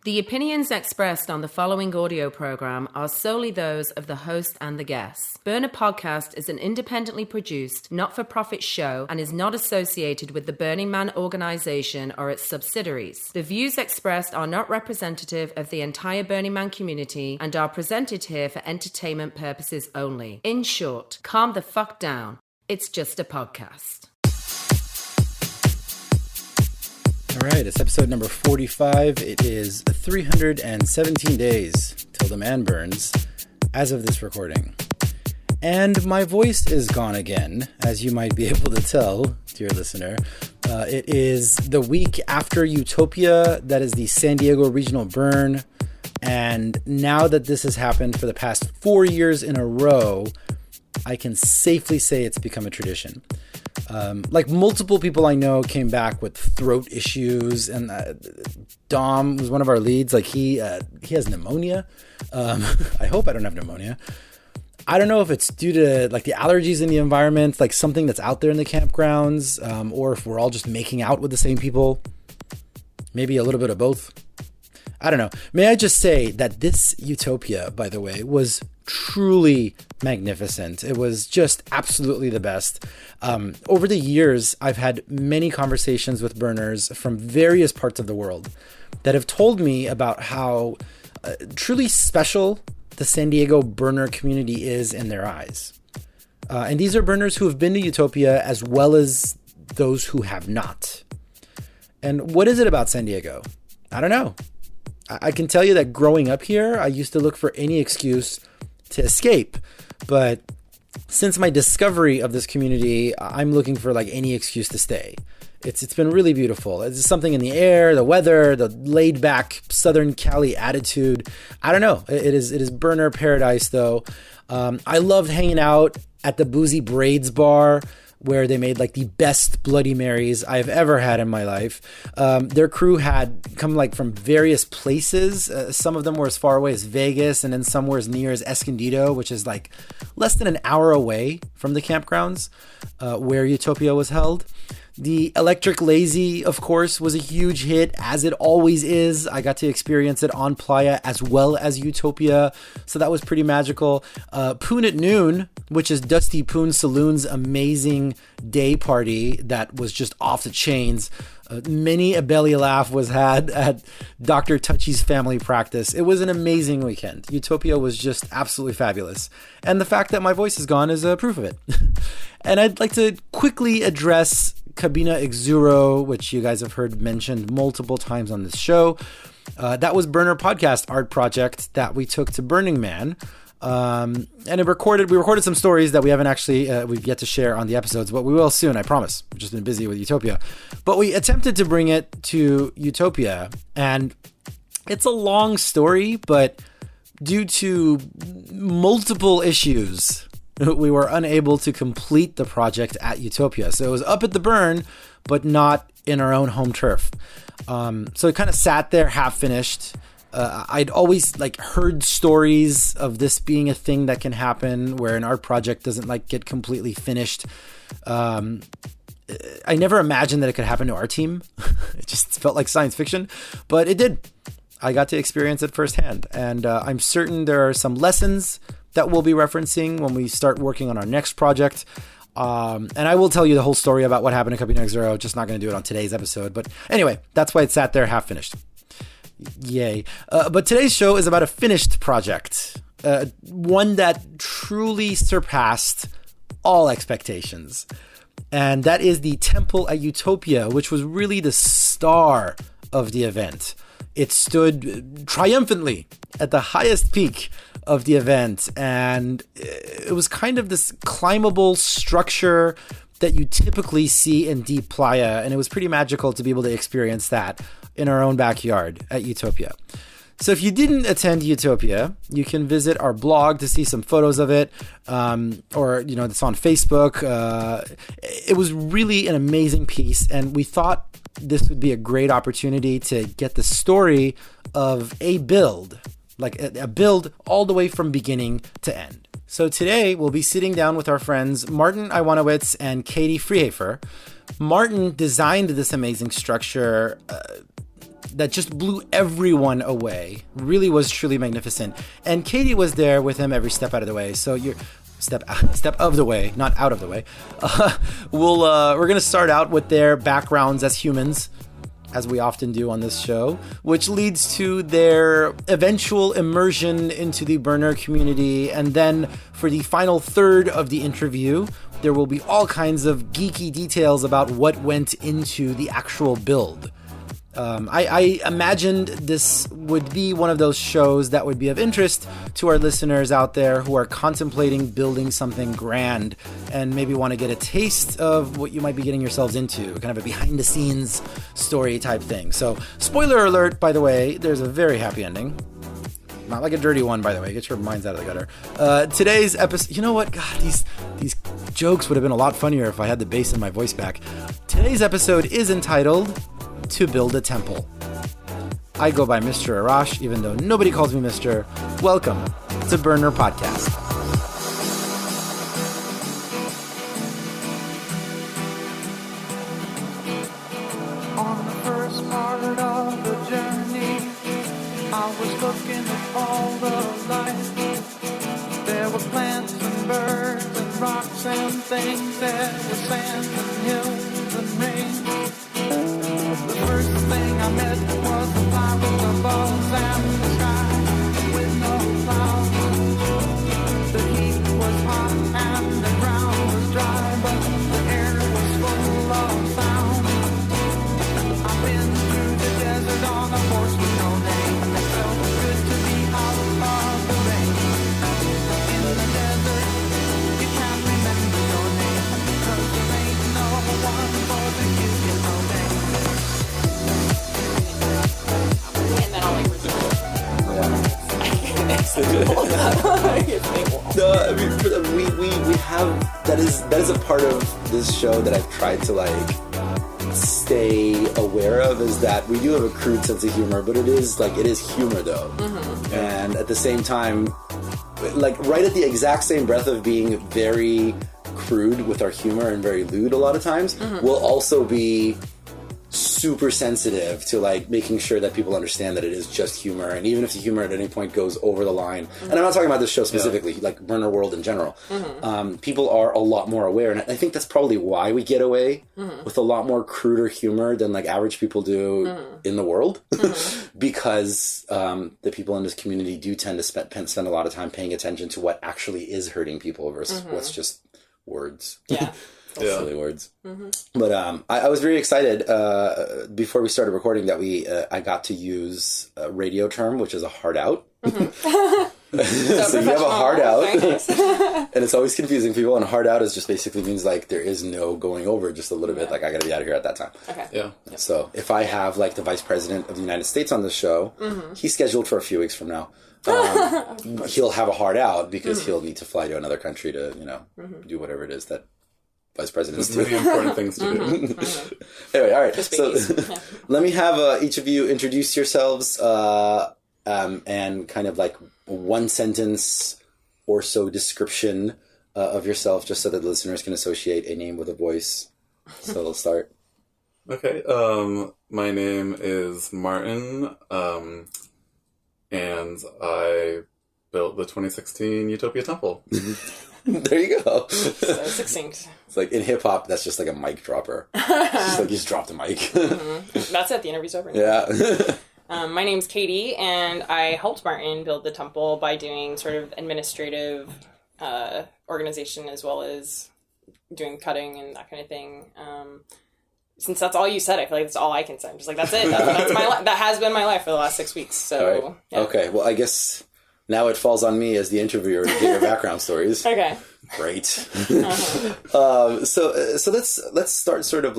The opinions expressed on the following audio program are solely those of the host and the guests. Burner Podcast is an independently produced, not-for-profit show and is not associated with the Burning Man organization or its subsidiaries. The views expressed are not representative of the entire Burning Man community and are presented here for entertainment purposes only. In short, calm the fuck down. It's just a podcast. All right, it's episode number 45. It is 317 days till the man burns as of this recording. And my voice is gone again, as you might be able to tell, dear listener. It is the week after YOUtopia, that is the San Diego regional burn. And now that this has happened for the past 4 years in a row, I can safely say it's become a tradition. Like multiple people I know came back with throat issues, and Dom was one of our leads. Like he has pneumonia. I hope I don't have pneumonia. I don't know if it's due to like the allergies in the environment, like something that's out there in the campgrounds, or if we're all just making out with the same people. Maybe a little bit of both. I don't know. May I just say that this YOUtopia, by the way, was truly magnificent. It was just absolutely the best. Over the years, I've had many conversations with burners from various parts of the world that have told me about how truly special the San Diego burner community is in their eyes. And these are burners who have been to YOUtopia as well as those who have not. And what is it about San Diego? I don't know. I can tell you that growing up here, I used to look for any excuse to escape. But since my discovery of this community, I'm looking for like any excuse to stay. It's been really beautiful. It's something in the air, the weather, the laid back Southern Cali attitude. I don't know. It is burner paradise though. I loved hanging out at the Boozy Braids bar, where they made like the best Bloody Marys I've ever had in my life. Their crew had come like from various places. Some of them were as far away as Vegas, and then some were as near as Escondido, which is like less than an hour away from the campgrounds where YOUtopia was held. The Electric Lazy, of course, was a huge hit, as it always is. I got to experience it on Playa as well as YOUtopia, so that was pretty magical. Poon at Noon, which is Dusty Poon Saloon's amazing day party that was just off the chains. Many a belly laugh was had at Dr. Touchy's family practice. It was an amazing weekend. YOUtopia was just absolutely fabulous. And the fact that my voice is gone is proof of it. And I'd like to quickly address Cabina Exuro, which you guys have heard mentioned multiple times on this show. That was Burner Podcast art project that we took to Burning Man. And we recorded some stories that we haven't actually, we've yet to share on the episodes, but we will soon, I promise. We've just been busy with YOUtopia. But we attempted to bring it to YOUtopia, and it's a long story, but due to multiple issues, we were unable to complete the project at YOUtopia. So it was up at the burn, but not in our own home turf. So it kind of sat there half finished. I'd always like heard stories of this being a thing that can happen where an art project doesn't like get completely finished. I never imagined that it could happen to our team. It just felt like science fiction, but it did. I got to experience it firsthand, and I'm certain there are some lessons that we'll be referencing when we start working on our next project. And I will tell you the whole story about what happened to Cabina Exuro, just not going to do it on today's episode. But anyway, that's why it sat there half finished. Yay. But today's show is about a finished project, one that truly surpassed all expectations. And that is the temple at YOUtopia, which was really the star of the event. It stood triumphantly at the highest peak of the event, and it was kind of this climbable structure that you typically see in Deep Playa, and it was pretty magical to be able to experience that in our own backyard at YOUtopia. So if you didn't attend YOUtopia, you can visit our blog to see some photos of it, or, you know, it's on Facebook. It was really an amazing piece, and we thought this would be a great opportunity to get the story of a build, like a build all the way from beginning to end. So today we'll be sitting down with our friends Martin Iwanowitz and Katie Freehafer. Martin designed this amazing structure that just blew everyone away. Really was truly magnificent. And Katie was there with him every step out of the way. So you're step of the way, not out of the way. We're going to start out with their backgrounds as humans, as we often do on this show, which leads to their eventual immersion into the burner community. And then for the final third of the interview, there will be all kinds of geeky details about what went into the actual build. I imagined this would be one of those shows that would be of interest to our listeners out there who are contemplating building something grand and maybe want to get a taste of what you might be getting yourselves into, kind of a behind-the-scenes story type thing. So, spoiler alert, by the way, there's a very happy ending. Not like a dirty one, by the way. Get your minds out of the gutter. Today's episode... You know what? God, these jokes would have been a lot funnier if I had the bass in my voice back. Today's episode is entitled... To Build a Temple. I go by Mr. Arash, even though nobody calls me Mr. Welcome to Burner Podcast. On the first part of the journey, I was looking at all the life. There were plants and birds and rocks and things. There was sand and hills and rain. The first thing I met was the fire with the balls and the sky with no clouds. The heat was hot and the ground was dry, but the air was full of sound. I've been through the desert on a horse with no name. It felt good to be out of the rain. In the desert, you can't remember your name, 'cause there ain't no one for to give you no name. No, I mean, we have that is a part of this show that I've tried to stay aware of, is that we do have a crude sense of humor, but it is humor though, and at the same time, right at the exact same breath of being very crude with our humor and very lewd a lot of times, we'll also be super sensitive to making sure that people understand that it is just humor, and even if the humor at any point goes over the line, and I'm not talking about this show specifically, Burner World in general, people are a lot more aware, and I think that's probably why we get away with a lot more cruder humor than average people do in the world, because the people in this community do tend to spend a lot of time paying attention to what actually is hurting people versus what's just words. Silly words. But I was very excited before we started recording that I got to use a radio term, which is a hard out. So you have a hard out, and it's always confusing people, and a hard out is just basically means there is no going over just a little bit, I gotta be out of here at that time. Okay. Yeah. So if I have the Vice President of the United States on this show, he's scheduled for a few weeks from now. He'll have a hard out because he'll need to fly to another country to do whatever it is that Vice Presidents do. Many important things to do. Anyway, all right. So let me have each of you introduce yourselves and kind of one sentence or so description of yourself, just so that the listeners can associate a name with a voice. So let's start. Okay. My name is Martin, and I built the 2016 YOUtopia Temple. There you go. So succinct. It's in hip hop, that's just a mic dropper. It's just you just dropped a mic. That's it. The interview's over now. Yeah. My name's Katie, and I helped Martin build the temple by doing sort of administrative organization as well as doing cutting and that kind of thing. Since that's all you said, I feel that's all I can say. I'm just that's it. That's my life. That has been my life for the last 6 weeks. So, right. Yeah. Okay. Well, I guess now it falls on me as the interviewer to get your background stories. Okay. Great. So let's start sort of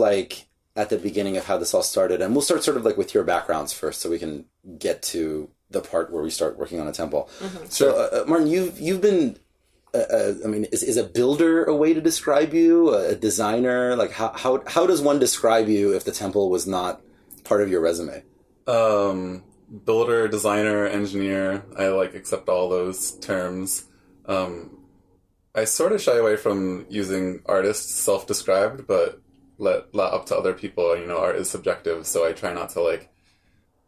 at the beginning of how this all started, and we'll start sort of with your backgrounds first, so we can get to the part where we start working on a temple. So, Martin, you've been. Is a builder a way to describe you? A designer? How does one describe you if the temple was not part of your resume? Builder, designer, engineer. I accept all those terms. I sort of shy away from using artist self-described, but let up to other people. Art is subjective, so I try not to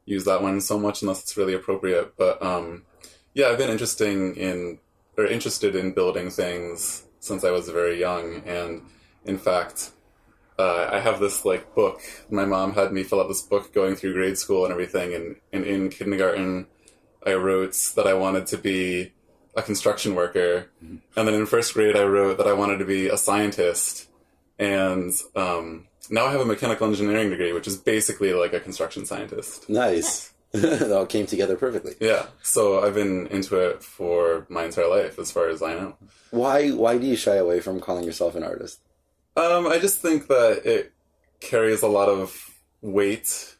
use that one so much unless it's really appropriate. But yeah, I've been interested in building things since I was very young. And in fact, I have this like book. My mom had me fill out this book going through grade school and everything. And in kindergarten, I wrote that I wanted to be a construction worker. Mm-hmm. And then in first grade, I wrote that I wanted to be a scientist. And now I have a mechanical engineering degree, which is basically like a construction scientist. Nice. It all came together perfectly. Yeah. So I've been into it for my entire life, as far as I know. Why do you shy away from calling yourself an artist? I just think that it carries a lot of weight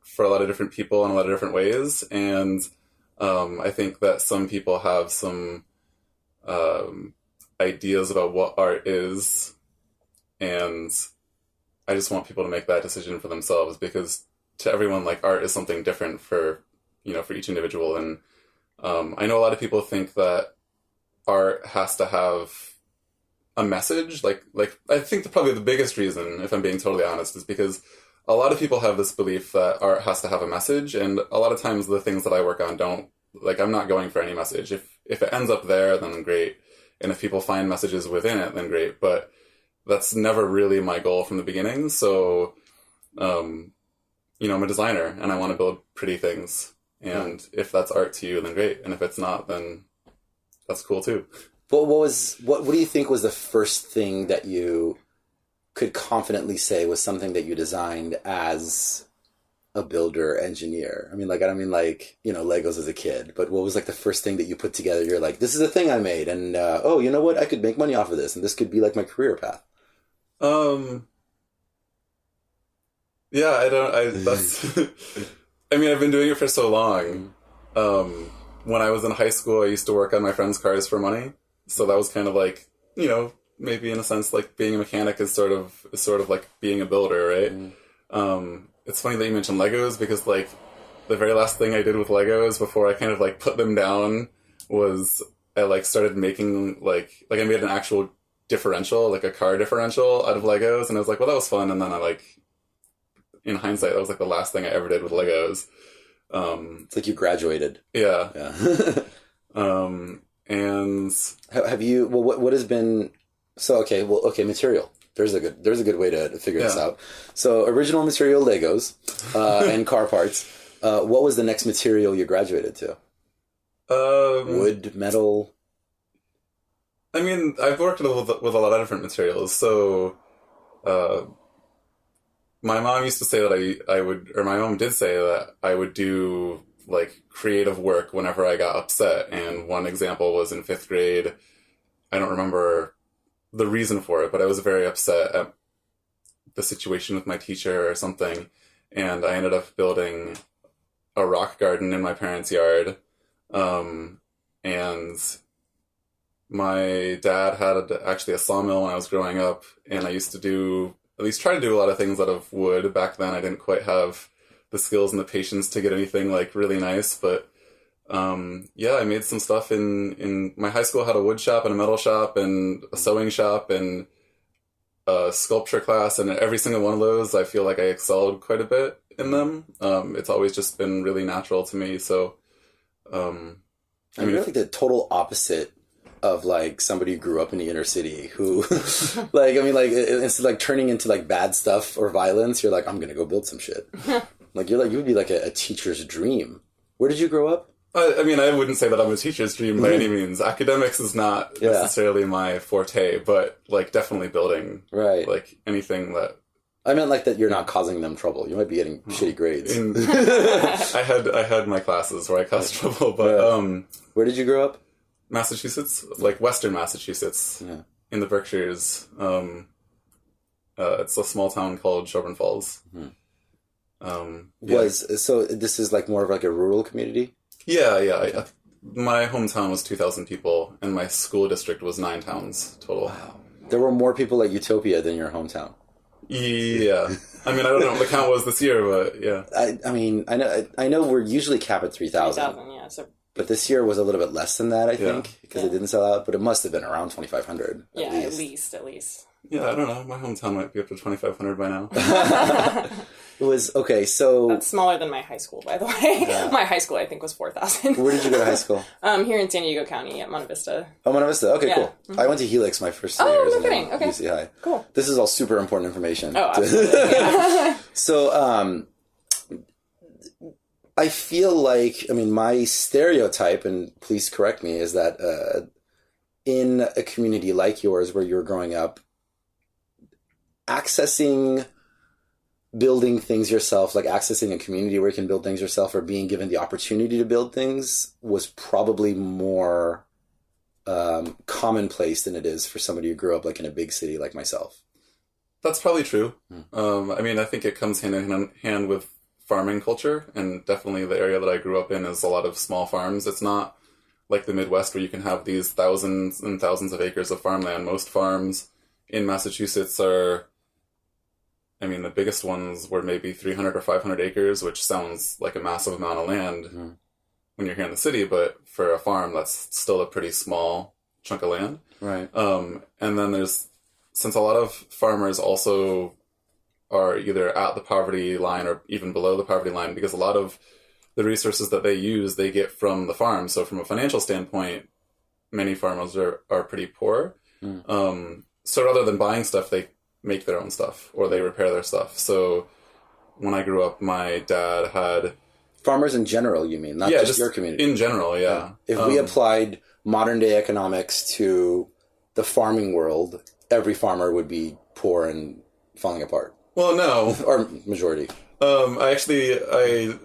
for a lot of different people in a lot of different ways. And I think that some people have some ideas about what art is. And I just want people to make that decision for themselves, because to everyone, like, art is something different for each individual. And I know a lot of people think that art has to have a message. Like I think probably the biggest reason, if I'm being totally honest, is because a lot of people have this belief that art has to have a message, and a lot of times the things that I work on don't. Like, I'm not going for any message. If it ends up there, then great. And if people find messages within it, then great. But that's never really my goal from the beginning. So, I'm a designer and I want to build pretty things. And if that's art to you, then great. And if it's not, then that's cool too. But what do you think was the first thing that you could confidently say was something that you designed as a builder engineer? I mean, like, I don't mean like, Legos as a kid, but what was like the first thing that you put together? You're like, this is a thing I made, and you know what? I could make money off of this, and this could be like my career path. Yeah, that's, I mean, I've been doing it for so long. When I was in high school, I used to work on my friends' cars for money. So that was kind of like, maybe in a sense, like being a mechanic is sort of like being a builder, right? It's funny that you mentioned Legos, because like the very last thing I did with Legos before I kind of like put them down was I like started making like I made an actual differential, like a car differential out of Legos, and I was like, well, that was fun. And then I like, in hindsight, that was like the last thing I ever did with Legos. It's like you graduated. Yeah. And have you? Well, what has been? So okay, material. There's a good way to figure this out. So original material Legos and car parts. What was the next material you graduated to? Wood, metal. I mean, I've worked with a lot of different materials. So, my mom used to say that my mom did say that I would do like creative work whenever I got upset. And one example was in 5th grade. I don't remember the reason for it, but I was very upset at the situation with my teacher or something. And I ended up building a rock garden in my parents' yard. And my dad had actually a sawmill when I was growing up, and I used to try to do a lot of things out of wood. Back then I didn't quite have the skills and the patience to get anything like really nice, but I made some stuff in my high school. Had a wood shop and a metal shop and a sewing shop and a sculpture class, and every single one of those I feel like I excelled quite a bit in them. It's always just been really natural to me. So I'm like the total opposite of like somebody who grew up in the inner city who like, I mean, like, instead of like turning into like bad stuff or violence, you're like, I'm gonna go build some shit. Like, you would be like a teacher's dream. Where did you grow up? I mean, I wouldn't say that I'm a teacher's dream by any means. Academics is not necessarily my forte, but like definitely building, right? Like anything that. I meant like that you're not causing them trouble. You might be getting shitty grades. I had my classes where I caused trouble, but where did you grow up? Massachusetts, like Western Massachusetts, in the Berkshires. It's a small town called Shelburne Falls. So this is like more of like a rural community? Yeah. My hometown was 2,000 people, and my school district was 9 towns total. Wow. There were more people at YOUtopia than your hometown. Yeah. I mean, I don't know what the count was this year, but yeah. I know we're usually capped at 3,000. 3,000, yeah. So. But this year was a little bit less than that, I think, because it didn't sell out. But it must have been around 2,500. At least. Yeah, I don't know. My hometown might be up to 2,500 by now. It was, okay, so... That's smaller than my high school, by the way. Yeah. My high school, I think, was 4,000. Where did you go to high school? Here in San Diego County at Monte Vista. Oh, Monte Vista. Okay, Yeah. cool. Mm-hmm. I went to Helix my first 3 Oh, years. no and kidding. then Okay. UC High. Cool. This is all super important information. Oh, absolutely. Yeah. So, I feel like, I mean, my stereotype, and please correct me, is that in a community like yours where you're growing up, accessing building things yourself, like accessing a community where you can build things yourself or being given the opportunity to build things was probably more commonplace than it is for somebody who grew up like in a big city like myself. That's probably true. I mean, I think it comes hand in hand with farming culture, and definitely the area that I grew up in is a lot of small farms. It's not like the Midwest where you can have these thousands and thousands of acres of farmland. Most farms in Massachusetts are, I mean, the biggest ones were maybe 300 or 500 acres, which sounds like a massive amount of land when you're here in the city, but for a farm, that's still a pretty small chunk of land. Right. And then since a lot of farmers also are either at the poverty line or even below the poverty line, because a lot of the resources that they use, they get from the farm. So from a financial standpoint, many farmers are pretty poor. So rather than buying stuff, they make their own stuff or they repair their stuff. So when I grew up, my dad had... Farmers in general, you mean? Not just your community? In general, yeah. If we applied modern day economics to the farming world, every farmer would be poor and falling apart. Well, no. Or majority. I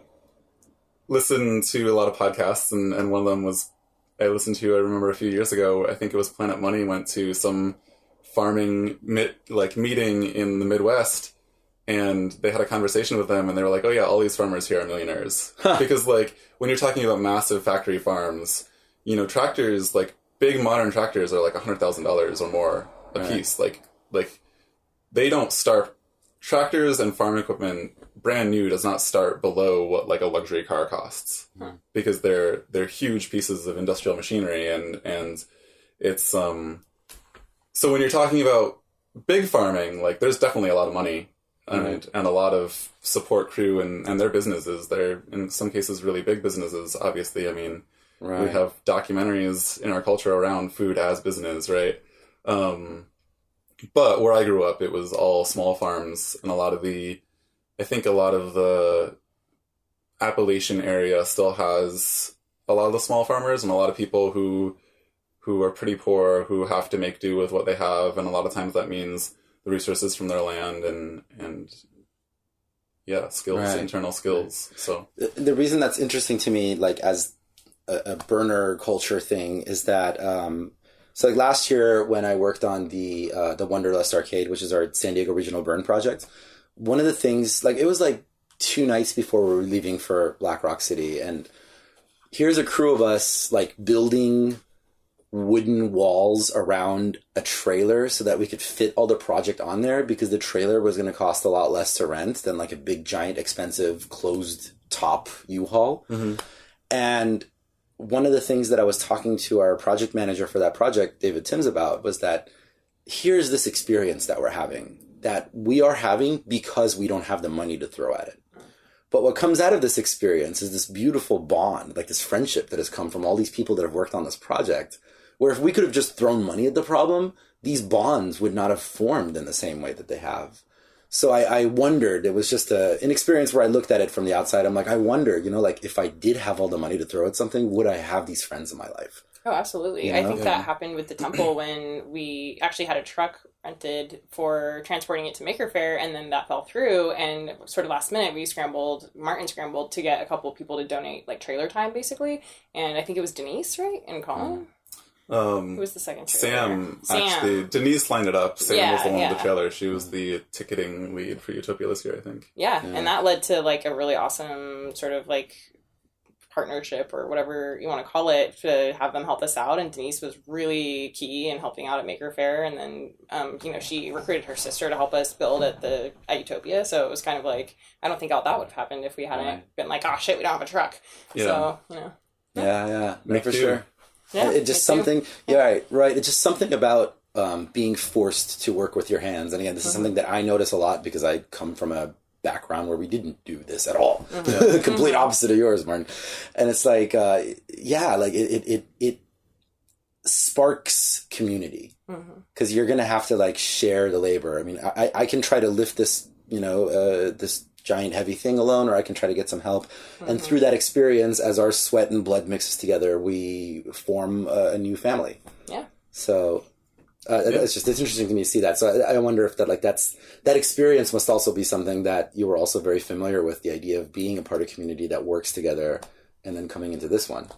listen to a lot of podcasts, and one of them I remember a few years ago, I think it was Planet Money went to some farming meeting in the Midwest, and they had a conversation with them, and they were like, oh yeah, all these farmers here are millionaires. Because like, when you're talking about massive factory farms, you know, tractors, like big modern tractors are like $100,000 or more a piece. Like they don't start... Tractors and farm equipment, brand new, does not start below what like a luxury car costs, because they're huge pieces of industrial machinery, and it's so when you're talking about big farming, like there's definitely a lot of money and a lot of support crew and their businesses. They're in some cases really big businesses. Obviously, I mean, we have documentaries in our culture around food as business, right? But where I grew up, it was all small farms, and I think a lot of the Appalachian area still has a lot of the small farmers and a lot of people who are pretty poor, who have to make do with what they have, and a lot of times that means the resources from their land and skills, internal skills. So the reason that's interesting to me, like as a burner culture thing, is that so like last year when I worked on the Wanderlust Arcade, which is our San Diego Regional Burn project, one of the things, like it was like 2 nights before we were leaving for Black Rock City, and here's a crew of us like building wooden walls around a trailer so that we could fit all the project on there, because the trailer was going to cost a lot less to rent than like a big giant expensive closed top U-Haul. And one of the things that I was talking to our project manager for that project, David Timms, about was that here's this experience that we're having, that we are having because we don't have the money to throw at it. But what comes out of this experience is this beautiful bond, like this friendship that has come from all these people that have worked on this project, where if we could have just thrown money at the problem, these bonds would not have formed in the same way that they have. So I wondered, it was just an experience where I looked at it from the outside. I'm like, I wonder, you know, like if I did have all the money to throw at something, would I have these friends in my life? Oh, absolutely. You know? I think that happened with the temple when we actually had a truck rented for transporting it to Maker Faire, and then that fell through, and sort of last minute Martin scrambled to get a couple of people to donate like trailer time basically, and I think it was Denise, right? And Colin? Who was the second trailer? Sam. Actually, Denise lined it up. Sam was the one with the Yeah. trailer. She was the ticketing lead for YOUtopia this year, I think. Yeah, and that led to like a really awesome sort of like partnership or whatever you want to call it to have them help us out. And Denise was really key in helping out at Maker Faire. And then, she recruited her sister to help us build at YOUtopia. So it was kind of like, I don't think all that would have happened if we hadn't been like, oh shit, we don't have a truck. Yeah. So, Yeah. Me For too. sure. Yeah, It's just me too. something, right. It's just something about being forced to work with your hands. And again, this is something that I notice a lot because I come from a background where we didn't do this at all. The complete opposite of yours, Martin. And it's like, it sparks community because you're going to have to like share the labor. I mean, I can try to lift this, this giant heavy thing alone, or I can try to get some help. And through that experience, as our sweat and blood mixes together, we form a new family. Yeah. So it's interesting to me to see that. So I wonder if that experience must also be something that you were also very familiar with, the idea of being a part of a community that works together and then coming into this one.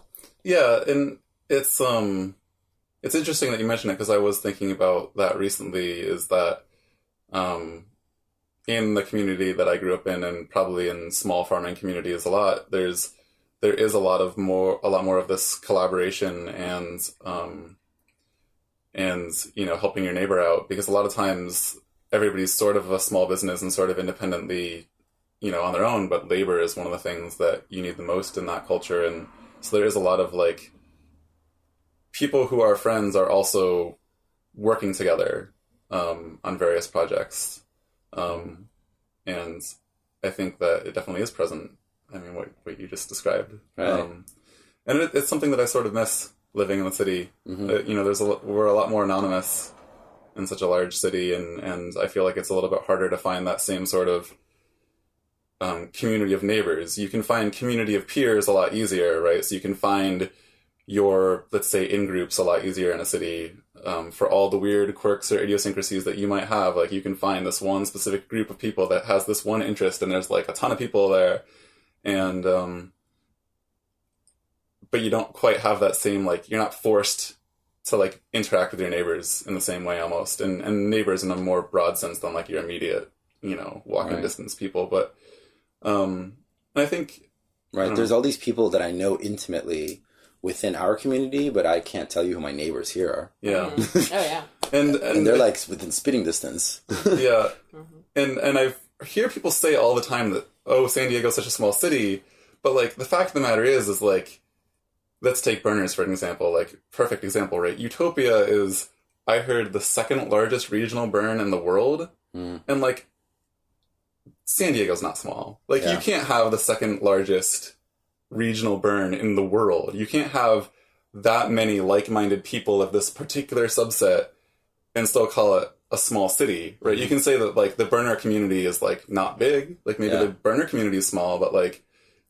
Yeah. And it's interesting that you mentioned it because I was thinking about that recently, is that, in the community that I grew up in, and probably in small farming communities there is a lot more of this collaboration and helping your neighbor out, because a lot of times everybody's sort of a small business and sort of independently, on their own, but labor is one of the things that you need the most in that culture. And so there is a lot of like people who are friends are also working together, on various projects. And I think that it definitely is present. I mean, what you just described. Right. And it's something that I sort of miss living in the city. We're a lot more anonymous in such a large city, and I feel like it's a little bit harder to find that same sort of community of neighbors. You can find community of peers a lot easier, right? So you can find your, let's say, in-groups a lot easier in a city. For all the weird quirks or idiosyncrasies that you might have, like you can find this one specific group of people that has this one interest, and there's like a ton of people there, and but you don't quite have that same, like, you're not forced to like interact with your neighbors in the same way almost, and neighbors in a more broad sense than like your immediate, walking distance people. But I think there's all these people that I know intimately within our community, but I can't tell you who my neighbors here are. Yeah. Oh yeah. And they're like within spitting distance. Yeah. And I hear people say all the time that, oh, San Diego's such a small city, but like the fact of the matter is like, let's take burners for an example, like perfect example, right? YOUtopia is, I heard, the second largest regional burn in the world. And like, San Diego's not small. Like you can't have the second largest regional burn in the world. You can't have that many like-minded people of this particular subset and still call it a small city, right? You can say that like the burner community is like not big, like maybe the burner community is small, but like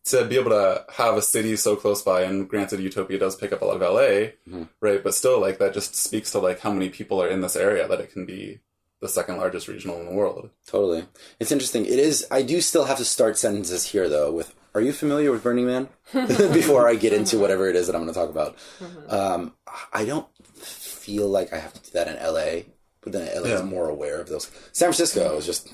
to be able to have a city so close by, and granted YOUtopia does pick up a lot of LA, right? But still, like, that just speaks to like how many people are in this area that it can be the second largest regional in the world. Totally. It's interesting. It is. I do still have to start sentences here though with, are you familiar with Burning Man? Before I get into whatever it is that I'm going to talk about. I don't feel like I have to do that in LA, but then LA is more aware of those. San Francisco is just,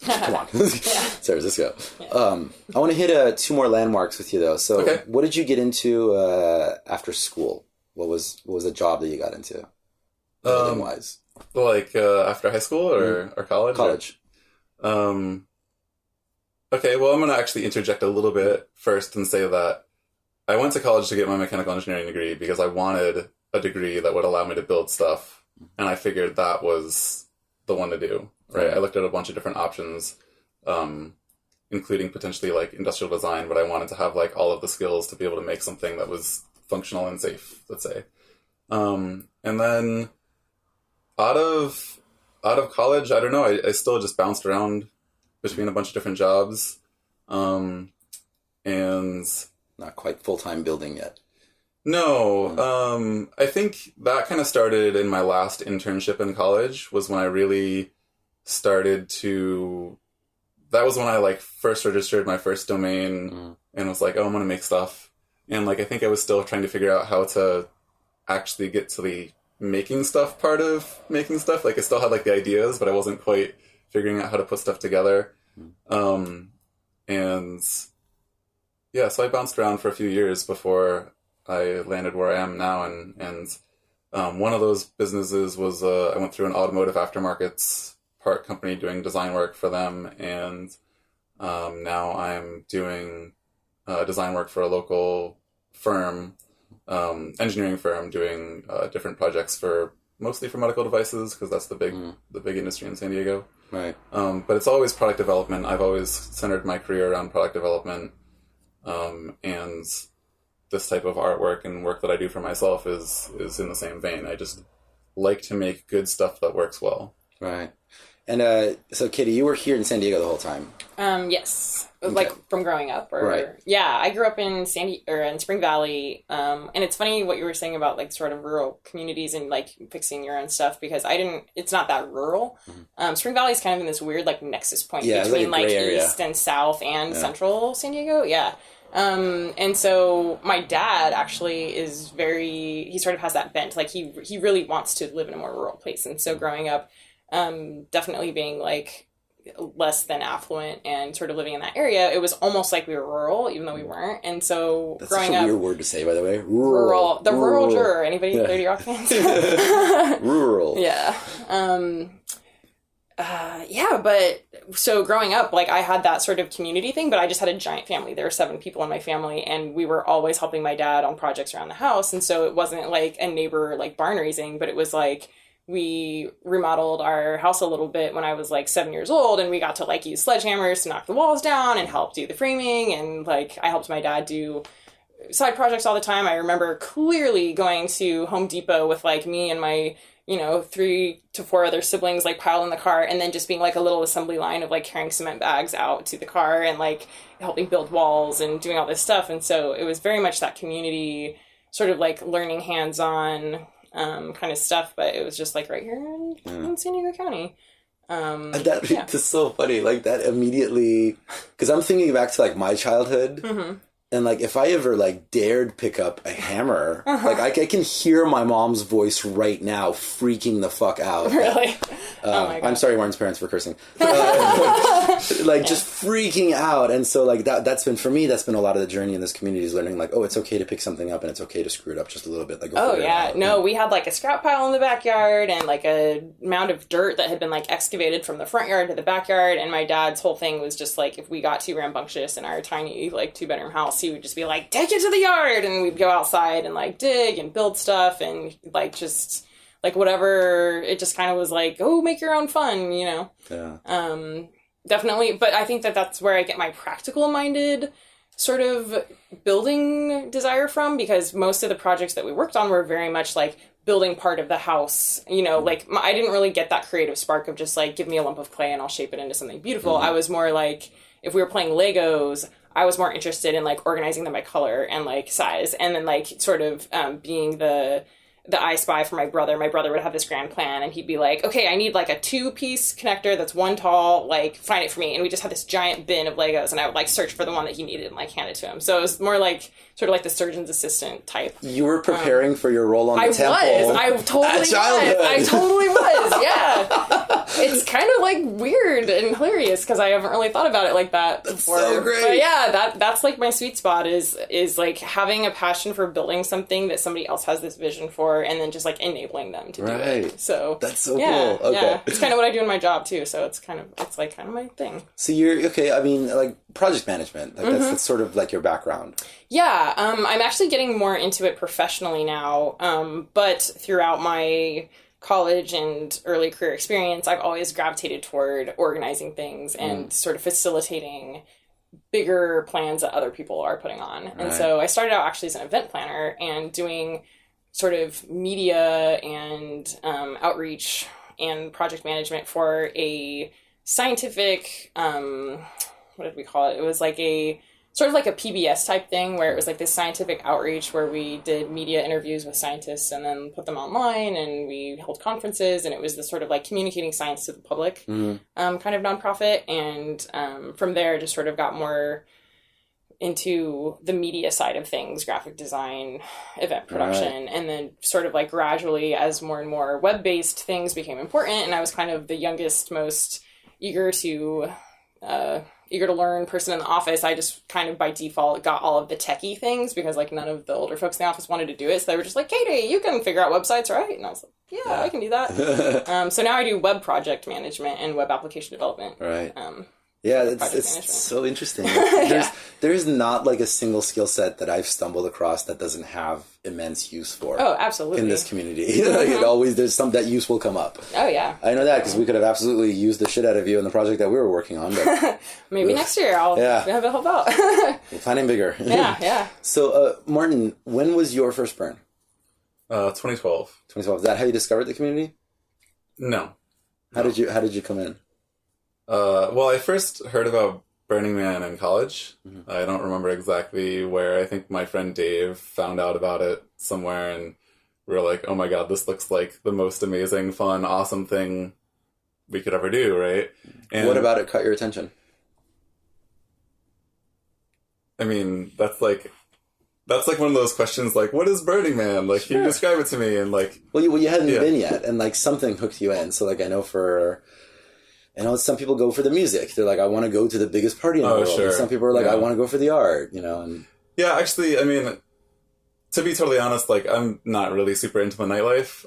come on. San Francisco. I want to hit 2 more landmarks with you though. So what did you get into after school? What was a job that you got into? Wise? Like after high school or college? College. Okay, well, I'm going to actually interject a little bit first and say that I went to college to get my mechanical engineering degree because I wanted a degree that would allow me to build stuff, and I figured that was the one to do, right? I looked at a bunch of different options, including potentially like industrial design, but I wanted to have like all of the skills to be able to make something that was functional and safe, let's say. And then out of college, I don't know, I still just bounced around between a bunch of different jobs, and not quite full-time building yet. No, I think that kind of started in my last internship in college, was when I really started to, that was when I like first registered my first domain and was like, oh, I'm going to make stuff. And like, I think I was still trying to figure out how to actually get to the making stuff part of making stuff. Like I still had like the ideas, but I wasn't quite figuring out how to put stuff together. And yeah, so I bounced around for a few years before I landed where I am now. And one of those businesses was, I went through an automotive aftermarkets part company doing design work for them. And now I'm doing design work for a local firm, engineering firm, doing different projects for mostly for medical devices because that's the big industry in San Diego. Right. But it's always product development. I've always centered my career around product development, and this type of artwork and work that I do for myself is in the same vein. I just like to make good stuff that works well. Right. And so, Katie, you were here in San Diego the whole time. Yes, Okay. like from growing up, or Right. yeah, I grew up in in Spring Valley. And it's funny what you were saying about like sort of rural communities and like fixing your own stuff because it's not that rural. Spring Valley is kind of in this weird like nexus point Yeah, it's between like a like gray area. east and south and central San Diego. Yeah. And so my dad actually he sort of has that bent. Like he really wants to live in a more rural place. And so growing up, definitely being like less than affluent and sort of living in that area, it was almost like we were rural, even though we weren't. And so That's growing such a up, weird word to say, by the way. rural juror. Anybody 30 Rock fans? Rural. Yeah. Yeah, but so growing up, like I had that sort of community thing, but I just had a giant family. There were 7 people in my family and we were always helping my dad on projects around the house. And so it wasn't like a neighbor like barn raising, but it was like we remodeled our house a little bit when I was like 7 years old and we got to like use sledgehammers to knock the walls down and help do the framing. And like I helped my dad do side projects all the time. I remember clearly going to Home Depot with like me and my 3 to 4 other siblings like piled in the car and then just being like a little assembly line of like carrying cement bags out to the car and like helping build walls and doing all this stuff. And so it was very much that community sort of like learning hands-on kind of stuff, but it was just like right here in San Diego County. That's so funny. Like that immediately, because I'm thinking back to like my childhood. And, like, if I ever, like, dared pick up a hammer, like, I can hear my mom's voice right now freaking the fuck out. Really? Oh, my God. I'm sorry, Martin's parents, for cursing. Just freaking out. And so, like, that's been, for me, that's been a lot of the journey in this community is learning, like, oh, it's okay to pick something up and it's okay to screw it up just a little bit. Like, go figure it out. No, we had, like, a scrap pile in the backyard and, like, a mound of dirt that had been, like, excavated from the front yard to the backyard. And my dad's whole thing was just, like, if we got too rambunctious in our tiny, like, 2-bedroom house, he would just be like, take it to the yard, and we'd go outside and like dig and build stuff and like just like whatever. It just kind of was like, oh, make your own fun, Yeah. Definitely. But I think that's where I get my practical minded sort of building desire from, because most of the projects that we worked on were very much like building part of the house, like I didn't really get that creative spark of just like, give me a lump of clay and I'll shape it into something beautiful. I was more like, if we were playing Legos, I was more interested in like organizing them by color and like size, and then like sort of being the I Spy for my brother. My brother would have this grand plan and he'd be like, okay, I need like a 2-piece connector that's 1 tall, like find it for me. And we just had this giant bin of Legos and I would like search for the one that he needed and like hand it to him. So it was more like sort of like the surgeon's assistant type. You were preparing for your role on the temple. I totally was. I totally was. Yeah. It's kind of like weird and hilarious because I haven't really thought about it like that before. So great. But yeah, that's like my sweet spot is like having a passion for building something that somebody else has this vision for, and then just like enabling them to do it. So that's so yeah, cool. Okay. Yeah. It's kind of what I do in my job too. So it's kind of my thing. So you're okay. I mean, like project management, like that's sort of like your background. Yeah. I'm actually getting more into it professionally now. But throughout my college and early career experience, I've always gravitated toward organizing things and sort of facilitating bigger plans that other people are putting on. Right. And so I started out actually as an event planner and doing sort of media and outreach and project management for a scientific, what did we call it? It was like a sort of like a PBS type thing where it was like this scientific outreach where we did media interviews with scientists and then put them online, and we held conferences, and it was this sort of like communicating science to the public kind of nonprofit. And from there just sort of got more into the media side of things, graphic design, event production, right. And then sort of like gradually as more and more web-based things became important, and I was kind of the youngest, most eager to learn person in the office, I just kind of by default got all of the techie things because like none of the older folks in the office wanted to do it. So they were just like, Katie, you can figure out websites, right? And I was like, yeah. I can do that. So now I do web project management and web application development. Right. Yeah, project it's management. so interesting. Yeah. There's not like a single skill set that I've stumbled across that doesn't have immense use for Oh, absolutely. in this community. Like it always, there's some that use will come up. Oh, yeah. I know that because we could have absolutely used the shit out of you in the project that we were working on. But Maybe next year I'll have it help out. we're planning bigger. Yeah. So, Martin, when was your first burn? 2012. 2012. Is that how you discovered the community? No. How did you come in? Well, I first heard about Burning Man in college. I don't remember exactly where. I think my friend Dave found out about it somewhere, and we were like, oh my god, this looks like the most amazing, fun, awesome thing we could ever do, right? And What about it caught your attention? I mean, that's like one of those questions, like, what is Burning Man? Like, can you describe it to me? And like, Well, you hadn't been yet, and like something hooked you in. So like I know some people go for the music. They're like, I want to go to the biggest party in the world. Sure. And some people are like, I want to go for the art, and yeah, actually, I mean, to be totally honest, like, I'm not really super into the nightlife.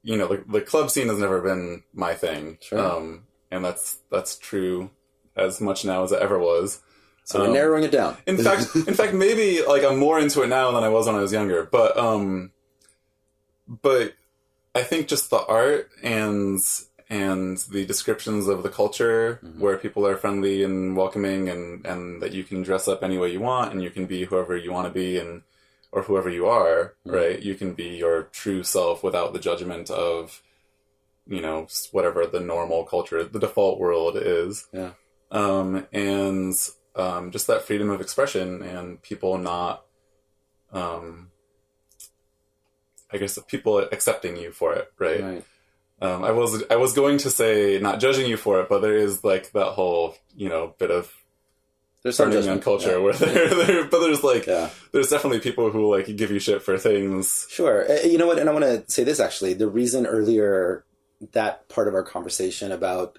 The club scene has never been my thing. Sure. And that's true as much now as it ever was. So we're narrowing it down. In fact, maybe like I'm more into it now than I was when I was younger. But I think just the art and the descriptions of the culture, where people are friendly and welcoming, and that you can dress up any way you want, and you can be whoever you want to be, or whoever you are, right? You can be your true self without the judgment of, whatever the normal culture, the default world is. Yeah. Just that freedom of expression and people not, I guess people accepting you for it, right? I was going to say not judging you for it, but there is like that whole, bit of There's some Burning Man judgment. culture where but there's like, there's definitely people who like give you shit for things. Sure. You know what? And I want to say this actually. The reason earlier that part of our conversation about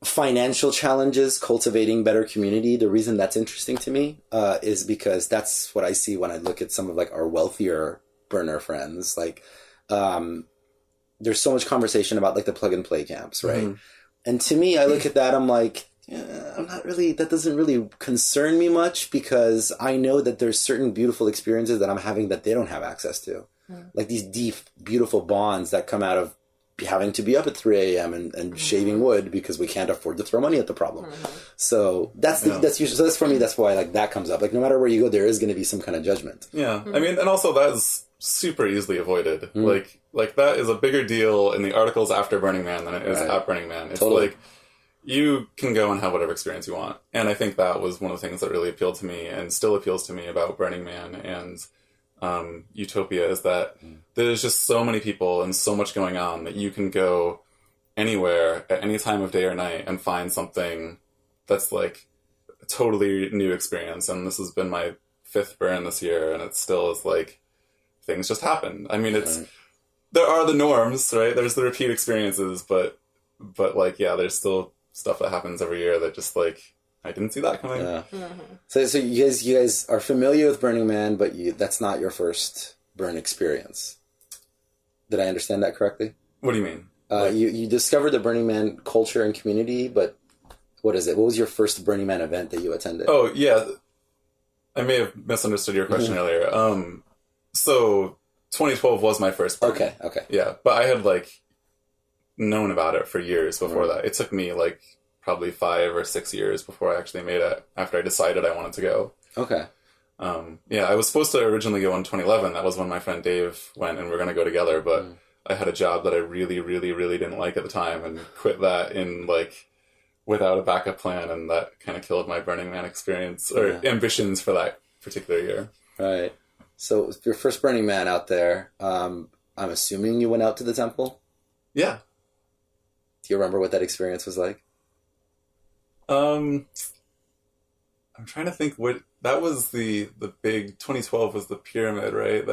financial challenges, cultivating better community, the reason that's interesting to me is because that's what I see when I look at some of like our wealthier burner friends. Like, there's so much conversation about like the plug and play camps, right? And to me, I look at that, I'm like, I'm not really, that doesn't really concern me much because I know that there's certain beautiful experiences that I'm having that they don't have access to. Like these deep, beautiful bonds that come out of having to be up at 3 a.m. and shaving wood because we can't afford to throw money at the problem. So that's usually, so that's for me, that's why like that comes up. Like no matter where you go, there is going to be some kind of judgment. Yeah. I mean, and also that's super easily avoided. Like that is a bigger deal in the articles after Burning Man than it is at Burning Man. It's like, you can go and have whatever experience you want. And I think that was one of the things that really appealed to me and still appeals to me about Burning Man and YOUtopia is that there's just so many people and so much going on that you can go anywhere at any time of day or night and find something that's like a totally new experience. And this has been my 5th burn this year, and it still is like things just happen. I mean, there are the norms, right? There's the repeat experiences, but like, yeah, there's still stuff that happens every year that just like, I didn't see that coming. Yeah. So you guys are familiar with Burning Man, but that's not your first burn experience. Did I understand that correctly? What do you mean? You discovered the Burning Man culture and community, but what is it? What was your first Burning Man event that you attended? Oh, yeah. I may have misunderstood your question earlier. So 2012 was my first burn. Okay. Yeah, but I had like known about it for years before that. It took me like probably 5 or 6 years before I actually made it, after I decided I wanted to go. Okay. Yeah, I was supposed to originally go in 2011. That was when my friend Dave went and we were going to go together, but I had a job that I really, really, really didn't like at the time and quit that in like without a backup plan, and that kind of killed my Burning Man experience or ambitions for that particular year. Right. So your first Burning Man out there, I'm assuming you went out to the temple? Yeah. Do you remember what that experience was like? I'm trying to think what that was. The big 2012 was the pyramid, right?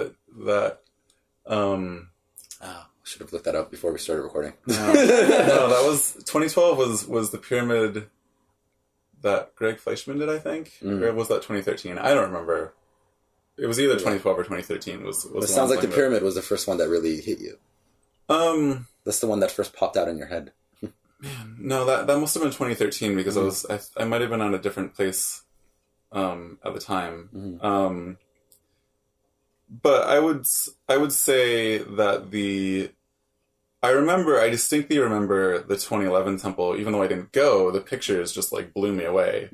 Should have looked that up before we started recording. No, that was 2012 was the pyramid that Greg Fleischman did, I think, or was that 2013? I don't remember. It was either 2012 or 2013. It sounds like the pyramid was the first one that really hit you. That's the one that first popped out in your head. No, that must have been 2013 because I might have been at a different place at the time. But I would say that I distinctly remember the 2011 temple, even though I didn't go, the pictures just like blew me away.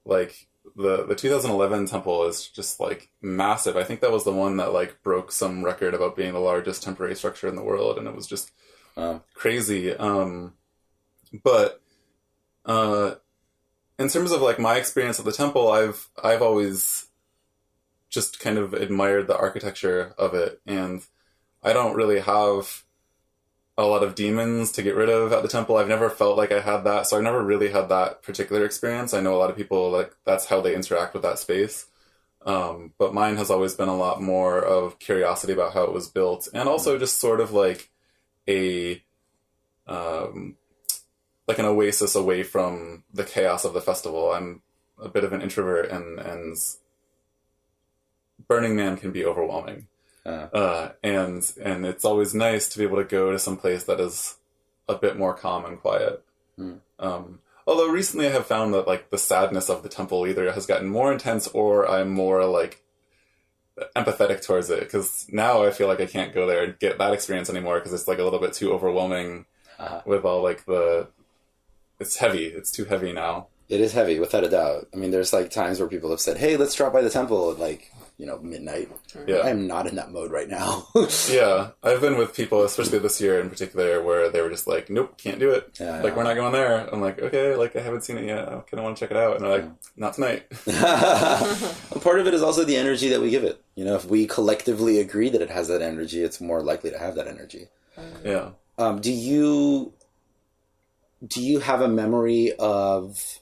Like the 2011 temple is just like massive. I think that was the one that like broke some record about being the largest temporary structure in the world, and it was just crazy. But in terms of like my experience at the temple, I've always just kind of admired the architecture of it, and I don't really have a lot of demons to get rid of at the temple. I've never felt like I had that, so I've never really had that particular experience. I know a lot of people, like, that's how they interact with that space. But mine has always been a lot more of curiosity about how it was built, and also just sort of like like an oasis away from the chaos of the festival. I'm a bit of an introvert, and Burning Man can be overwhelming. And it's always nice to be able to go to some place that is a bit more calm and quiet. Although recently I have found that like the sadness of the temple either has gotten more intense or I'm more like empathetic towards it, because now I feel like I can't go there and get that experience anymore because it's like a little bit too overwhelming with all like it's heavy. It's too heavy now. It is heavy, without a doubt. I mean, there's like times where people have said, hey, let's drop by the temple at like, midnight. Yeah. I'm not in that mode right now. Yeah. I've been with people, especially this year in particular, where they were just like, nope, can't do it. Yeah, like, we're not going there. I'm like, okay, like, I haven't seen it yet. I kind of want to check it out. And they're like, not tonight. Part of it is also the energy that we give it. If we collectively agree that it has that energy, it's more likely to have that energy. Yeah. Do you have a memory of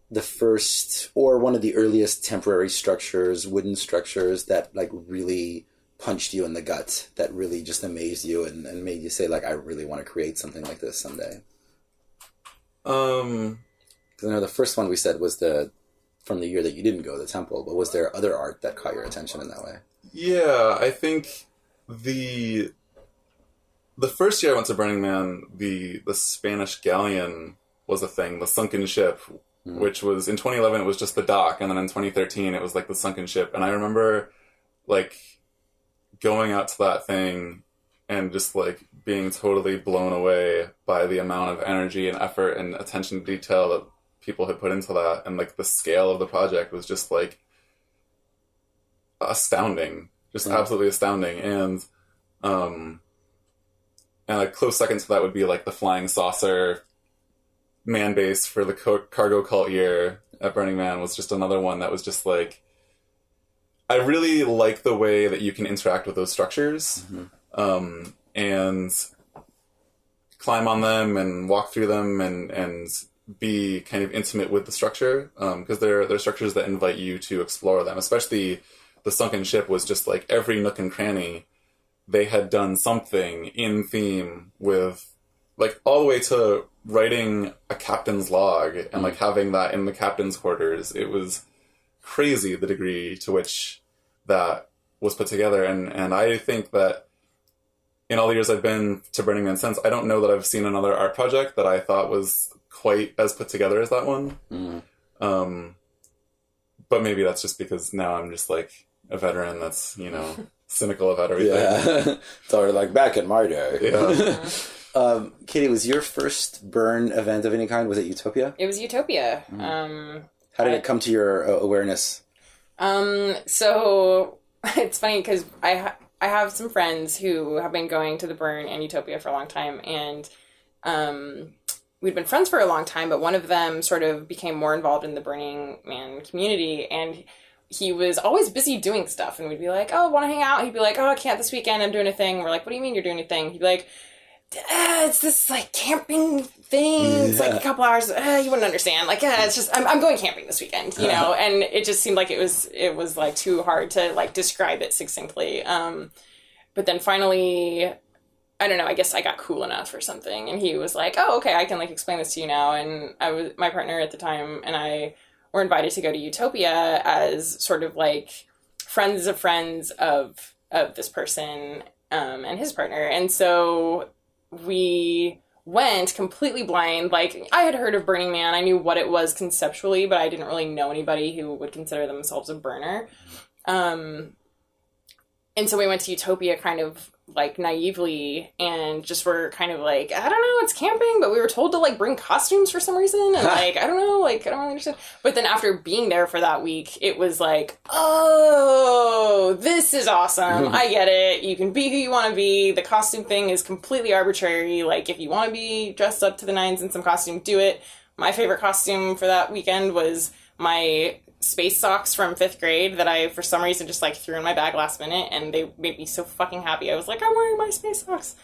the first or one of the earliest temporary structures, wooden structures that like really punched you in the gut, that really just amazed you and made you say like, I really want to create something like this someday? Because I know the first one we said was from the year that you didn't go to the temple, but was there other art that caught your attention in that way? Yeah, I think the first year I went to Burning Man, the Spanish galleon was a thing, the sunken ship, which was, in 2011, it was just the dock, and then in 2013, it was like the sunken ship. And I remember like going out to that thing and just like being totally blown away by the amount of energy and effort and attention to detail that people had put into that. And like the scale of the project was just like astounding, just absolutely astounding. And a close second to that would be like the flying saucer man base for the cargo cult year at Burning Man was just another one that was just like, I really like the way that you can interact with those structures and climb on them and walk through them and be kind of intimate with the structure, because they're structures that invite you to explore them. Especially the sunken ship was just like every nook and cranny they had done something in theme with, like all the way to writing a captain's log and like having that in the captain's quarters. It was crazy the degree to which that was put together. And I think that in all the years I've been to Burning Man since, I don't know that I've seen another art project that I thought was quite as put together as that one. But maybe that's just because now I'm just like a veteran that's, cynical about everything. Yeah. So like back in my day. Yeah. Katie, was your first burn event of any kind, was it YOUtopia? It was YOUtopia. How did it come to your awareness? So it's funny because I have some friends who have been going to the Burn and YOUtopia for a long time, and we'd been friends for a long time, but one of them sort of became more involved in the Burning Man community, and he was always busy doing stuff, and we'd be like, oh, want to hang out? He'd be like, oh, I can't this weekend, I'm doing a thing. We're like, what do you mean you're doing a thing? He'd be like, it's this like camping thing. It's like a couple hours. You wouldn't understand. Like, it's just I'm going camping this weekend, And it just seemed like it was like too hard to like describe it succinctly. But then finally, I don't know. I guess I got cool enough or something, and he was like, "Oh, okay, I can like explain this to you now." And my partner at the time and I were invited to go to YOUtopia as sort of like friends of friends of this person and his partner, and so we went completely blind. Like, I had heard of Burning Man. I knew what it was conceptually, but I didn't really know anybody who would consider themselves a burner. And so we went to YOUtopia kind of like naively and just were kind of like, I don't know, it's camping, but we were told to like bring costumes for some reason. And like, I don't know, like, I don't really understand. But then after being there for that week, it was like, oh, this is awesome. I get it. You can be who you want to be. The costume thing is completely arbitrary. Like, if you want to be dressed up to the nines in some costume, do it. My favorite costume for that weekend was my space socks from 5th grade that I, for some reason, just like threw in my bag last minute, and they made me so fucking happy. I was like, I'm wearing my space socks.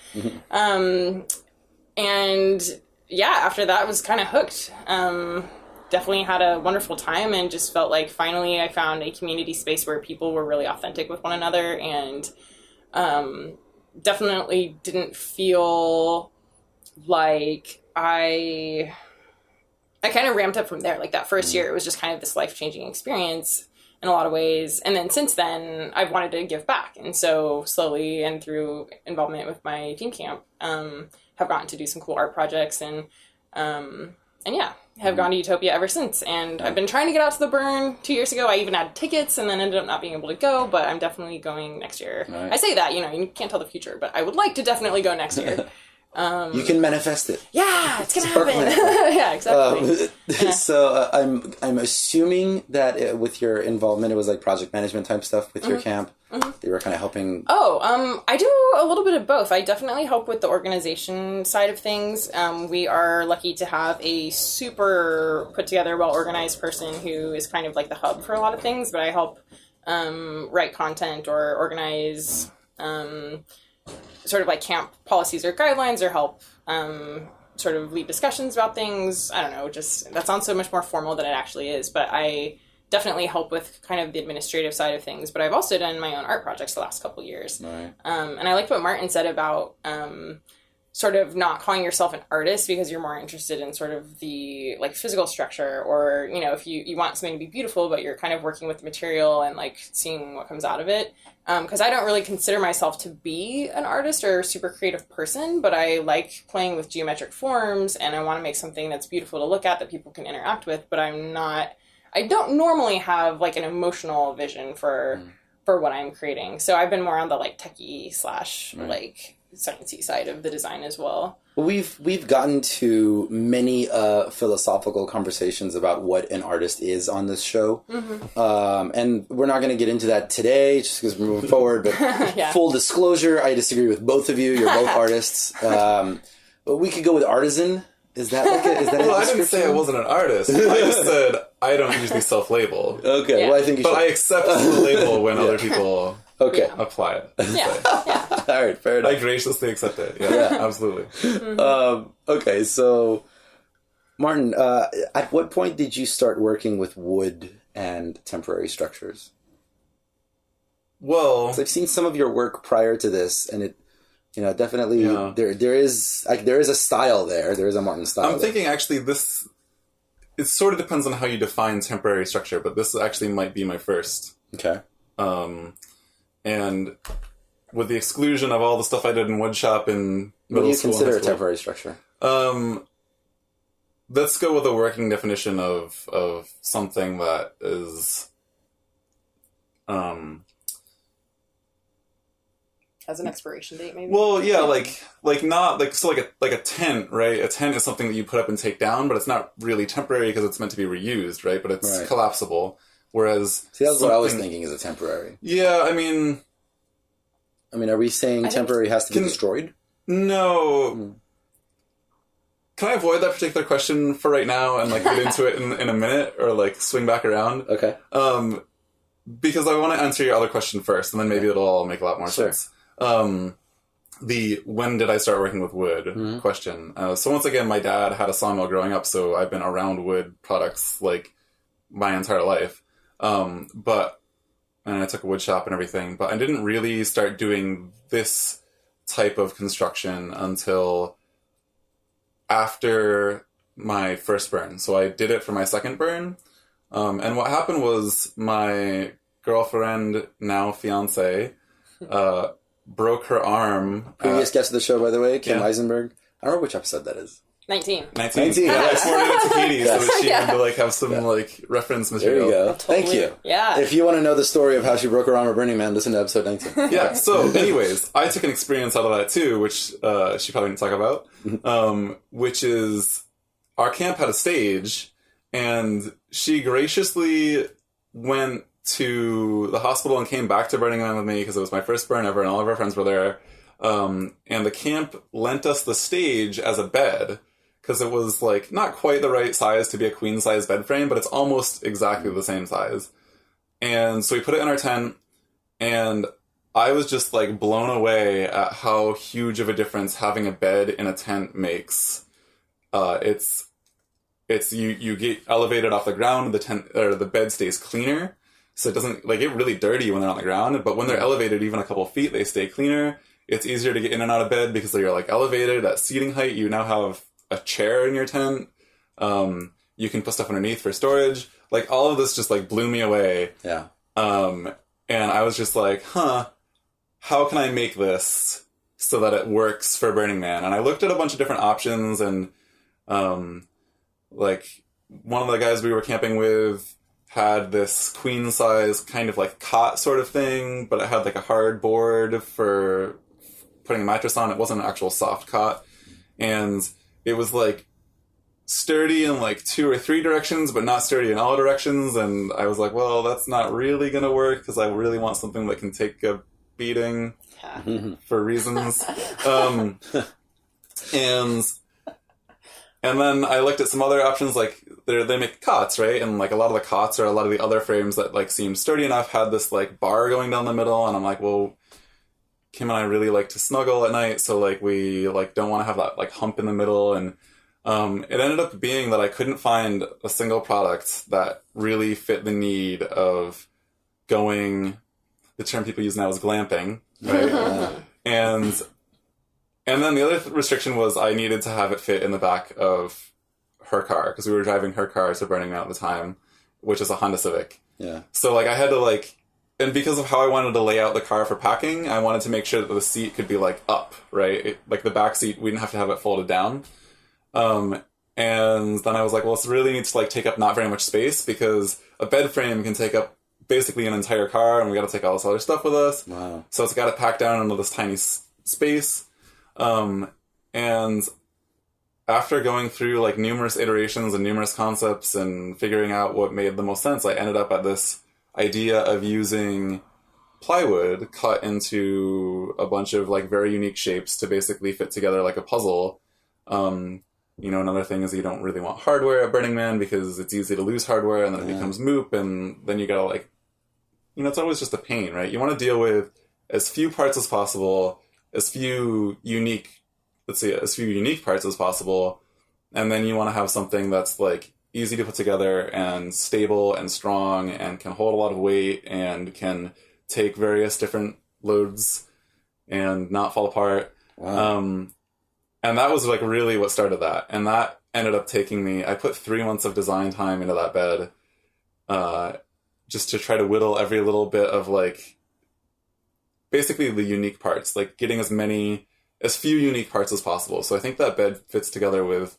And yeah, after that, I was kind of hooked. Definitely had a wonderful time and just felt like finally I found a community space where people were really authentic with one another, and definitely didn't feel like I kind of ramped up from there. Like, that first year, it was just kind of this life-changing experience in a lot of ways. And then since then, I've wanted to give back. And so slowly and through involvement with my team camp, have gotten to do some cool art projects and yeah, have gone to YOUtopia ever since. And I've been trying to get out to the Burn 2 years ago. I even had tickets and then ended up not being able to go, but I'm definitely going next year. Right. I say that, you can't tell the future, but I would like to definitely go next year. You can manifest it. Yeah, it's gonna happen. Yeah, exactly. So I'm assuming that with your involvement, it was like project management type stuff with your camp. They were kind of helping. I do a little bit of both. I definitely help with the organization side of things. We are lucky to have a super put together, well organized person who is kind of like the hub for a lot of things. But I help write content or organize. Sort of like camp policies or guidelines, or help sort of lead discussions about things. I don't know, just that sounds so much more formal than it actually is, but I definitely help with kind of the administrative side of things. But I've also done my own art projects the last couple of years. Right. And I liked what Martin said about sort of not calling yourself an artist because you're more interested in sort of the like physical structure, or if you want something to be beautiful but you're kind of working with the material and like seeing what comes out of it. Because I don't really consider myself to be an artist or a super creative person, but I like playing with geometric forms and I want to make something that's beautiful to look at that people can interact with, but I don't normally have like an emotional vision for what I'm creating. So I've been more on the like techie / like sciencey side of the design as well. Well, we've gotten to many philosophical conversations about what an artist is on this show, and we're not going to get into that today just because we're moving forward. But full disclosure, I disagree with both of you. You're both artists. But we could go with artisan. Is that like a, is that? Well, I didn't say I wasn't an artist. I just said I don't usually self-label. Okay, yeah. Well, I think you should. But I accept the label when other people apply it. Yeah. All right, fair enough. I graciously accept it. Yeah. Absolutely. Okay, so Martin, at what point did you start working with wood and temporary structures? Well, I've seen some of your work prior to this, and it, definitely there is a style there. There is a Martin style. I'm thinking actually it sort of depends on how you define temporary structure, but this actually might be my first. Okay. And with the exclusion of all the stuff I did in woodshop in middle school. What do you consider a temporary structure? Let's go with a working definition of something that is As an expiration date, maybe. Well, yeah, like a tent, right? A tent is something that you put up and take down, but it's not really temporary because it's meant to be reused, right? But it's collapsible. Whereas, see, that's what I was thinking is a temporary. Yeah, I mean, are we saying temporary has to be destroyed? No. Can I avoid that particular question for right now and like get into it in a minute, or like swing back around? Okay. Because I want to answer your other question first, and then maybe it'll all make a lot more sense. The when did I start working with wood question. So once again, my dad had a sawmill growing up, so I've been around wood products like my entire life. And I took a wood shop and everything, but I didn't really start doing this type of construction until after my first burn. So I did it for my second burn. And what happened was my girlfriend, now fiance, broke her arm. Previous guest of the show, by the way, Kim Eisenberg. I don't know which episode that is. 19. 19. 19, Yeah, yes. I forwarded it to Katie so that she Yeah. had to like have some like reference There material. you go. Totally. Thank you. Yeah. If you want to know the story of how she broke her arm at Burning Man, listen to episode 19. Yeah, so anyways, I took an experience out of that too, which she probably didn't talk about, which is our camp had a stage, and she graciously went to the hospital and came back to Burning Man with me because it was my first burn ever and all of our friends were there. And the camp lent us the stage as a bed because it was like not quite the right size to be a queen size bed frame, but it's almost exactly the same size. And so we put it in our tent, and I was just like blown away at how huge of a difference having a bed in a tent makes. It's you get elevated off the ground, the tent or the bed stays cleaner, so it doesn't like get really dirty when they're on the ground. But when they're elevated even a couple feet, they stay cleaner. It's easier to get in and out of bed because you're like elevated at seating height. You now have a chair in your tent. You can put stuff underneath for storage. Like all of this just like blew me away. Yeah. And I was just like, how can I make this so that it works for Burning Man? And I looked at a bunch of different options, and like one of the guys we were camping with had this queen size kind of like cot sort of thing, but it had like a hard board for putting a mattress on. It wasn't an actual soft cot. And it was like sturdy in like 2 or 3 directions, but not sturdy in all directions. And I was like, well, that's not really going to work because I really want something that can take a beating for reasons. And then I looked at some other options, like they make cots, right? And like a lot of the cots or a lot of the other frames that like seemed sturdy enough had this like bar going down the middle. And I'm like, well, Kim and I really like to snuggle at night, so like we like don't want to have that like hump in the middle. And it ended up being that I couldn't find a single product that really fit the need of going. The term people use now is glamping, right? And then the other restriction was I needed to have it fit in the back of her car because we were driving her car to Burning Man at the time, which is a Honda Civic. Yeah. So like I had to like, and because of how I wanted to lay out the car for packing, I wanted to make sure that the seat could be like up, right? Like the back seat, we didn't have to have it folded down. And then I was like, well, this really needs to like take up not very much space because a bed frame can take up basically an entire car, and we got to take all this other stuff with us. Wow. So it's got to pack down into this tiny space. And after going through like numerous iterations and numerous concepts and figuring out what made the most sense, I ended up at this idea of using plywood cut into a bunch of like very unique shapes to basically fit together like a puzzle. Another thing is you don't really want hardware at Burning Man because it's easy to lose hardware and then it becomes moop, and then you gotta like, it's always just a pain, right? You want to deal with as few parts as possible, as few unique parts as possible, and then you want to have something that's like easy to put together and stable and strong and can hold a lot of weight and can take various different loads and not fall apart. Wow. And that was like really what started that. And that ended up taking me, I put 3 months of design time into that bed, just to try to whittle every little bit of like, basically the unique parts, like getting as few unique parts as possible. So I think that bed fits together with,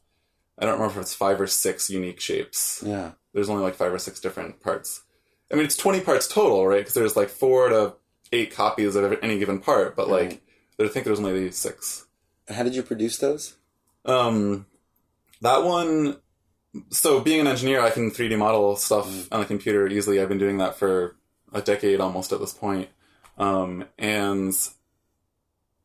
I don't remember if it's 5 or 6 unique shapes. Yeah. There's only like 5 or 6 different parts. I mean, it's 20 parts total, right? Because there's like 4 to 8 copies of any given part, but like, I think there's only 6. How did you produce those? That one, so being an engineer, I can 3D model stuff on the computer easily. I've been doing that for a decade almost at this point. And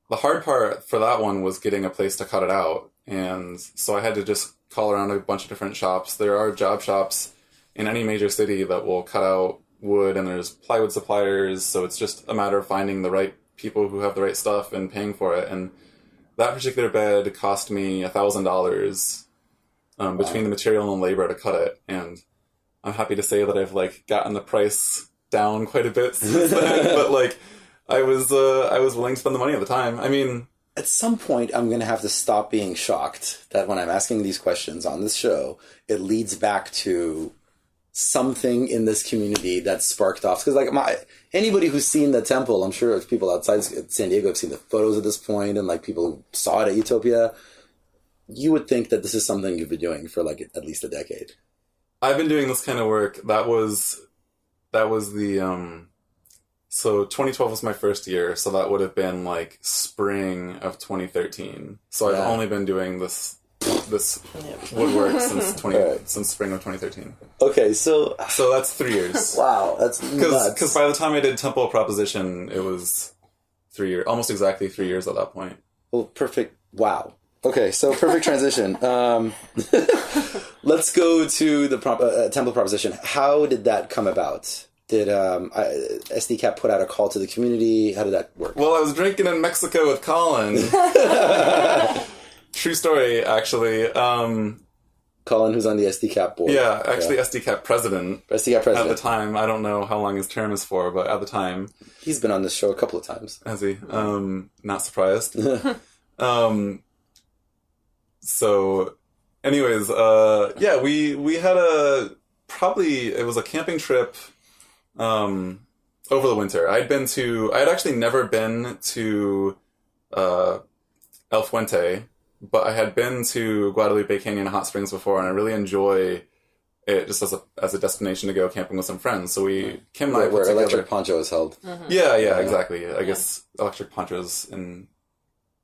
the hard part for that one was getting a place to cut it out. And so I had to just call around a bunch of different shops. There are job shops in any major city that will cut out wood, and there's plywood suppliers. So it's just a matter of finding the right people who have the right stuff and paying for it. And that particular bed cost me $1,000 between the material and the labor to cut it. And I'm happy to say that I've like gotten the price down quite a bit since then. But like, I was willing to spend the money at the time. I mean, at some point, I'm going to have to stop being shocked that when I'm asking these questions on this show, it leads back to something in this community that sparked off. Because like anybody who's seen the temple, I'm sure people outside San Diego have seen the photos at this point, and like people who saw it at YOUtopia. you would think that this is something you've been doing for like at least a decade. I've been doing this kind of work. That was the so 2012 was my first year, so that would have been like spring of 2013. So I've only been doing this woodwork since spring of 2013. Okay, so that's 3 years. Wow, that's nuts. Because by the time I did Temple of Proposition, it was 3 years, almost exactly 3 years at that point. Well, perfect. Wow. Okay, so perfect transition. Let's go to the Temple of Proposition. How did that come about? Did SDCap put out a call to the community? How did that work? Well, I was drinking in Mexico with Colin. True story, actually. Colin, who's on the SDCap board. Yeah, actually SDCap president. SDCap president. At the time. I don't know how long his term is for, but at the time. He's been on this show a couple of times. Has he? Not surprised. So, anyways, we had it was a camping trip over the winter. I had actually never been to El Fuente, but I had been to Guadalupe Canyon Hot Springs before, and I really enjoy it just as a destination to go camping with some friends. So Kim and I put together... Electric Poncho is held. Mm-hmm. Yeah, exactly. I guess Electric Ponchos in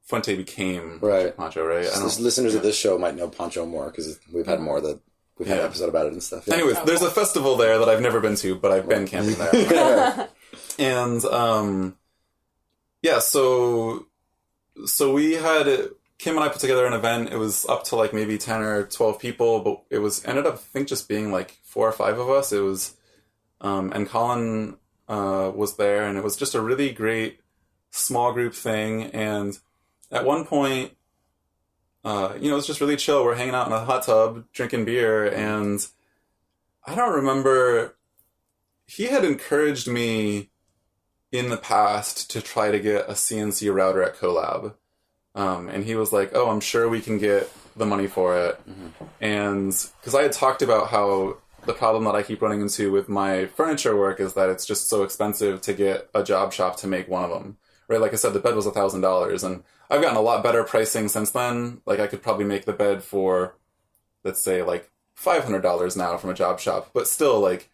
Fuente became Electric Poncho, right? Listeners of this show might know Poncho more, because we've had more that... We've had an episode about it and stuff. Yeah. Anyways, there's a festival there that I've never been to, but I've been camping there. And, so we had... Kim and I put together an event. It was up to like maybe 10 or 12 people, but it ended up, I think, just being like 4 or 5 of us. It was, and Colin was there, and it was just a really great small group thing. And at one point, it was just really chill. We're hanging out in a hot tub, drinking beer, and I don't remember, he had encouraged me in the past to try to get a CNC router at Collab. And he was like, oh, I'm sure we can get the money for it. Mm-hmm. And because I had talked about how the problem that I keep running into with my furniture work is that it's just so expensive to get a job shop to make one of them. Right? Like I said, the bed was $1,000, and I've gotten a lot better pricing since then. Like I could probably make the bed for, let's say, like $500 now from a job shop. But still, like,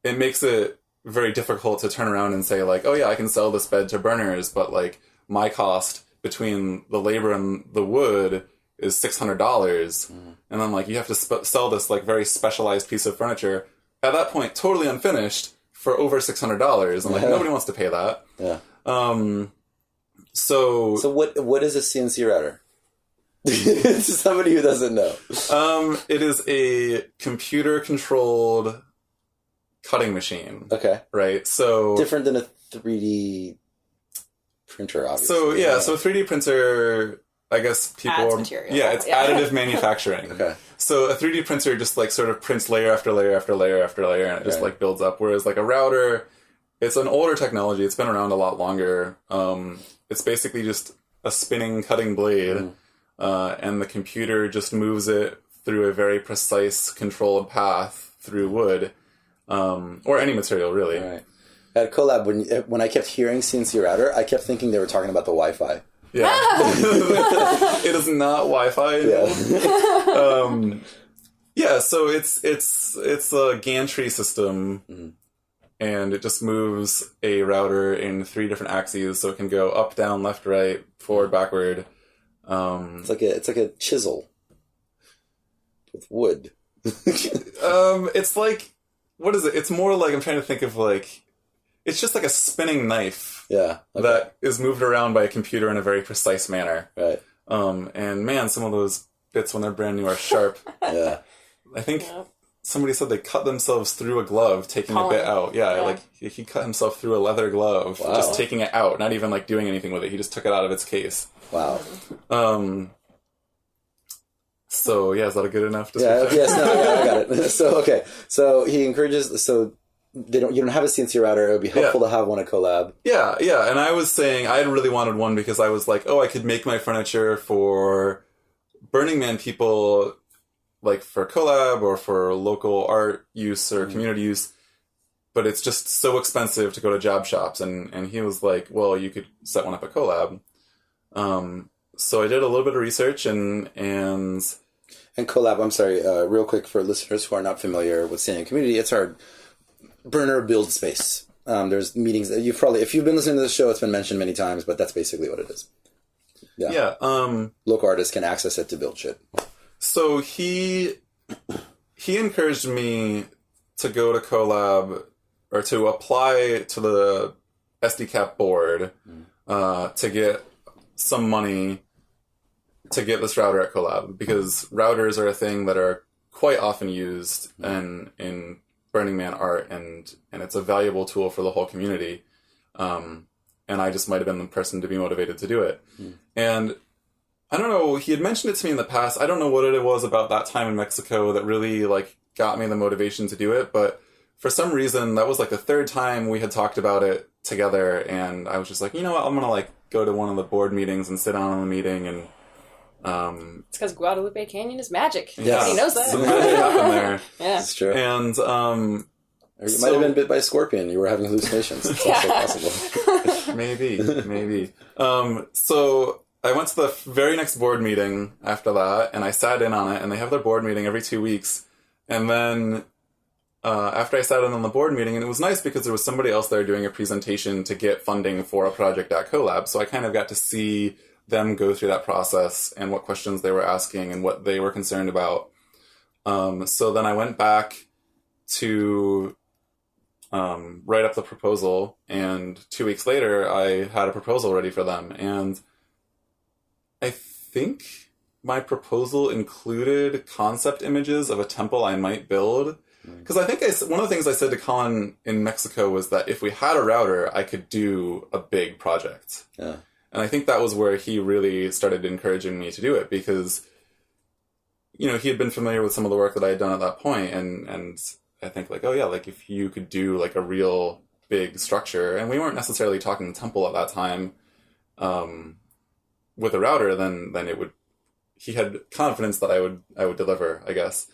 it makes it very difficult to turn around and say, like, oh yeah, I can sell this bed to burners, but like my cost between the labor and the wood is $600. And then like you have to sell this like very specialized piece of furniture at that point, totally unfinished, for over $600. And like nobody wants to pay that. Yeah. So what is a CNC router? To somebody who doesn't know. It is a computer controlled cutting machine. Okay. Right. So different than a 3D printer, obviously. So 3D printer, I guess people material. It's additive manufacturing. Okay. So a 3D printer just like sort of prints layer after layer after layer after layer, and it just like builds up. Whereas like a router, it's an older technology. It's been around a lot longer. It's basically just a spinning cutting blade, and the computer just moves it through a very precise controlled path through wood, or any material really. Right. At Collab, when I kept hearing CNC router, I kept thinking they were talking about the Wi-Fi. Yeah. It is not Wi-Fi. So it's a gantry system, and it just moves a router in 3 different axes, so it can go up, down, left, right, forward, backward. It's like a chisel with wood. It's like, what is it? It's more like, I'm trying to think of like, it's just like a spinning knife. Yeah. Okay. That is moved around by a computer in a very precise manner. Right. And man, some of those bits when they're brand new are sharp. Yeah. I think somebody said they cut themselves through a glove taking a bit out. Yeah, like he cut himself through a leather glove, just taking it out, not even like doing anything with it. He just took it out of its case. Wow. So yeah, is that a good enough description? Yes, no, I got it. So he encourages, so you don't have a CNC router. It would be helpful to have one at Collab. Yeah. And I was saying I really wanted one because I was like, oh, I could make my furniture for Burning Man people, like for Collab or for local art use or community use, but it's just so expensive to go to job shops. And he was like, well, you could set one up at Collab. so I did a little bit of research and Colab, I'm sorry, real quick for listeners who are not familiar with Standing Community, it's our burner build space. There's meetings that if you've been listening to the show, it's been mentioned many times, but that's basically what it is. Yeah. Local artists can access it to build shit. So he encouraged me to go to Colab or to apply to the SDCap board to get some money to get this router at Colab, because routers are a thing that are quite often used in Burning Man art, and it's a valuable tool for the whole community. And I just might have been the person to be motivated to do it. And I don't know, he had mentioned it to me in the past. I don't know what it was about that time in Mexico that really like got me the motivation to do it, but for some reason that was like the third time we had talked about it together, and I was just like, you know what, I'm gonna like go to one of the board meetings and sit down on the meeting, and it's because Guadalupe Canyon is magic. Yeah, everybody knows that. Some magic happened there. Yeah, it's true. And or you might have been bit by a scorpion. You were having hallucinations. It's also possible. Maybe. So I went to the very next board meeting after that, and I sat in on it, and they have their board meeting every 2 weeks. And then after I sat in on the board meeting, and it was nice because there was somebody else there doing a presentation to get funding for a project at Colab, so I kind of got to see them go through that process and what questions they were asking and what they were concerned about. So then I went back to write up the proposal, and 2 weeks later I had a proposal ready for them, and I think my proposal included concept images of a temple I might build, because I think one of the things I said to Colin in Mexico was that if we had a router, I could do a big project. Yeah. And I think that was where he really started encouraging me to do it, because he had been familiar with some of the work that I had done at that point, and I think like, oh yeah, like if you could do like a real big structure, and we weren't necessarily talking temple at that time, with a router, then it would. He had confidence that I would deliver, I guess.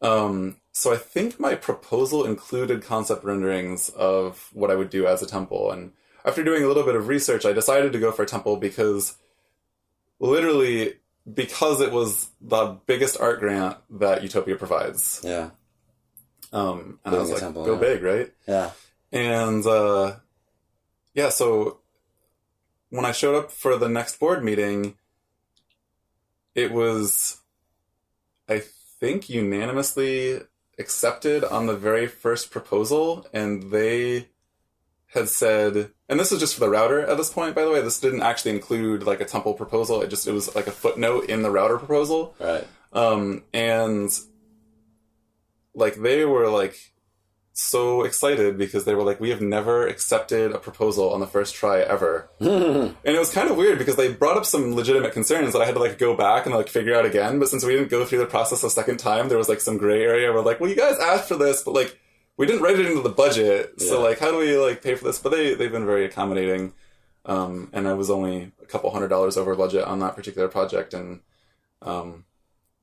So I think my proposal included concept renderings of what I would do as a temple, and after doing a little bit of research, I decided to go for a temple because it was the biggest art grant that YOUtopia provides. Yeah. And I was like, go big, right? Yeah. And, so when I showed up for the next board meeting, it was, I think, unanimously accepted on the very first proposal, and they had said, and this is just for the router at this point, by the way, this didn't actually include like a temple proposal, it was like a footnote in the router proposal. Right. And like they were like so excited because they were like, we have never accepted a proposal on the first try ever. And it was kind of weird because they brought up some legitimate concerns that I had to like go back and like figure out again, but since we didn't go through the process a second time, there was like some gray area where like, well, you guys asked for this, but like we didn't write it into the budget, so like how do we like pay for this? But they've been very accommodating, and I was only a couple $100 over budget on that particular project, and so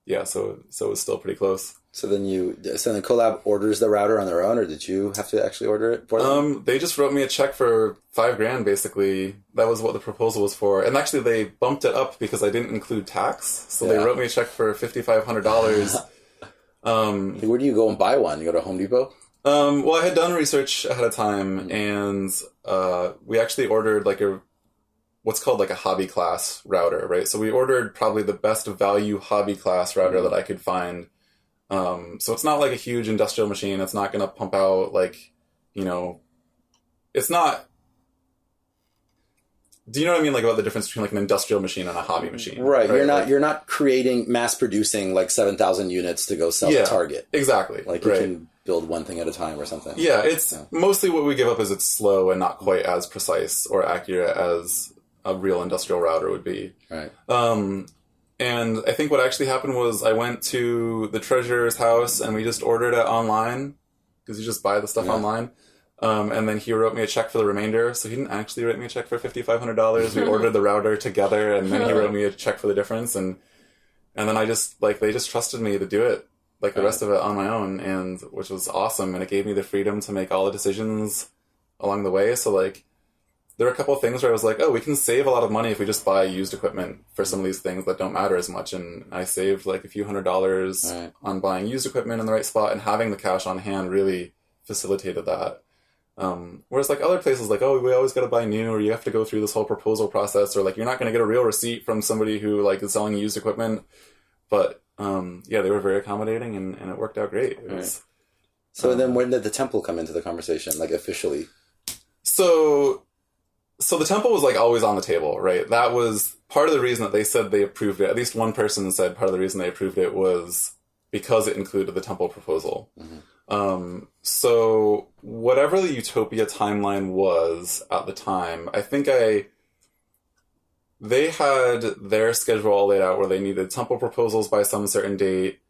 it was still pretty close. So then Colab orders the router on their own, or did you have to actually order it for them? They just wrote me a check for $5,000 basically. That was what the proposal was for, and actually they bumped it up because I didn't include tax, so they wrote me a check for $5,500. Where do you go and buy one? You go to Home Depot? Well, I had done research ahead of time, and we actually ordered like what's called like a hobby class router, right? So we ordered probably the best value hobby class router that I could find. So it's not like a huge industrial machine. It's not going to pump out like, it's not. Do you know what I mean? Like about the difference between like an industrial machine and a hobby machine, right? You're not creating mass producing like 7,000 units to go sell to Target. Exactly. Like you can build one thing at a time or something. Yeah, it's mostly what we give up is it's slow and not quite as precise or accurate as a real industrial router would be. Right. And I think what actually happened was I went to the treasurer's house and we just ordered it online because you just buy the stuff online. And then he wrote me a check for the remainder. So he didn't actually write me a check for $5,500. We ordered the router together, and then he wrote me a check for the difference. And then I just they just trusted me to do it like the rest of it on my own, and which was awesome. And it gave me the freedom to make all the decisions along the way. So like there were a couple of things where I was like, oh, we can save a lot of money if we just buy used equipment for some of these things that don't matter as much. And I saved like a few $100 on buying used equipment in the right spot, and having the cash on hand really facilitated that. Whereas like other places, like, oh, we always got to buy new, or you have to go through this whole proposal process, or like you're not going to get a real receipt from somebody who like is selling used equipment. But yeah, they were very accommodating, and it worked out great. It was, so then when did the temple come into the conversation, like officially? So the temple was like always on the table, right? That was part of the reason that they said they approved it. At least one person said part of the reason they approved it was because it included the temple proposal. So whatever the YOUtopia timeline was at the time, I think they had their schedule all laid out where they needed temple proposals by some certain date.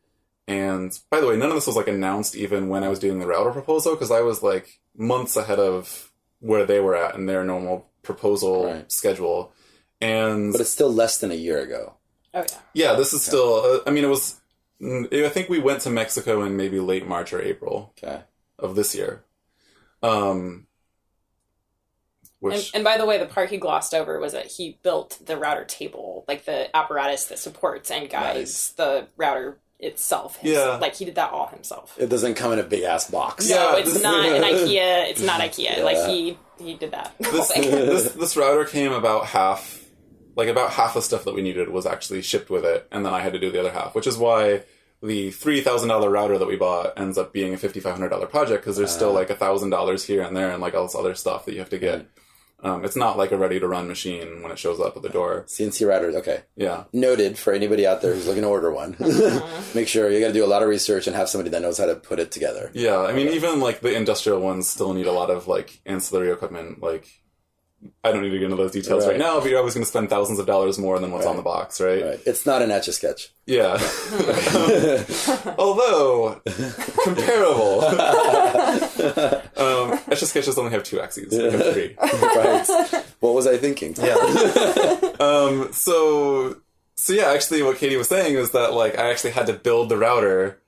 And by the way, none of this was like announced even when I was doing the router proposal, because I was like months ahead of where they were at in their normal proposal schedule. But it's still less than a year ago. Oh, yeah. Yeah, this is still, I mean, I think we went to Mexico in maybe late March or April of this year. Which... And by the way, the part he glossed over was that he built the router table, like the apparatus that supports and guides the router itself. Like he did that all himself. It doesn't come in a big ass box. No, it's not an IKEA. It's not IKEA. Like he did that. This router came about half the stuff that we needed was actually shipped with it, and then I had to do the other half, which is why the $3,000 router that we bought ends up being a $5,500 project, because there's still like $1,000 here and there and like all this other stuff that you have to get. It's not like a ready-to-run machine when it shows up at the door. CNC routers, okay. Yeah. Noted for anybody out there who's looking to order one. Make sure you got to do a lot of research and have somebody that knows how to put it together. Yeah, I mean, even like the industrial ones still need a lot of like ancillary equipment. Like, I don't need to get into those details right now, but you're always going to spend thousands of dollars more than what's on the box, right? It's not an Etch-a-Sketch. Yeah. Although, comparable. Etch-a-Sketches only have 2 axes. We have 3. Right. What was I thinking? Yeah. So yeah, actually what Katie was saying is that like I actually had to build the router,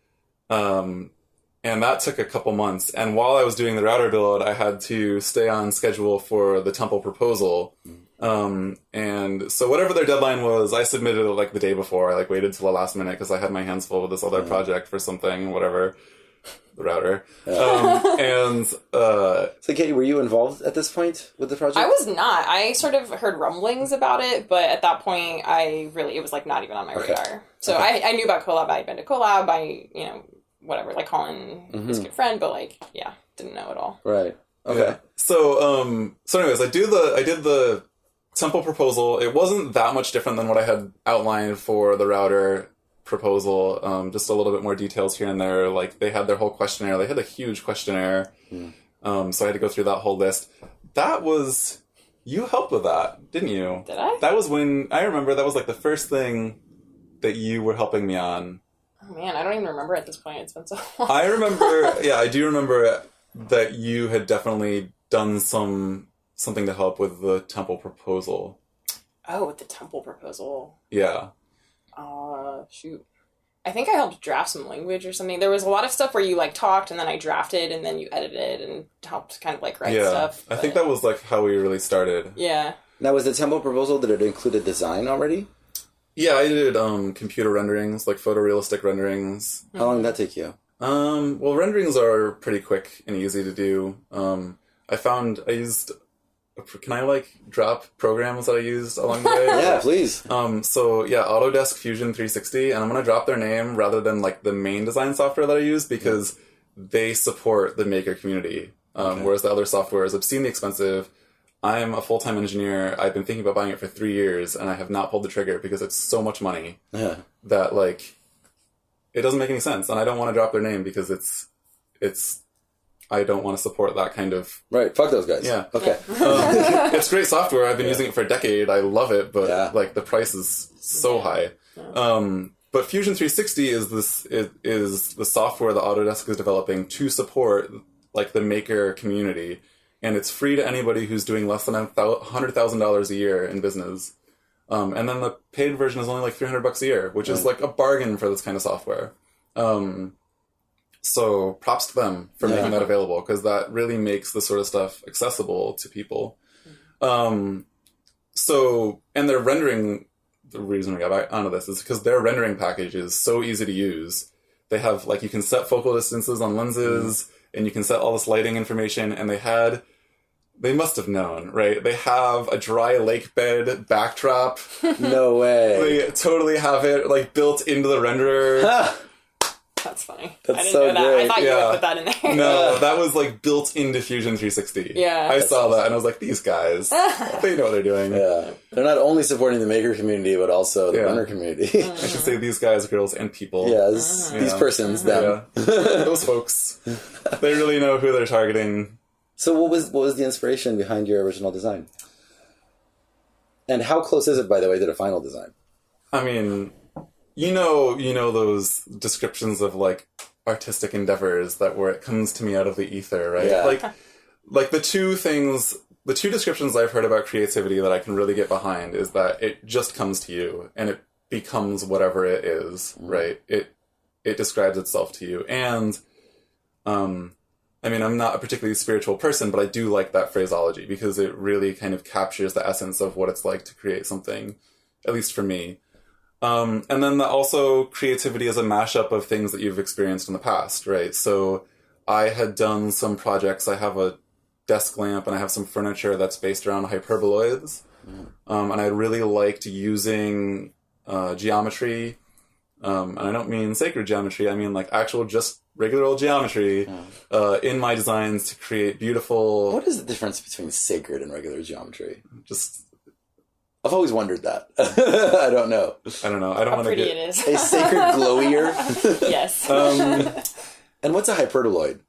and that took a couple months. And while I was doing the router build, I had to stay on schedule for the temple proposal. And so whatever their deadline was, I submitted it like the day before. I like waited till the last minute because I had my hands full with this other project for something, whatever, the router. So Katie, were you involved at this point with the project? I was not. I sort of heard rumblings about it, but at that point, it was like not even on my radar. So I knew about Collab. I had been to Collab. Whatever, like Colin, his good friend, but like, didn't know at all. Right. Okay. Yeah. So anyways, I did the temple proposal. It wasn't that much different than what I had outlined for the router proposal. Just a little bit more details here and there. Like they had their whole questionnaire. They had a huge questionnaire. So I had to go through that whole list. You helped with that, didn't you? Did I? That was when, I remember that was like the first thing that you were helping me on. Oh man, I don't even remember at this point. It's been so long. I do remember that you had definitely done something to help with the temple proposal. Oh, with the temple proposal. Yeah. Shoot. I think I helped draft some language or something. There was a lot of stuff where you like talked and then I drafted and then you edited and helped kind of like write stuff. I think that was like how we really started. Yeah. Now, was the temple proposal, did it include a design already? Yeah, I did computer renderings, like photorealistic renderings. How long did that take you? Well, renderings are pretty quick and easy to do. Can I like drop programs that I used along the way? Yeah, please. So yeah, Autodesk Fusion 360, and I'm going to drop their name rather than like the main design software that I use because they support the maker community. Whereas the other software is obscenely expensive. I'm a full-time engineer. I've been thinking about buying it for 3 years, and I have not pulled the trigger because it's so much money that, like, it doesn't make any sense. And I don't want to drop their name because I don't want to support that kind of... Right, fuck those guys. Yeah. Okay. It's great software. I've been using it for a decade. I love it, but, like, the price is so high. But Fusion 360 is the software that Autodesk is developing to support, like, the maker community. And it's free to anybody who's doing less than $100,000 a year in business. And then the paid version is only like $300 a year, which is like a bargain for this kind of software. So props to them for making that available, because that really makes this sort of stuff accessible to people. So, and their rendering, the reason we got onto this is because their rendering package is so easy to use. They have, like, you can set focal distances on lenses, and you can set all this lighting information, and they must have known, right? They have a dry lake bed backdrop. No way. They totally have it, like, built into the renderer. That's funny. That's I didn't so know that. great. I thought you Yeah. would put that in there. No, that was, like, built into Fusion 360. Yeah. I saw that, and I was like, these guys, they know what they're doing. Yeah. They're not only supporting the maker community, but also the Yeah. runner community. I should say these guys, girls, and people. Yes. These Yeah. persons, them. Yeah. Those folks. They really know who they're targeting. So what was the inspiration behind your original design? And how close is it, by the way, to the final design? I mean, you know those descriptions of, like, artistic endeavors where it comes to me out of the ether, right? Yeah. Like the two descriptions I've heard about creativity that I can really get behind is that it just comes to you and it becomes whatever it is, right? It describes itself to you. And, I mean, I'm not a particularly spiritual person, but I do like that phraseology because it really kind of captures the essence of what it's like to create something, at least for me. And then also creativity is a mashup of things that you've experienced in the past, right? So I had done some projects. I have a desk lamp and I have some furniture that's based around hyperboloids. And I really liked using geometry. And I don't mean sacred geometry. I mean, like, actual just regular old geometry in my designs to create beautiful... What is the difference between sacred and regular geometry? Just... I've always wondered that. I don't know. I don't know. I don't How want to pretty get... it is. A sacred glowier? Yes. And what's a hyperboloid?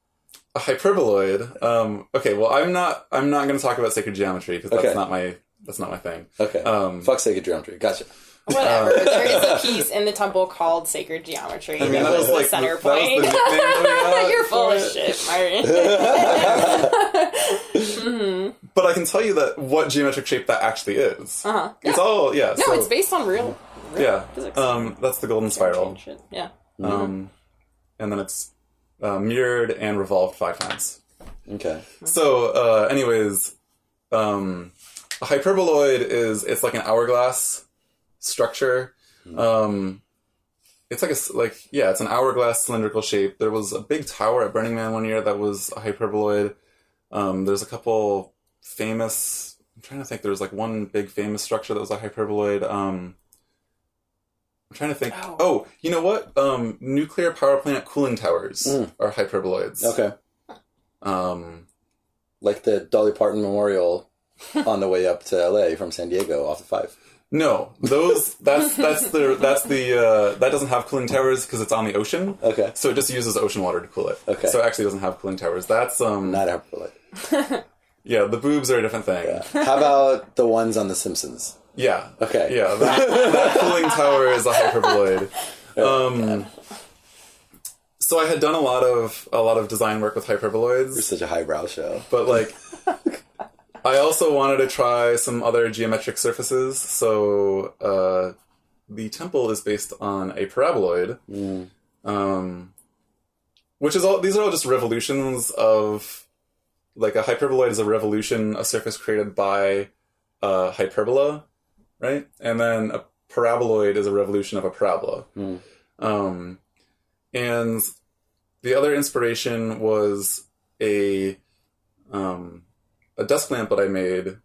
A hyperboloid. Okay, well, I'm not going to talk about sacred geometry because that's Okay. not my thing. Okay. Fuck sacred geometry. Gotcha. Whatever. There is a piece in the temple called Sacred Geometry. I mean, that was the center that was point. the nickname we got You're full for of it. shit, Martin. But I can tell you that what geometric shape that actually is. Uh-huh. It's all No, so, it's based on real physics. That's the golden spiral. Shit. Yeah. And then it's mirrored and revolved 5 times. Okay. So, anyways, a hyperboloid it's like an hourglass structure. It's it's an hourglass cylindrical shape. There was a big tower at Burning Man one year that was a hyperboloid. There's a couple famous... I'm trying to think. There was like one big famous structure that was a hyperboloid. I'm trying to think. Oh, you know what? Nuclear power plant cooling towers are hyperboloids. Okay. Like the Dolly Parton Memorial on the way up to LA from San Diego off the 5. No, that doesn't have cooling towers because it's on the ocean. Okay. So it just uses ocean water to cool it. Okay. So it actually doesn't have cooling towers. That's Not a hyperboloid. yeah, the boobs are a different thing. Yeah. How about the ones on The Simpsons? Yeah. Okay. Yeah, that cooling tower is a hyperboloid. So I had done a lot of design work with You're hyperboloids, such a highbrow show. but like I also wanted to try some other geometric surfaces. So the temple is based on a paraboloid, which is these are all just revolutions of, like, a hyperboloid is a revolution, a surface created by hyperbola, right? And then a paraboloid is a revolution of a parabola. And the other inspiration was a desk lamp that I made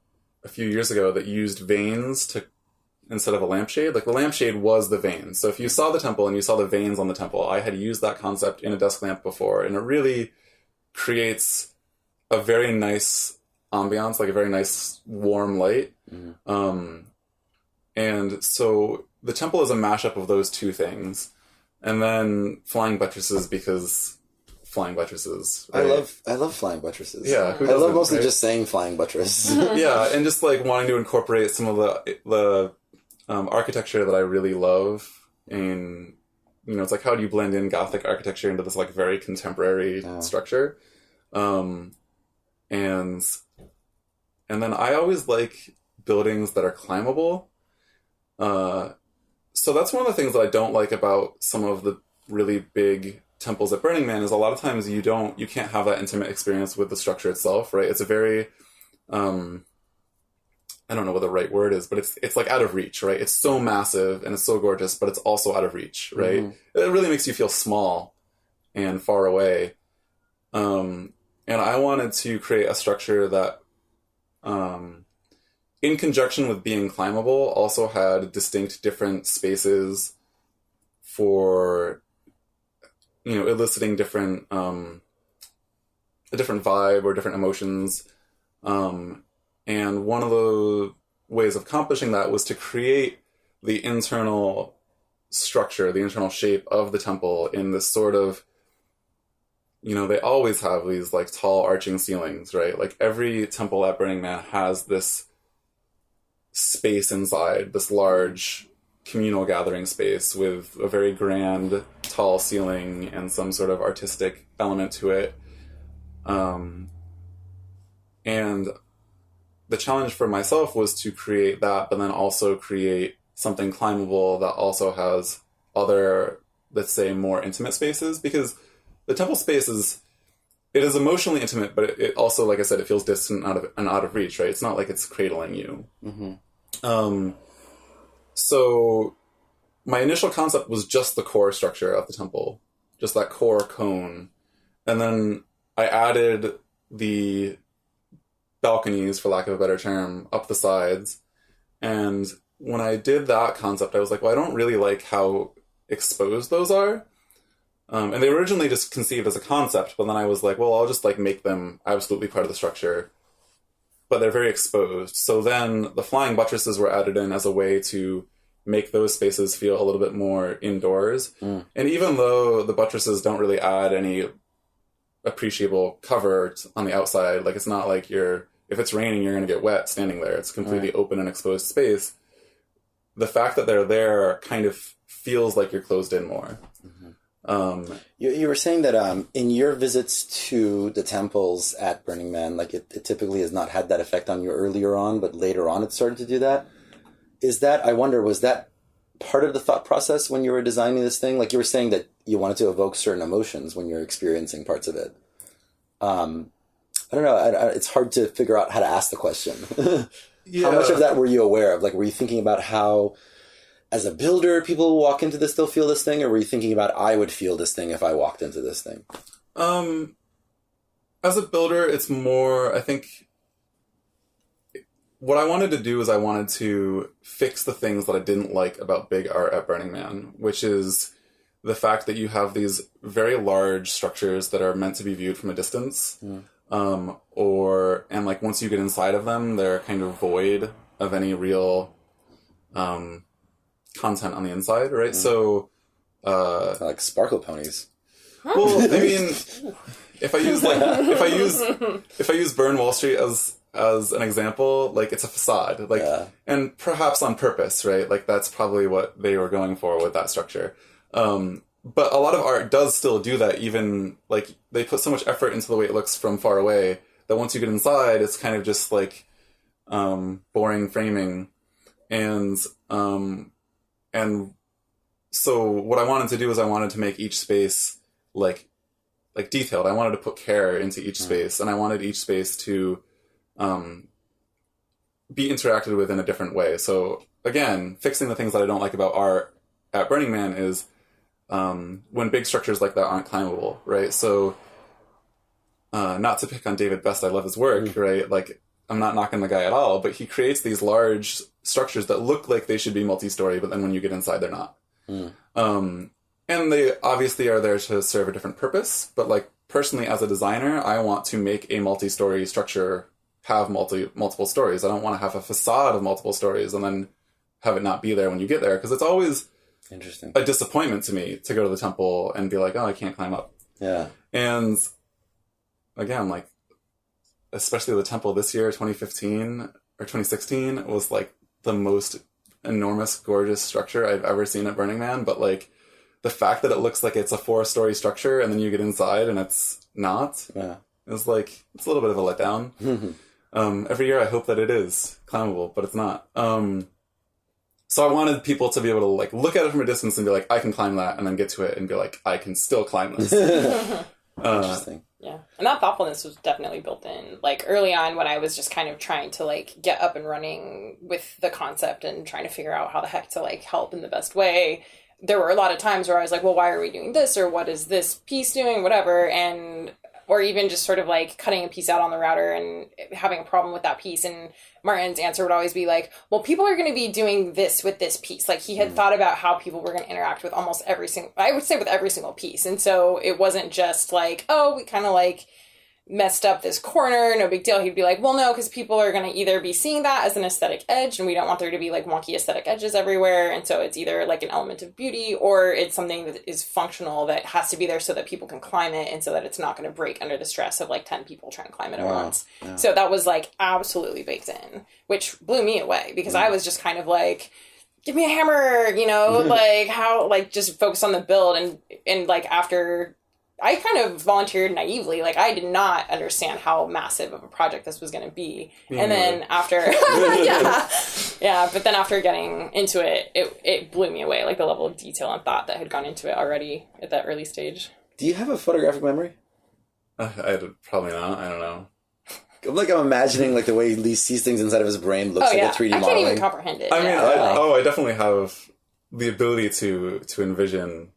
a few years ago that used veins instead of a lampshade. Like, the lampshade was the veins. So if you saw the temple and you saw the veins on the temple, I had used that concept in a desk lamp before, and it really creates a very nice ambiance, like a very nice warm light. And so the temple is a mashup of those two things. And then flying buttresses, because flying buttresses. Right? I love flying buttresses. Yeah, who I love doesn't, mostly right? just saying flying buttress. Yeah, and just like wanting to incorporate some of the architecture that I really love. And, you know, it's like, how do you blend in Gothic architecture into this, like, very contemporary structure? And then I always like buildings that are climbable. So that's one of the things that I don't like about some of the really big temples at Burning Man, is a lot of times you can't have that intimate experience with the structure itself, right? It's a very I don't know what the right word is, but it's like out of reach, right? It's so massive and it's so gorgeous, but it's also out of reach, right? Mm-hmm. It really makes you feel small and far away. And I wanted to create a structure that, in conjunction with being climbable, also had distinct different spaces for, eliciting different, a different vibe or different emotions. And one of the ways of accomplishing that was to create the internal structure, the internal shape of the temple in this sort of, they always have these like tall arching ceilings, right? Like every temple at Burning Man has this space inside, this large communal gathering space with a very grand tall ceiling and some sort of artistic element to it. And the challenge for myself was to create that, but then also create something climbable that also has other, let's say, more intimate spaces, because the temple space is emotionally intimate, but it also, like I said, it feels distant and out of reach, right? It's not like it's cradling you. Mm-hmm. So my initial concept was just the core structure of the temple, just that core cone. And then I added the balconies, for lack of a better term, up the sides. And when I did that concept, I was like, well, I don't really like how exposed those are. And they were originally just conceived as a concept, but then I was like, well, I'll just like make them absolutely part of the structure. But they're very exposed. So then the flying buttresses were added in as a way to make those spaces feel a little bit more indoors. Mm. And even though the buttresses don't really add any appreciable cover on the outside, like it's not like if it's raining, you're going to get wet standing there. It's completely open and exposed space. The fact that they're there kind of feels like you're closed in more. Mm-hmm. You were saying that in your visits to the temples at Burning Man, like it typically has not had that effect on you earlier on, but later on it started to do that. I wonder, was that part of the thought process when you were designing this thing? Like you were saying that you wanted to evoke certain emotions when you're experiencing parts of it. I don't know. It's hard to figure out how to ask the question. Yeah. How much of that were you aware of? Like, were you thinking about how, as a builder, people walk into this, they'll feel this thing? Or were you thinking about, I would feel this thing if I walked into this thing? As a builder, it's more, I think, what I wanted to do is I wanted to fix the things that I didn't like about big art at Burning Man, which is the fact that you have these very large structures that are meant to be viewed from a distance. Mm. And like once you get inside of them, they're kind of void of any real content on the inside, right? Mm. So like sparkle ponies. Well, I mean, if I use Burn Wall Street as an example, like it's a facade, like, and perhaps on purpose, right? Like that's probably what they were going for with that structure. But a lot of art does still do that, even like they put so much effort into the way it looks from far away that once you get inside, it's kind of just like boring framing. And so what I wanted to do is I wanted to make each space like detailed. I wanted to put care into each space, and I wanted each space to be interacted with in a different way. So again, fixing the things that I don't like about art at Burning Man is when big structures like that aren't climbable, right? So not to pick on David Best, I love his work, right? Like I'm not knocking the guy at all, but he creates these large structures that look like they should be multi-story, but then when you get inside, they're not. And they obviously are there to serve a different purpose, but like personally as a designer, I want to make a multi-story structure have multiple stories. I don't want to have a facade of multiple stories and then have it not be there when you get there, because it's always interesting a disappointment to me to go to the temple and be like, oh, I can't climb up. Yeah. And again, like, especially the temple this year, 2015 or 2016, was like the most enormous, gorgeous structure I've ever seen at Burning Man. But like the fact that it looks like it's a 4-story structure and then you get inside and it's not, it's like, it's a little bit of a letdown. Every year I hope that it is climbable, but it's not. So I wanted people to be able to like look at it from a distance and be like, I can climb that, and then get to it and be like, I can still climb this. Interesting. Yeah. And that thoughtfulness was definitely built in. Like early on when I was just kind of trying to like get up and running with the concept and trying to figure out how the heck to like help in the best way, there were a lot of times where I was like, well, why are we doing this? Or what is this piece doing? Whatever. And, or even just sort of like cutting a piece out on the router and having a problem with that piece. And Martin's answer would always be like, well, people are going to be doing this with this piece. Like he had thought about how people were going to interact with almost every single, I would say with every single piece. And so it wasn't just like, oh, we kind of like messed up this corner, no big deal. He'd be like, well, no, because people are going to either be seeing that as an aesthetic edge, and we don't want there to be like wonky aesthetic edges everywhere. And so it's either like an element of beauty, or it's something that is functional that has to be there so that people can climb it, and so that it's not going to break under the stress of like 10 people trying to climb it at once. Yeah. So that was like absolutely baked in, which blew me away, because I was just kind of like, give me a hammer, you know, like how, like just focus on the build. And like after I kind of volunteered naively. Like, I did not understand how massive of a project this was going to be. And then after, but then after getting into it, it blew me away. Like, the level of detail and thought that had gone into it already at that early stage. Do you have a photographic memory? Probably not. I don't know. I'm imagining, like, the way Lee sees things inside of his brain looks like a 3D modeling. I can't even comprehend it. I mean, I definitely have the ability to envision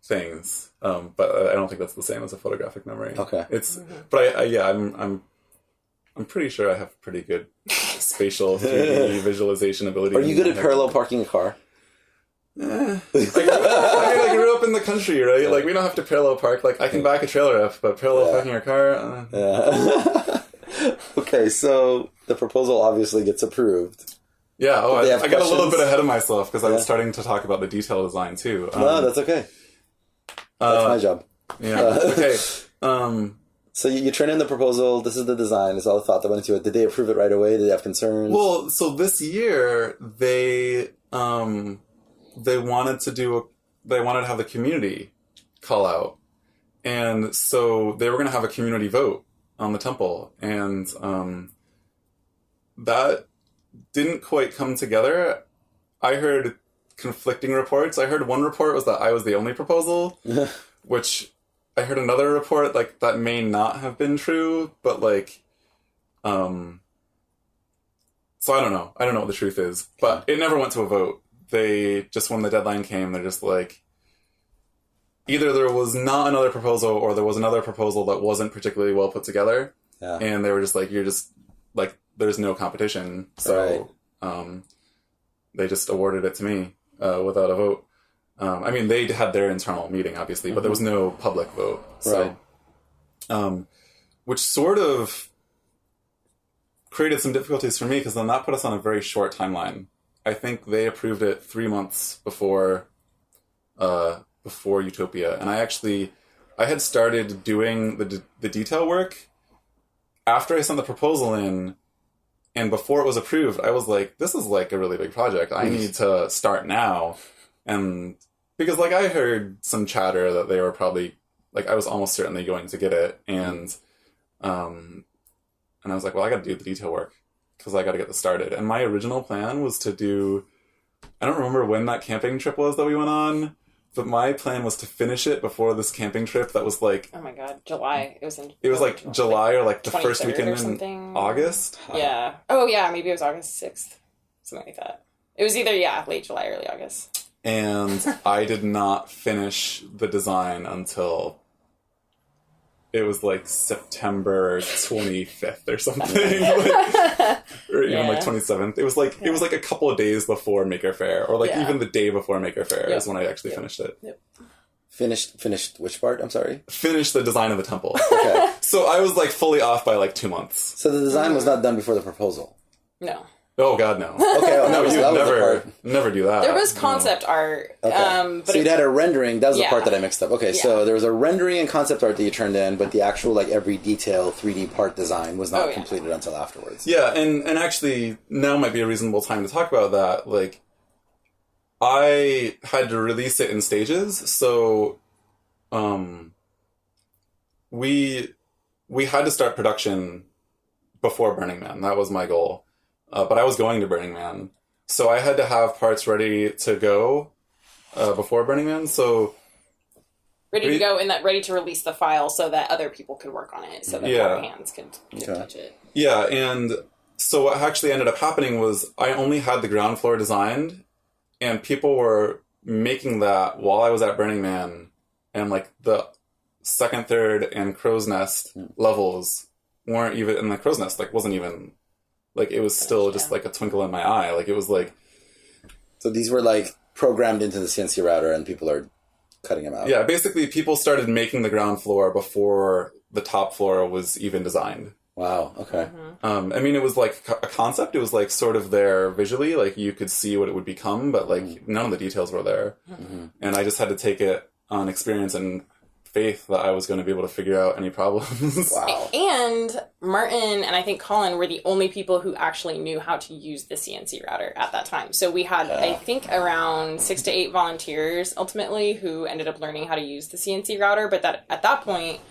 things. But I don't think that's the same as a photographic memory. Okay. But I'm pretty sure I have pretty good spatial 3D visualization ability. Are you good at parallel parking a car? I grew up in the country, right? Yeah. Like, we don't have to parallel park. Like, I can back a trailer up, but parallel parking a car? Okay, so the proposal obviously gets approved. Yeah, I got a little bit ahead of myself because I was starting to talk about the detail design too. No, that's okay. That's my job. Yeah. Okay. So you turn in the proposal. This is the design. It's all the thought that went into it. Did they approve it right away? Did they have concerns? Well, so this year they wanted to have the community call out, and so they were going to have a community vote on the temple, and that didn't quite come together. I heard conflicting reports. I heard one report was that I was the only proposal, which I heard another report like that may not have been true, but like, so I don't know. I don't know what the truth is, but it never went to a vote. They just, when the deadline came, they're just like, either there was not another proposal or there was another proposal that wasn't particularly well put together. Yeah. And they were just like, you're just like, there's no competition. So, they just awarded it to me. Without a vote. I mean, they had their internal meeting, obviously, but there was no public vote. So, which sort of created some difficulties for me, because then that put us on a very short timeline. I think they approved it 3 months before YOUtopia. And I had started doing the detail work after I sent the proposal in. And before it was approved, I was like, this is like a really big project. I need to start now. And because like I heard some chatter that they were probably like, I was almost certainly going to get it. And I was like, well, I got to do the detail work because I got to get this started. And my original plan was to do, I don't remember when that camping trip was that we went on, but my plan was to finish it before this camping trip that was like... Oh my god, July. It was like July or like the first weekend in August. Yeah. Oh yeah, maybe it was August 6th. Something like that. It was either, late July, early August. And I did not finish the design until... It was like September 25th or something. Or even like 27th. It was like a couple of days before Maker Faire, or like even the day before Maker Faire is when I actually finished it. Yep. Finished which part? I'm sorry? Finished the design of the temple. Okay. So I was like fully off by like 2 months. So the design was not done before the proposal? No. Oh god, no. Okay, no, you'd never do that. There was concept art. Okay. But so you'd had a rendering. That was the part that I mixed up. Okay, so there was a rendering and concept art that you turned in, but the actual like every detail 3D part design was not completed until afterwards. Yeah, and actually now might be a reasonable time to talk about that. Like, I had to release it in stages, so we had to start production before Burning Man. That was my goal. But I was going to Burning Man. So I had to have parts ready to go before Burning Man. So ready to go and ready to release the file so that other people could work on it, so that our hands could touch it. Yeah, and so what actually ended up happening was I only had the ground floor designed, and people were making that while I was at Burning Man, and like the second, third, and Crow's Nest levels weren't even, and the Crow's Nest like wasn't even, like it was still just like a twinkle in my eye. Like it was like, so these were like programmed into the CNC router, and people are cutting them out. Yeah, basically people started making the ground floor before the top floor was even designed. Wow, okay. I mean, it was like a concept. It was like sort of there visually, like you could see what it would become, but like none of the details were there. And I just had to take it on experience and faith that I was going to be able to figure out any problems. Wow. And Martin and I think Colin were the only people who actually knew how to use the CNC router at that time. So we had, I think, around 6 to 8 volunteers ultimately who ended up learning how to use the CNC router. But that at that point,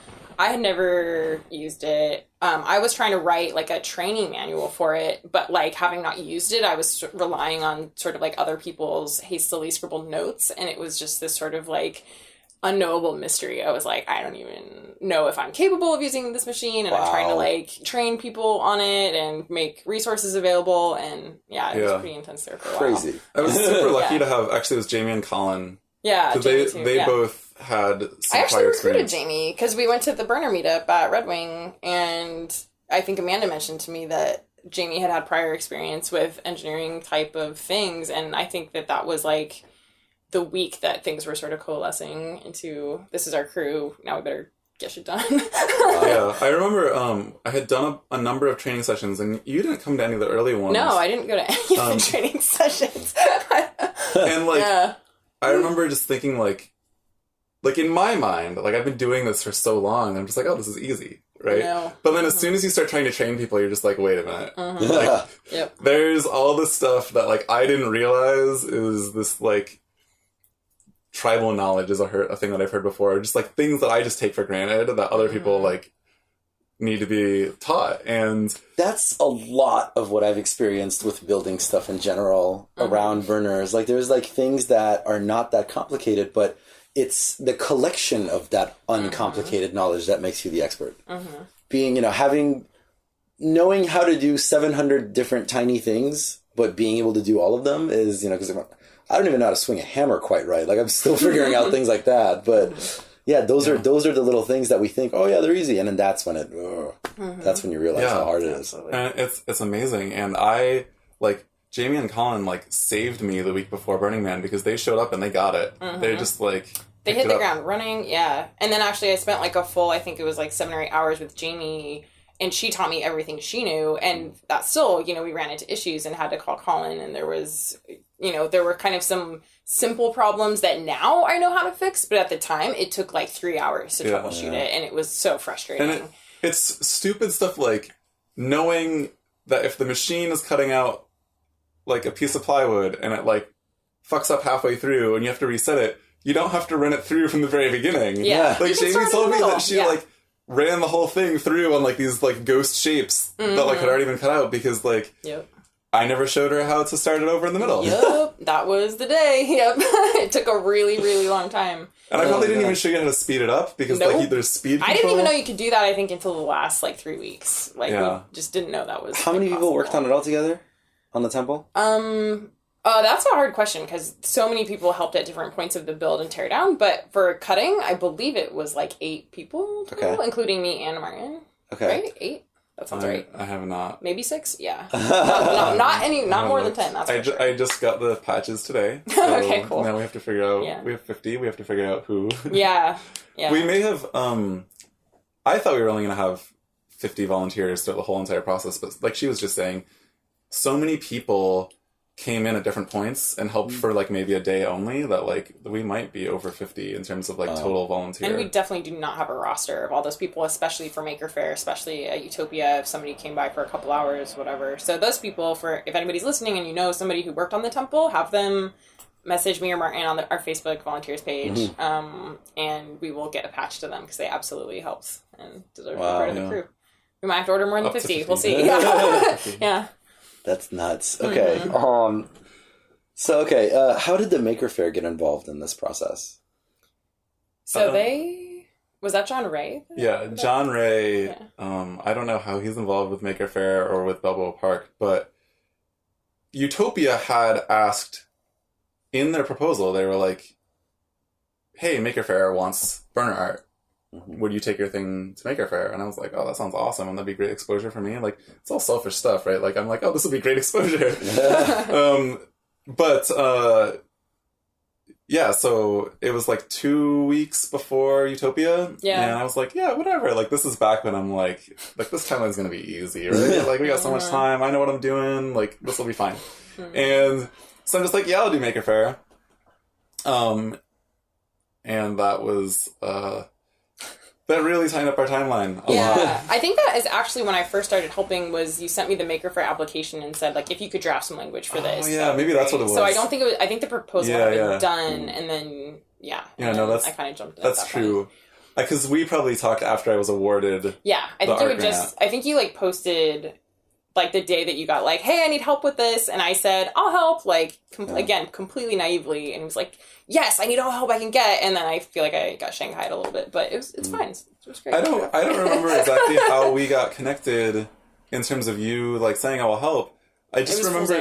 I had never used it. I was trying to write like a training manual for it, but like having not used it, I was relying on sort of like other people's hastily scribbled notes. And it was just this sort of like unknowable mystery. I was like, I don't even know if I'm capable of using this machine, and I'm trying to like train people on it and make resources available. And it was pretty intense there for a while. Crazy. I was super lucky to have, actually it was Jamie and Colin. Yeah, because they both had some I actually prior recruited experience. Jamie because we went to the burner meetup at Red Wing, and I think Amanda mentioned to me that Jamie had prior experience with engineering type of things, and I think that was like the week that things were sort of coalescing into, this is our crew, now we better get shit done. Yeah, I remember I had done a number of training sessions, and you didn't come to any of the early ones. No, I didn't go to any of the training sessions. And like, I remember just thinking like in my mind, like I've been doing this for so long, and I'm just like, oh, this is easy, right? No. But then as soon as you start trying to train people, you're just like, wait a minute. Like, there's all this stuff that like I didn't realize is this like tribal knowledge is a thing that I've heard before. Just like things that I just take for granted that other people like need to be taught. And that's a lot of what I've experienced with building stuff in general around burners. Like there's like things that are not that complicated, but it's the collection of that uncomplicated knowledge that makes you the expert. Being, knowing how to do 700 different tiny things, but being able to do all of them is, because I don't even know how to swing a hammer quite right. Like I'm still figuring out things like that. But yeah, those are the little things that we think, oh yeah, they're easy. And then that's when that's when you realize how hard it is. And it's amazing. And I like Jamie and Colin like saved me the week before Burning Man because they showed up and they got it. They just like they hit the ground running, And then actually I spent like a full, I think it was like 7 or 8 hours with Jamie, and she taught me everything she knew. And that still, we ran into issues and had to call Colin, and there was, there were kind of some simple problems that now I know how to fix, but at the time it took like 3 hours to troubleshoot it, and it was so frustrating. And it's stupid stuff like knowing that if the machine is cutting out like a piece of plywood and it like fucks up halfway through and you have to reset it, you don't have to run it through from the very beginning. Like Jamie told me that she like ran the whole thing through on like these like ghost shapes that like had already been cut out because like I never showed her how to start it over in the middle. That was the day. It took a really, really long time. And I probably didn't even show you how to speed it up because like there's speed control. I didn't even know you could do that, I think, until the last like 3 weeks. Like we just didn't know that was How many people worked on it all together? On the temple? That's a hard question because so many people helped at different points of the build and tear down. But for cutting, I believe it was like 8 people total, including me and Martin. Okay. Right? 8? That sounds right. I have not. Maybe 6? Yeah. Not more than 10, that's for sure. I just got the patches today. So okay, cool. Now we have to figure out, we have 50, we have to figure out who. Yeah. We may have, I thought we were only going to have 50 volunteers throughout the whole entire process, but like she was just saying, so many people came in at different points and helped for like maybe a day only that like we might be over 50 in terms of like total volunteer. And we definitely do not have a roster of all those people, especially for Maker Faire, especially at YOUtopia, if somebody came by for a couple hours, whatever. So those people, if anybody's listening and you know somebody who worked on the temple, have them message me or Martin on our Facebook volunteers page, and we will get a patch to them because they absolutely helped and deserve to be part of the crew. We might have to order more than 50. We'll see. Yeah. That's nuts. Okay. How did the Maker Faire get involved in this process? So was that John Ray? Yeah, John Ray. Yeah. I don't know how he's involved with Maker Faire or with Balboa Park, but YOUtopia had asked in their proposal, they were like, hey, Maker Faire wants burner art. Would you take your thing to Maker Faire? And I was like, oh, that sounds awesome, and that'd be great exposure for me. Like, it's all selfish stuff, right? Like, I'm like, oh, this would be great exposure. Yeah, so it was like 2 weeks before YOUtopia. Yeah. And I was like, yeah, whatever. Like, this is back when I'm like this timeline's going to be easy, right? Like, we got so much time. I know what I'm doing. Like, this will be fine. And so I'm just like, yeah, I'll do Maker Faire. And that was, that really tightened up our timeline a lot. I think that is actually when I first started helping was you sent me the Maker Faire application and said, like, if you could draft some language for this. Oh, yeah, maybe that's what it was. So I don't think it was, I think the proposal had been done, and then, Yeah, no, that's... I kind of jumped in. That's true. Because we probably talked after I was awarded. Yeah, I think you would I think you, like, posted... like the day that you got like, hey, I need help with this, and I said, I'll help, like, again, completely naively, and it was like, yes, I need all the help I can get, and then I feel like I got shanghaied a little bit, but it's fine. It was great. I don't remember exactly how we got connected in terms of you, like, saying I will help. I just remember,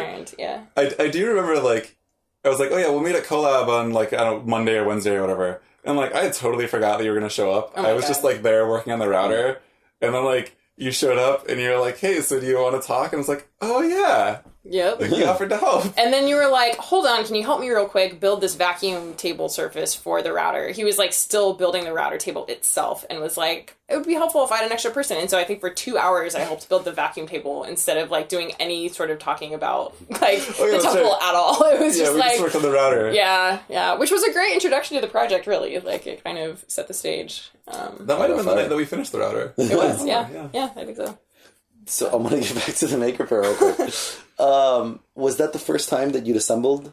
I do remember, like, I was like, oh yeah, we'll meet at collab on, like, I don't know, Monday or Wednesday or whatever, and, like, I totally forgot that you were going to show up. I was just, like, there working on the router, and then, like, you showed up and you're like, hey, so do you want to talk? And I was like, oh, yeah. Yep. Like, you offered to help. And then you were like, hold on, can you help me real quick build this vacuum table surface for the router? He was, like, still building the router table itself and was like, it would be helpful if I had an extra person. And so I think for 2 hours I helped build the vacuum table instead of, like, doing any sort of talking about, like, the temple at all. It was just, like... just worked on the router. Yeah. Which was a great introduction to the project, really. Like, it kind of set the stage. That might have been the night that we finished the router. It was, yeah, I think so. So I'm going to get back to the Maker Faire real quick. Was that the first time that you'd assembled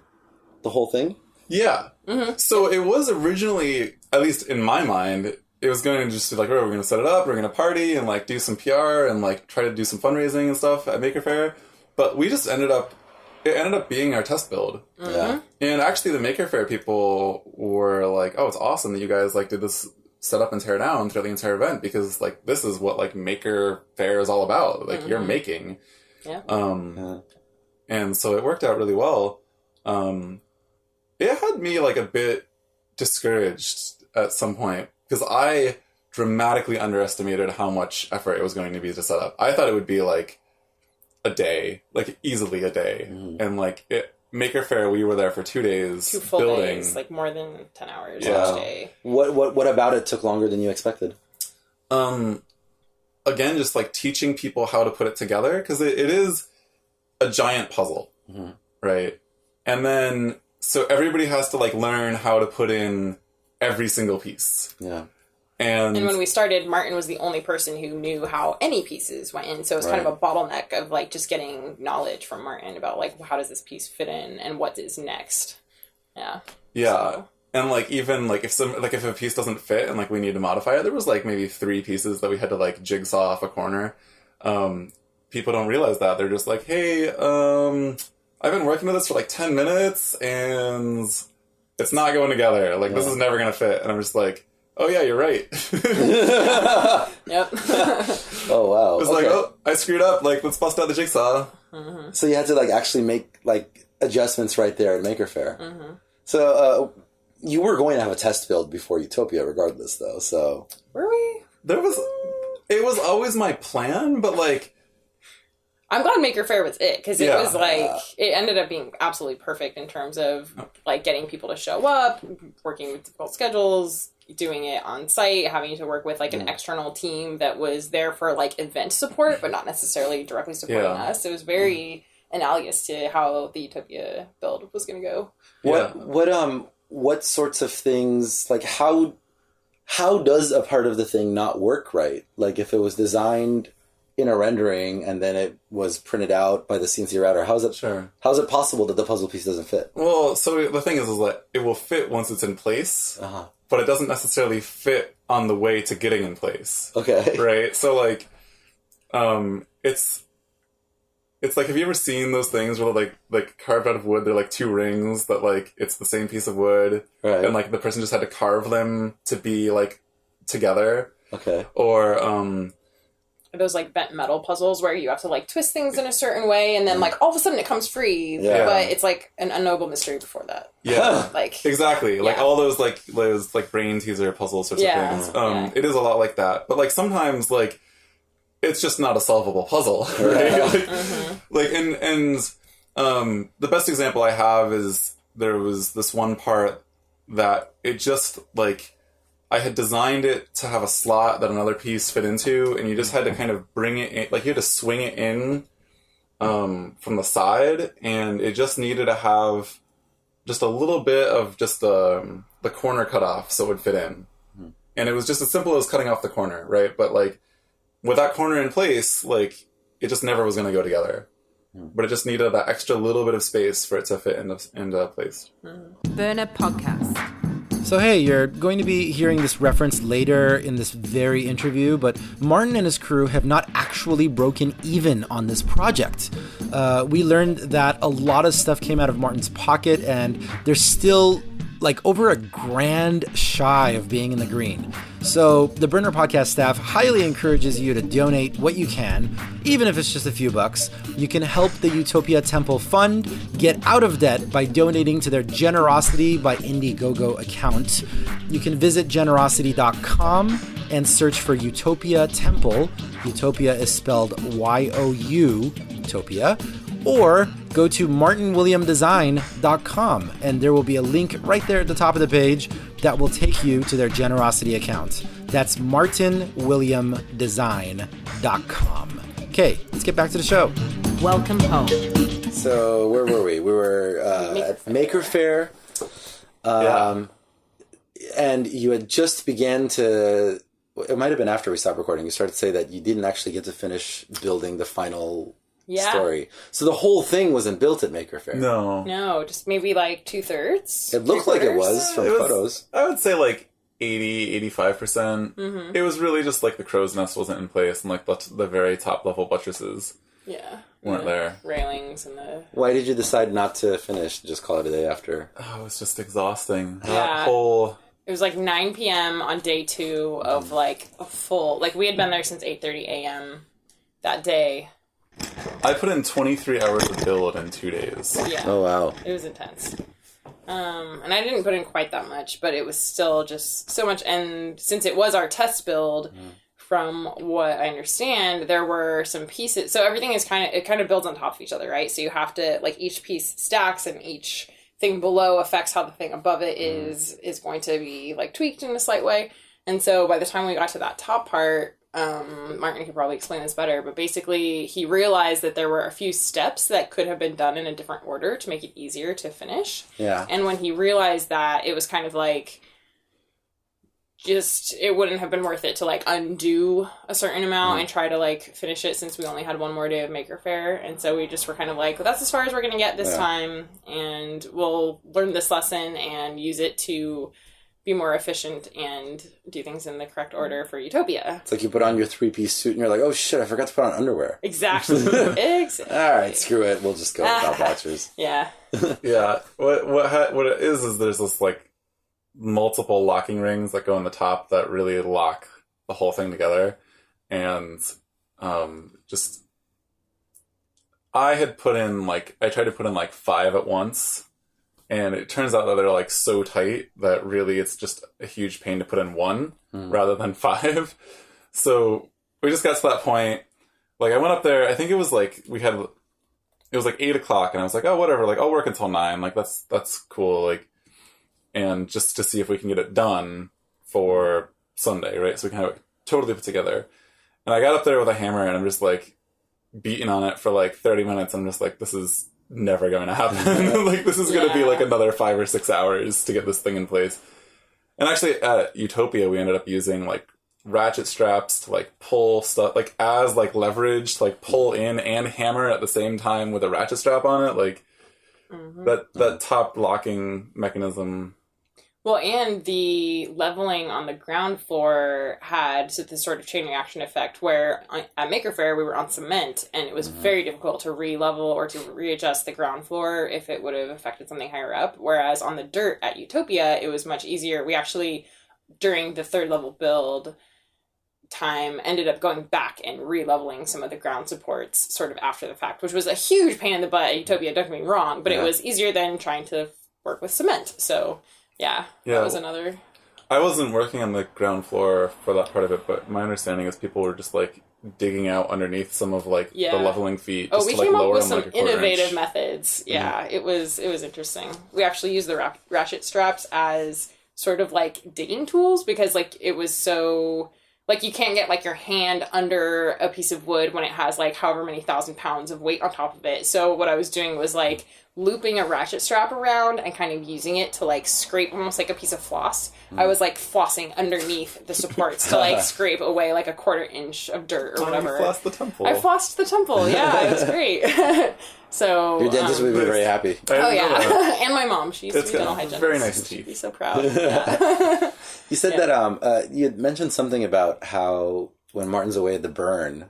the whole thing? Yeah. Mm-hmm. So it was originally, at least in my mind, it was going to just be like, oh, we're going to set it up, we're going to party and, like, do some PR and, like, try to do some fundraising and stuff at Maker Faire. But we just ended up being our test build. Mm-hmm. Yeah. And actually the Maker Faire people were like, oh, it's awesome that you guys, like, did this set up and tear down throughout the entire event, because, like, this is what, like, Maker Faire is all about. Like, you're making. Yeah. And so it worked out really well. It had me, like, a bit discouraged at some point, because I dramatically underestimated how much effort it was going to be to set up. I thought it would be, like, a day, like, easily a day. And, like, Maker Faire, we were there for 2 days. 2 full building. days, like, more than 10 hours each day. What about it took longer than you expected? Again, just, like, teaching people how to put it together, because it is a giant puzzle, right? And then, so everybody has to, like, learn how to put in every single piece. Yeah. And when we started, Martin was the only person who knew how any pieces went in. So it was kind of a bottleneck of, like, just getting knowledge from Martin about, like, how does this piece fit in and what is next. Yeah. Yeah. So. And, like, even, like, if a piece doesn't fit and, like, we need to modify it, there was, like, maybe 3 pieces that we had to, like, jigsaw off a corner. People don't realize that. They're just like, hey, I've been working with this for, like, 10 minutes and it's not going together. Like, this is never going to fit. And I'm just like, oh, yeah, you're right. Yep. Oh, wow. It was like, oh, I screwed up. Like, let's bust out the jigsaw. Mm-hmm. So you had to, like, actually make, like, adjustments right there at Maker Faire. Mm-hmm. So you were going to have a test build before YOUtopia regardless, though, so... Were we? It was always my plan, but, like... I'm glad Maker Faire was it, because it was, like, it ended up being absolutely perfect in terms of, like, getting people to show up, working with difficult schedules, doing it on site, having to work with, like, an external team that was there for, like, event support, but not necessarily directly supporting us. It was very analogous to how the YOUtopia build was going to go. What sorts of things, like, how does a part of the thing not work right? Like, if it was designed in a rendering and then it was printed out by the CNC router, how's it possible that the puzzle piece doesn't fit? Well, so the thing is like, it will fit once it's in place, but it doesn't necessarily fit on the way to getting in place. Okay. Right? So, like, it's it's like, have you ever seen those things where like carved out of wood, they're like two rings that like it's the same piece of wood, Right. and like the person just had to carve them to be like together. Okay. Or those like bent metal puzzles where you have to like twist things in a certain way, and then like all of a sudden it comes free. Yeah. But it's like an unknowable mystery before that. yeah, Like exactly. Like Yeah. all those like brain teaser puzzle sorts Yeah. of things. Yeah. It is a lot like that. But like sometimes like it's just not a solvable puzzle, right? Like the best example I have is there was this one part that it just like I had designed it to have a slot that another piece fit into, and you just had to kind of bring it in, like you had to swing it in from the side, and it just needed to have just a little bit of just the corner cut off so it would fit in. And it was just as simple as cutting off the corner, right? But like with that corner in place, like it just never was going to go together. But it just needed that extra little bit of space for it to fit into place. Burner Podcast. So hey, you're going to be hearing this reference later in this very interview, but Martin and his crew have not actually broken even on this project. We learned that a lot of stuff came out of Martin's pocket, and they're still like over $1,000 shy of being in the green. So the Burner Podcast staff highly encourages you to donate what you can, even if it's just a few bucks. You can help the YOUtopia Temple Fund get out of debt by donating to their Generosity by Indiegogo account. You can visit generosity.com and search for YOUtopia Temple. YOUtopia is spelled Y-O-U-topia. Or go to martinwilliamdesign.com, and there will be a link right there at the top of the page that will take you to their generosity account. That's martinwilliamdesign.com. Okay, let's get back to the show. Welcome home. So where were we? We were at Maker Faire. And you had just began to... It might have been after we stopped recording. You started to say that you didn't actually get to finish building the final... story. So the whole thing wasn't built at Maker Faire. No, just maybe like 2/3. It looked like it was from photos. I would say like 85%. It was really just like the crow's nest wasn't in place, and like the very top level buttresses weren't there. Railings and the... Why did you decide not to finish? Just call it a day after? Oh, it was just exhausting. Yeah. That whole... It was like 9 p.m. on day 2 of like a full... Like we had been there since 8:30 a.m. that day. I put in 23 hours of build in 2 days. Yeah. Oh, wow. It was intense. And I didn't put in quite that much, but it was still just so much. And since it was our test build, from what I understand, there were some pieces. So everything is kind of builds on top of each other, right? So you have to, like, each piece stacks, and each thing below affects how the thing above it is going to be, like, tweaked in a slight way. And so by the time we got to that top part, Martin could probably explain this better, but basically he realized that there were a few steps that could have been done in a different order to make it easier to finish. Yeah. And when he realized that, it was kind of like, just, it wouldn't have been worth it to like undo a certain amount and try to like finish it, since we only had one more day of Maker Faire. And so we just were kind of like, well, that's as far as we're going to get this time, and we'll learn this lesson and use it to be more efficient and do things in the correct order for YOUtopia. It's like you put on your 3-piece suit and you're like, oh shit, I forgot to put on underwear. Exactly. Exactly. All right, screw it. We'll just go without boxers. Yeah. Yeah. What it is there's this like multiple locking rings that go on the top that really lock the whole thing together. And just I tried to put in like 5 at once. And it turns out that they're like so tight that really it's just a huge pain to put in 1 rather than 5. So we just got to that point. Like I went up there, I think it was like it was like 8 o'clock, and I was like, oh, whatever, like I'll work until 9. Like that's cool. Like, and just to see if we can get it done for Sunday, right? So we can have it totally put together. And I got up there with a hammer, and I'm just like beating on it for like 30 minutes. I'm just like, this is never going to happen. Like this is going to be like another 5 or 6 hours to get this thing in place. And actually at YOUtopia we ended up using like ratchet straps to like pull stuff like as like leverage to like pull in and hammer at the same time with a ratchet strap on it. Like that top locking mechanism. Well, and the leveling on the ground floor had this sort of chain reaction effect where at Maker Faire we were on cement, and it was very difficult to re-level or to readjust the ground floor if it would have affected something higher up. Whereas on the dirt at YOUtopia, it was much easier. We actually, during the third level build time, ended up going back and re-leveling some of the ground supports sort of after the fact, which was a huge pain in the butt at YOUtopia, don't get me wrong, but it was easier than trying to work with cement. So... Yeah, that was another... I wasn't working on the ground floor for that part of it, but my understanding is people were just, like, digging out underneath some of, like, the leveling feet. Just we to, like, came up lower with them, some like, a quarter innovative inch. methods. Yeah, it was interesting. We actually used the ratchet straps as sort of, like, digging tools because, like, it was so... Like, you can't get, like, your hand under a piece of wood when it has, like, however many 1,000 pounds of weight on top of it. So what I was doing was, like, looping a ratchet strap around and kind of using it to, like, scrape almost like a piece of floss. I was, like, flossing underneath the supports to, like, scrape away, like, a quarter inch of dirt or whatever. You flossed the temple. I flossed the temple, yeah. It was great. So... Your dentist would be very happy. Oh, yeah. And my mom. She used to be dental hygienist. Very nice teeth. She'd be so proud. Yeah. You said that you had mentioned something about how when Martin's away at the burn,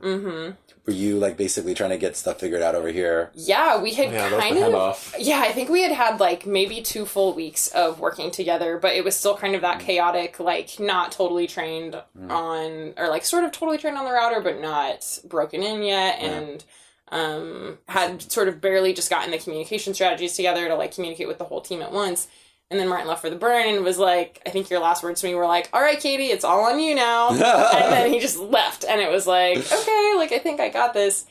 were you like basically trying to get stuff figured out over here? Yeah, we had kind of... Handoff. Yeah, I think we had like maybe 2 full weeks of working together, but it was still kind of that chaotic, like not totally trained on, or like sort of totally trained on the router, but not broken in yet, and had sort of barely just gotten the communication strategies together to like communicate with the whole team at once. And then Martin left for the burn and was like, I think your last words to me were like, all right, Katie, it's all on you now. And then he just left. And it was like, okay, like, I think I got this.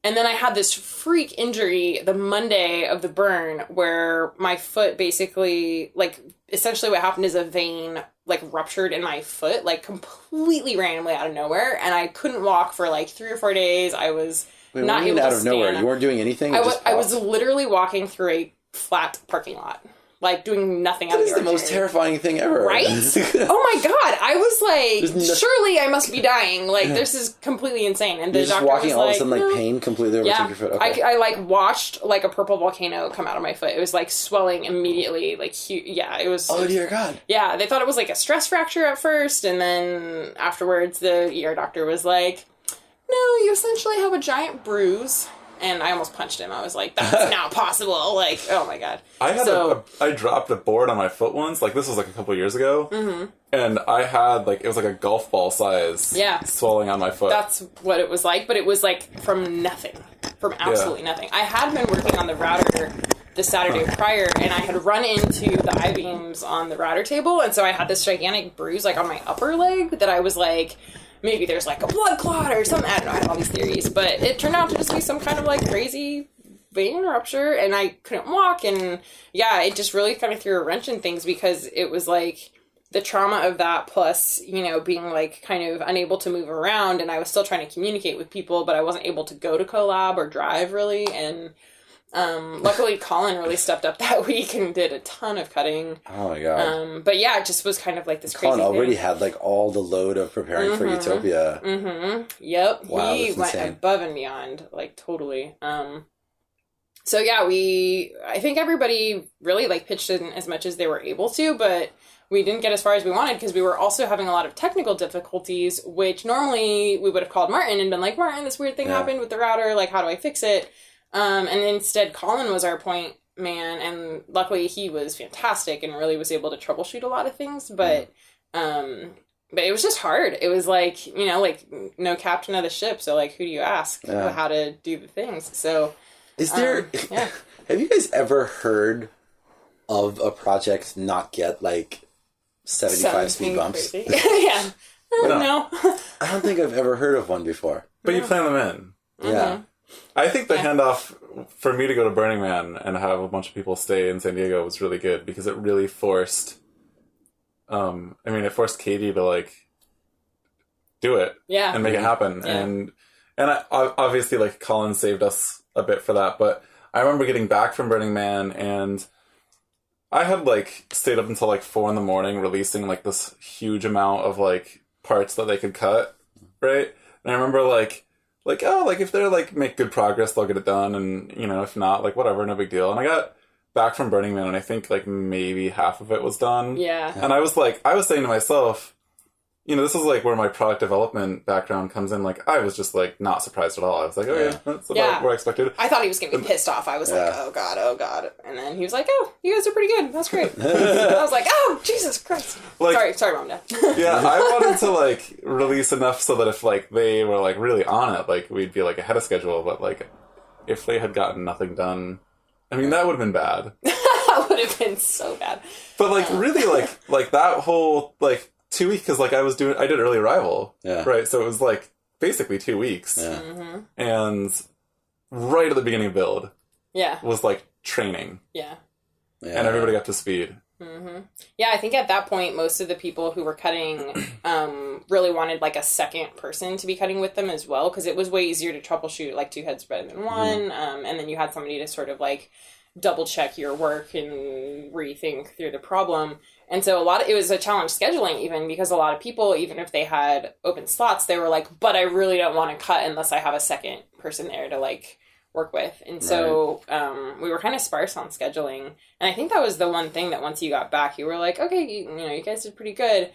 And then I had this freak injury the Monday of the burn where my foot basically, like, essentially what happened is a vein, like, ruptured in my foot, like, completely randomly out of nowhere. And I couldn't walk for, like, 3 or 4 days. I was not able to out of stand. nowhere. You weren't doing anything? I was literally walking through a flat parking lot. Like, doing nothing out of the That is the most terrifying thing ever. Right? Oh my god. I was like, surely I must be dying. Like, this is completely insane. And the You're just doctor walking was all of a like, sudden, like, pain completely overtook your foot. Okay. I like, watched, like, a purple volcano come out of my foot. It was, like, swelling immediately. Like, huge. Yeah, it was... Oh, dear God. Yeah, they thought it was, like, a stress fracture at first. And then afterwards, the ER doctor was like, no, you essentially have a giant bruise. And I almost punched him. I was like, that's not possible. Like, oh my god. I dropped a board on my foot once. Like, this was like a couple years ago. Mm-hmm. And I had, like, it was like a golf ball size swelling on my foot. That's what it was like. But it was like from nothing. From absolutely nothing. I had been working on the router the Saturday prior, and I had run into the I-beams on the router table. And so I had this gigantic bruise, like, on my upper leg that I was like... Maybe there's, like, a blood clot or something. I don't know. I had all these theories. But it turned out to just be some kind of, like, crazy vein rupture. And I couldn't walk. And, yeah, it just really kind of threw a wrench in things because it was, like, the trauma of that plus, you know, being, like, kind of unable to move around. And I was still trying to communicate with people, but I wasn't able to go to collab or drive, really. And... luckily Colin really stepped up that week and did a ton of cutting. Oh my god. But yeah, it just was kind of like this crazy Colin already thing. had like all the load of preparing for YOUtopia. Mm-hmm. Yep. Wow, he went insane. above and beyond, like totally. So yeah, I think everybody really like pitched in as much as they were able to, but we didn't get as far as we wanted because we were also having a lot of technical difficulties, which normally we would have called Martin and been like, Martin, this weird thing happened with the router, like how do I fix it? And instead, Colin was our point man, and luckily he was fantastic and really was able to troubleshoot a lot of things. But it was just hard. It was like, you know, like no captain of the ship. So like, who do you ask how to do the things? So, is there? Have you guys ever heard of a project not get like 75 speed bumps? Yeah. No. I don't think I've ever heard of one before. But you plan them in. Yeah. I think the handoff for me to go to Burning Man and have a bunch of people stay in San Diego was really good because it really forced, it forced Katie to like do it and make it happen. Yeah. And obviously like Colin saved us a bit for that, but I remember getting back from Burning Man and I had like stayed up until like 4 a.m. releasing like this huge amount of like parts that they could cut. Right. And I remember like, if they're, like, make good progress, they'll get it done, and, you know, if not, like, whatever, no big deal. And I got back from Burning Man, and I think like maybe half of it was done. Yeah. And I was saying to myself, you know, this is like where my product development background comes in. Like, I was just like not surprised at all. I was like, oh yeah, that's about what I expected. I thought he was going to be pissed off. I was like, oh god. And then he was like, oh, you guys are pretty good. That's great. I was like, oh, Jesus Christ. Like, sorry, Mom, Dad. Yeah, I wanted to like release enough so that if like they were like really on it, like we'd be like ahead of schedule. But like if they had gotten nothing done, I mean, that would have been bad. That would have been so bad. But like really like that whole like 2 weeks, because like I did early arrival, right? So it was like basically 2 weeks, and right at the beginning of build, was like training, and everybody got to speed. Yeah, I think at that point, most of the people who were cutting really wanted like a second person to be cutting with them as well, because it was way easier to troubleshoot like two heads better than one, and then you had somebody to sort of like double check your work and rethink through the problem. And so it was a challenge scheduling, even because a lot of people, even if they had open slots, they were like, but I really don't want to cut unless I have a second person there to like work with. And so we were kind of sparse on scheduling. And I think that was the one thing that once you got back, you were like, okay, you guys did pretty good.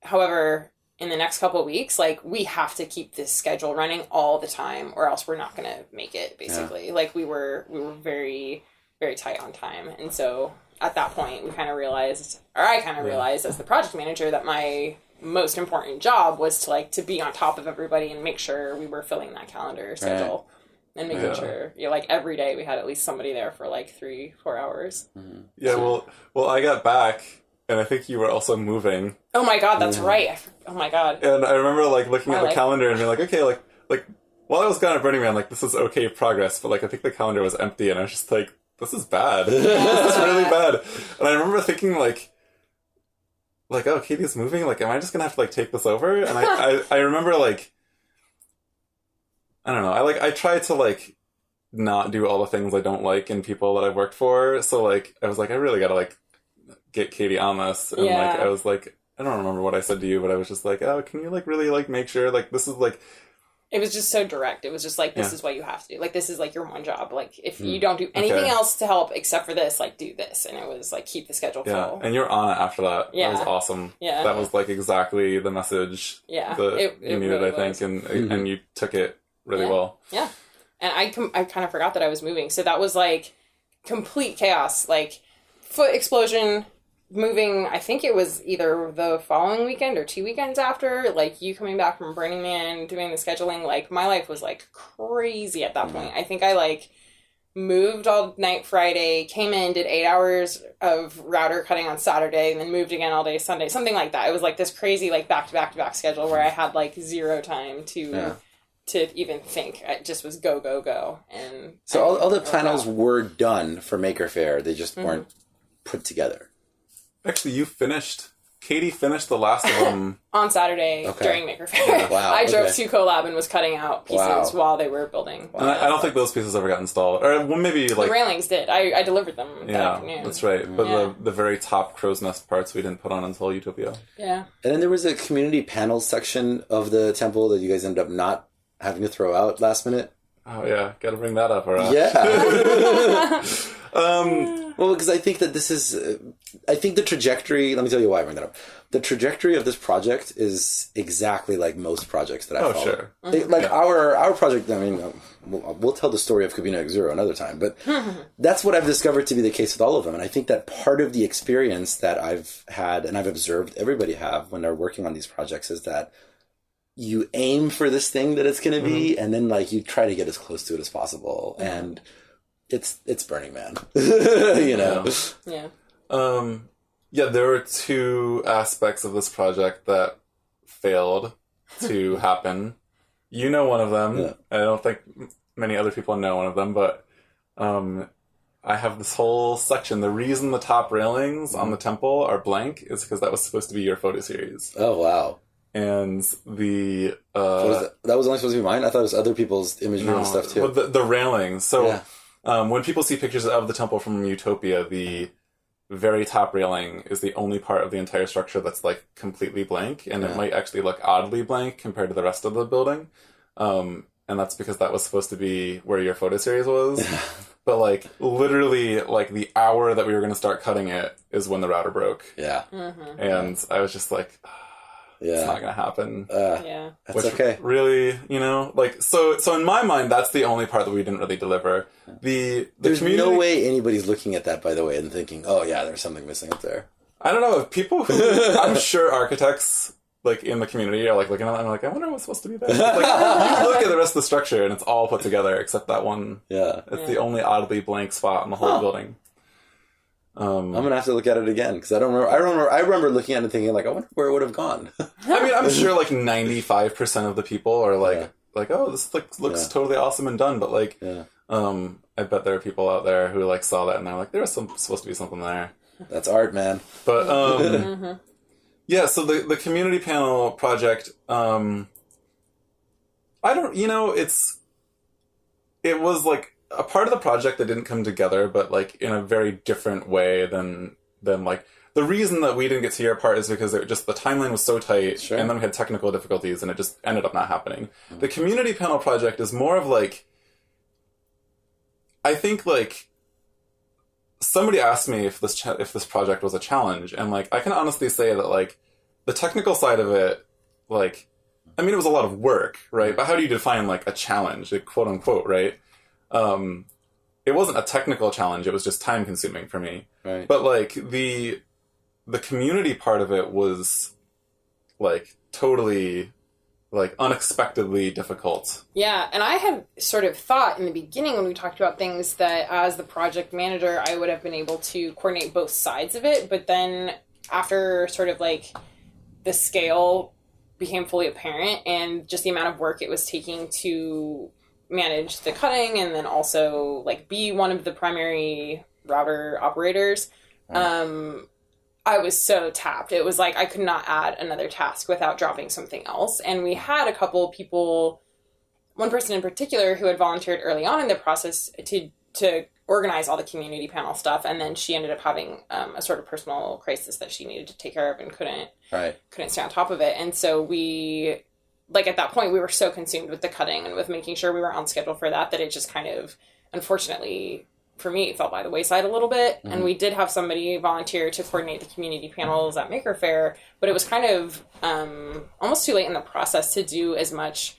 However, in the next couple of weeks, like we have to keep this schedule running all the time or else we're not going to make it, basically. Yeah. Like we were very, very tight on time. And so at that point, I kind of realized as the project manager that my most important job was to be on top of everybody and make sure we were filling that calendar schedule and making sure, like every day we had at least somebody there for like 3-4 hours. Mm-hmm. Yeah. Well, I got back and I think you were also moving. Oh my God, that's right. Oh my God. And I remember like looking at the calendar and being like, okay, like while I was gone at Burning Man, like this is okay progress, but like I think the calendar was empty and I was just like, this is bad. This is really bad. And I remember thinking like, oh, Katie's moving. Like, am I just gonna have to like take this over? And I remember like, I don't know. I try to like not do all the things I don't like in people that I've worked for. So like, I was like, I really gotta like get Katie on this. And like, I was like, I don't remember what I said to you, but I was just like, oh, can you like really like make sure like this is like. It was just so direct. It was just like, this is what you have to do. Like, this is like your one job. Like, if you don't do anything else to help except for this, like, do this. And it was like, keep the schedule full. And you're on it after that. Yeah. That was awesome. Yeah. That was like exactly the message that you needed, really I think. And you took it really well. Yeah. And I kind of forgot that I was moving. So that was like complete chaos. Like, foot explosion. Moving, I think it was either the following weekend or 2 weekends after, like, you coming back from Burning Man, doing the scheduling, like, my life was, like, crazy at that point. I think I, like, moved all night Friday, came in, did 8 hours of router cutting on Saturday, and then moved again all day Sunday, something like that. It was, like, this crazy, like, back-to-back-to-back schedule where I had, like, zero time to even think. It just was go, go, go. And so all the panels were done for Maker Faire. They just weren't put together. Actually, Katie finished the last of them. On Saturday during Maker Faire. Wow, I drove to Collab and was cutting out pieces while they were building. Wow. And I don't think those pieces ever got installed. Or well, maybe like... The railings did. I delivered them that afternoon. That's right. But the very top crow's nest parts we didn't put on until YOUtopia. Yeah. And then there was a community panels section of the temple that you guys ended up not having to throw out last minute. Oh, yeah. Got to bring that up. Yeah. Well, because I think that this is... I think the trajectory... Let me tell you why I bring that up. The trajectory of this project is exactly like most projects that I follow. Sure. Our project, I mean, we'll tell the story of Cabina X0 another time, but that's what I've discovered to be the case with all of them. And I think that part of the experience that I've had, and I've observed everybody have when they're working on these projects, is that you aim for this thing that it's going to be, and then like you try to get as close to it as possible. And it's Burning Man, you know? Yeah. Yeah, there were two aspects of this project that failed to happen. You know one of them. Yeah. I don't think many other people know one of them, but I have this whole section. The reason the top railings on the temple are blank is because that was supposed to be your photo series. Oh, wow. And the... that was only supposed to be mine? I thought it was other people's imagery and stuff, too. But the railings. So when people see pictures of the temple from YOUtopia, the very top railing is the only part of the entire structure that's like completely blank, and it might actually look oddly blank compared to the rest of the building. And that's because that was supposed to be where your photo series was. But like literally like the hour that we were going to start cutting it is when the router broke. Yeah. And I was just like, it's not going to happen. Yeah. That's okay. Really, you know, like, so in my mind, that's the only part that we didn't really deliver. There's no way anybody's looking at that, by the way, and thinking, oh yeah, there's something missing up there. I don't know, if people who, I'm sure architects, like, in the community are, like, looking at it and like, I wonder what's supposed to be there. Like, you look at the rest of the structure and it's all put together except that one. Yeah. It's the only oddly blank spot in the whole building. I'm gonna have to look at it again because I don't remember. I remember looking at it and thinking like, I wonder where it would have gone. I mean, I'm sure like 95% of the people are like, oh, this looks totally awesome and done. But like, I bet there are people out there who like saw that and they're like, there was supposed to be something there. That's art, man. But yeah. So the community panel project, I don't, you know, it was like a part of the project that didn't come together, but like in a very different way than like the reason that we didn't get to your part is because the timeline was so tight, and then we had technical difficulties, and it just ended up not happening. The community panel project is more of like, I think like somebody asked me if this project was a challenge, and like I can honestly say that like the technical side of it, like, I mean, it was a lot of work, right? But how do you define like a challenge, like, quote unquote, right? It wasn't a technical challenge, it was just time consuming for me. Right. But like the community part of it was like totally like unexpectedly difficult. Yeah, and I had sort of thought in the beginning when we talked about things that as the project manager I would have been able to coordinate both sides of it, but then after sort of like the scale became fully apparent and just the amount of work it was taking to manage the cutting and then also like be one of the primary router operators, I was so tapped. It was like I could not add another task without dropping something else. And we had a couple people, one person in particular who had volunteered early on in the process to organize all the community panel stuff, and then she ended up having a sort of personal crisis that she needed to take care of and couldn't stay on top of it. And so we, like at that point, we were so consumed with the cutting and with making sure we were on schedule for that it just kind of, unfortunately, for me, fell by the wayside a little bit. Mm-hmm. And we did have somebody volunteer to coordinate the community panels at Maker Faire, but it was kind of almost too late in the process to do as much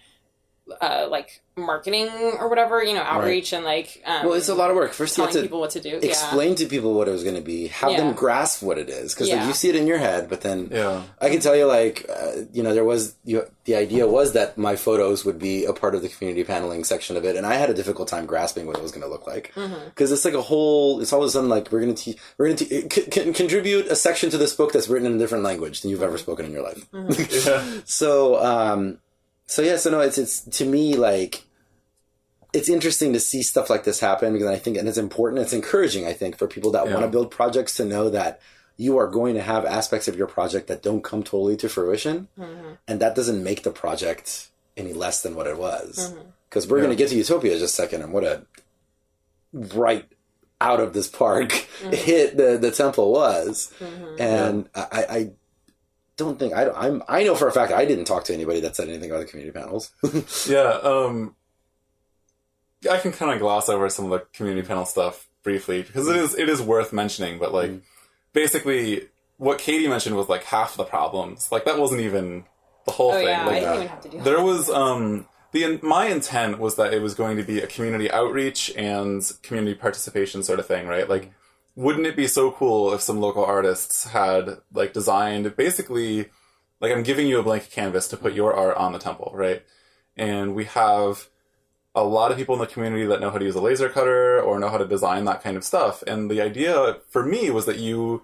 like marketing or whatever, you know, outreach and like well, it's a lot of work. First you have to people what to do, explain to people what it was going to be, have them grasp what it is, because like, you see it in your head, but then I can tell you like you know, there was the idea was that my photos would be a part of the community paneling section of it, and I had a difficult time grasping what it was going to look like, because it's like it's all of a sudden like we're going to contribute a section to this book that's written in a different language than you've ever spoken in your life. So it's to me like it's interesting to see stuff like this happen, because I think, and it's important, it's encouraging, I think, for people that want to build projects to know that you are going to have aspects of your project that don't come totally to fruition, and that doesn't make the project any less than what it was. Because we're going to get to YOUtopia in just a second, and what a right out of this park hit the temple was, and I don't think I know for a fact I didn't talk to anybody that said anything about the community panels. I can kind of gloss over some of the community panel stuff briefly because it is worth mentioning. But like basically, what Katie mentioned was like half the problems. Like that wasn't even the whole thing. Yeah, like, I didn't even have to do that. There was my intent was that it was going to be a community outreach and community participation sort of thing, right? Like, wouldn't it be so cool if some local artists had like designed basically like I'm giving you a blank canvas to put your art on the temple, right? And we have a lot of people in the community that know how to use a laser cutter or know how to design that kind of stuff. And the idea for me was that you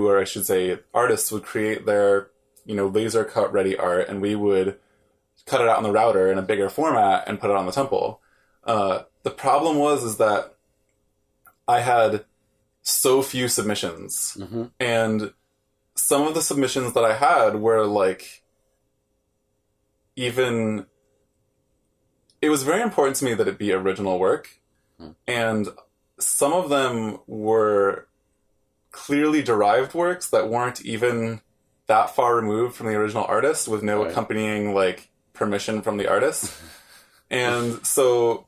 or I should say artists would create their, you know, laser cut ready art, and we would cut it out on the router in a bigger format and put it on the temple. The problem is that I had so few submissions, and some of the submissions that I had were like, even it was very important to me that it be original work, and some of them were clearly derived works that weren't even that far removed from the original artist, with no accompanying like permission from the artist. And so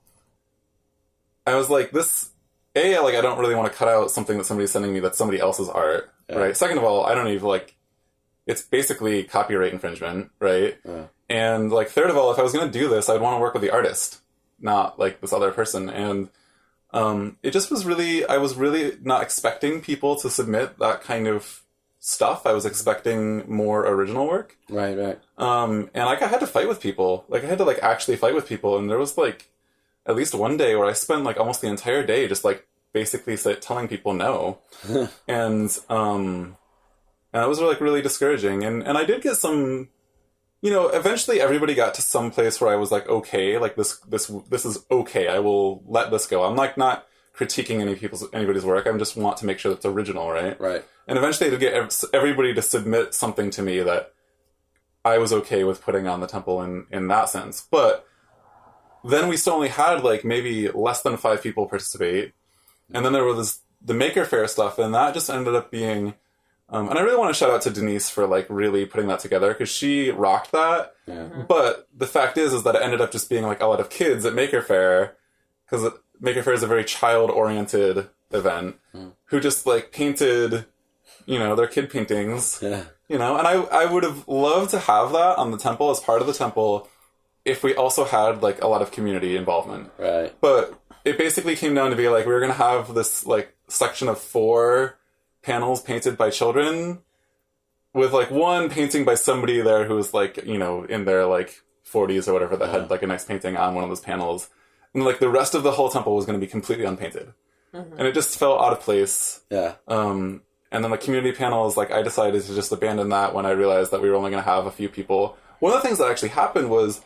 I was like, I don't really want to cut out something that somebody's sending me that's somebody else's art, right? Second of all, I don't even, like, it's basically copyright infringement, right? Yeah. And, like, third of all, if I was going to do this, I'd want to work with the artist, not, like, this other person. And it just was really, I was really not expecting people to submit that kind of stuff. I was expecting more original work. Right. And, like, I had to fight with people. Like, I had to, like, actually fight with people. And there was, like, at least one day where I spent, like, almost the entire day just, like, basically telling people no. And it was, like, really discouraging. And I did get some, eventually everybody got to some place where I was like, okay, like, this is okay. I will let this go. I'm, like, not critiquing anybody's work. I just want to make sure it's original, right? Right. And eventually I did get everybody to submit something to me that I was okay with putting on the temple in that sense. But then we still only had, like, maybe less than 5 people participate. And then there was the Maker Faire stuff, and that just ended up being... and I really want to shout out to Denise for, like, really putting that together, because she rocked that. Yeah. But the fact is that it ended up just being, like, a lot of kids at Maker Faire, because Maker Faire is a very child-oriented event, who just, like, painted, their kid paintings. Yeah. And I would have loved to have that on the temple, as part of the temple, if we also had, like, a lot of community involvement. Right. But it basically came down to be, like, we were going to have this, like, section of 4 panels painted by children, with, like, one painting by somebody there who was, like, in their, like, 40s or whatever, that had, like, a nice painting on one of those panels. And, like, the rest of the whole temple was going to be completely unpainted. Mm-hmm. And it just felt out of place. Yeah. And then the community panels, like, I decided to just abandon that when I realized that we were only going to have a few people. One of the things that actually happened was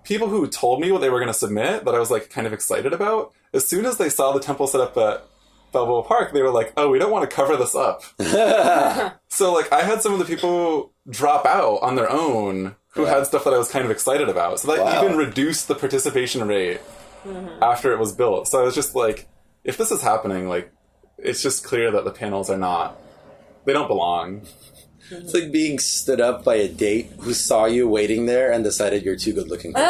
people who told me what they were going to submit that I was, like, kind of excited about, as soon as they saw the temple set up at Balboa Park, they were like, oh, we don't want to cover this up. So, like, I had some of the people drop out on their own who had stuff that I was kind of excited about. So that even reduced the participation rate after it was built. So I was just like, if this is happening, like, it's just clear that the panels they don't belong. It's like being stood up by a date who saw you waiting there and decided you're too good looking for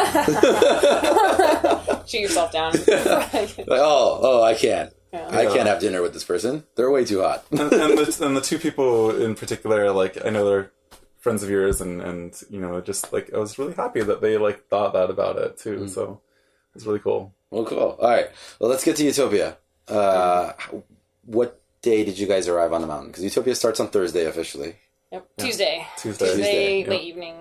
Shoot yourself down. Like, oh, I can't. Yeah. I can't have dinner with this person. They're way too hot. and the 2 people in particular, like, I know they're friends of yours, and just, like, I was really happy that they, like, thought that about it too. So it's really cool. Well, cool. All right. Well, let's get to YOUtopia. What day did you guys arrive on the mountain? Because YOUtopia starts on Thursday officially. Yep. Tuesday, Tuesday, late evening.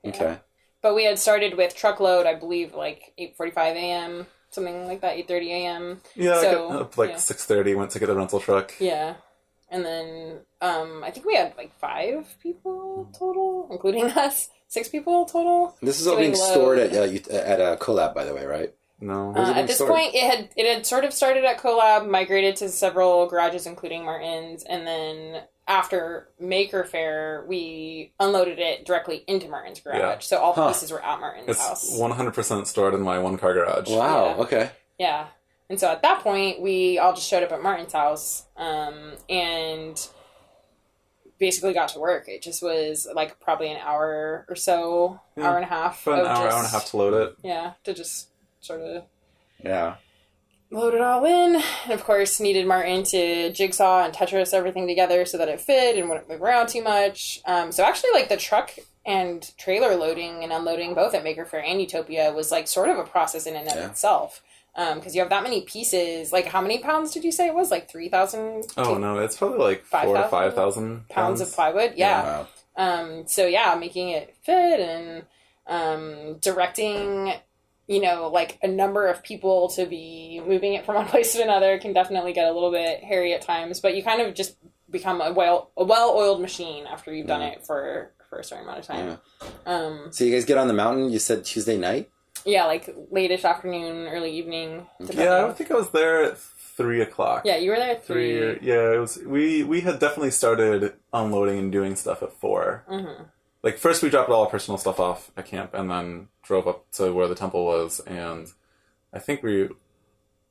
Yeah. Okay. But we had started with truckload, I believe, like 8:45 a.m., something like that, 8:30 a.m. Yeah, so, I got up like 6:30, went to get a rental truck. Yeah. And then I think we had like 5 people total, including us. 6 people total. This is all being stored at a collab, by the way, right? No. At this point, it had sort of started at collab, migrated to several garages, including Martin's, and then after Maker Faire, we unloaded it directly into Martin's garage. Yeah. So all pieces were at Martin's house. It's 100% stored in my 1-car garage. Wow. Yeah. Okay. Yeah. And so at that point, we all just showed up at Martin's house and basically got to work. It just was like probably an hour or so, hour and a half. About an hour and a half to load it. Yeah, to just sort of load it all in. And of course, needed Martin to jigsaw and Tetris everything together so that it fit and wouldn't move around too much. So actually, like, the truck and trailer loading and unloading both at Maker Faire and YOUtopia was like sort of a process in and of itself. Because you have that many pieces. Like, how many pounds did you say it was? Like 3,000? Oh, no, it's probably like 4,000 to 5,000 pounds of plywood. Yeah. Wow. So yeah, making it fit and directing, like a number of people to be moving it from one place to another can definitely get a little bit hairy at times. But you kind of just become a well-oiled machine after you've done it for a certain amount of time. Yeah. So you guys get on the mountain, you said Tuesday night? Yeah, like late-ish afternoon, early evening. Yeah, I think I was there at 3 o'clock. Yeah, you were there at 3. Yeah, it was. We had definitely started unloading and doing stuff at 4. Mm-hmm. Like, first we dropped all our personal stuff off at camp, and then drove up to where the temple was, and I think it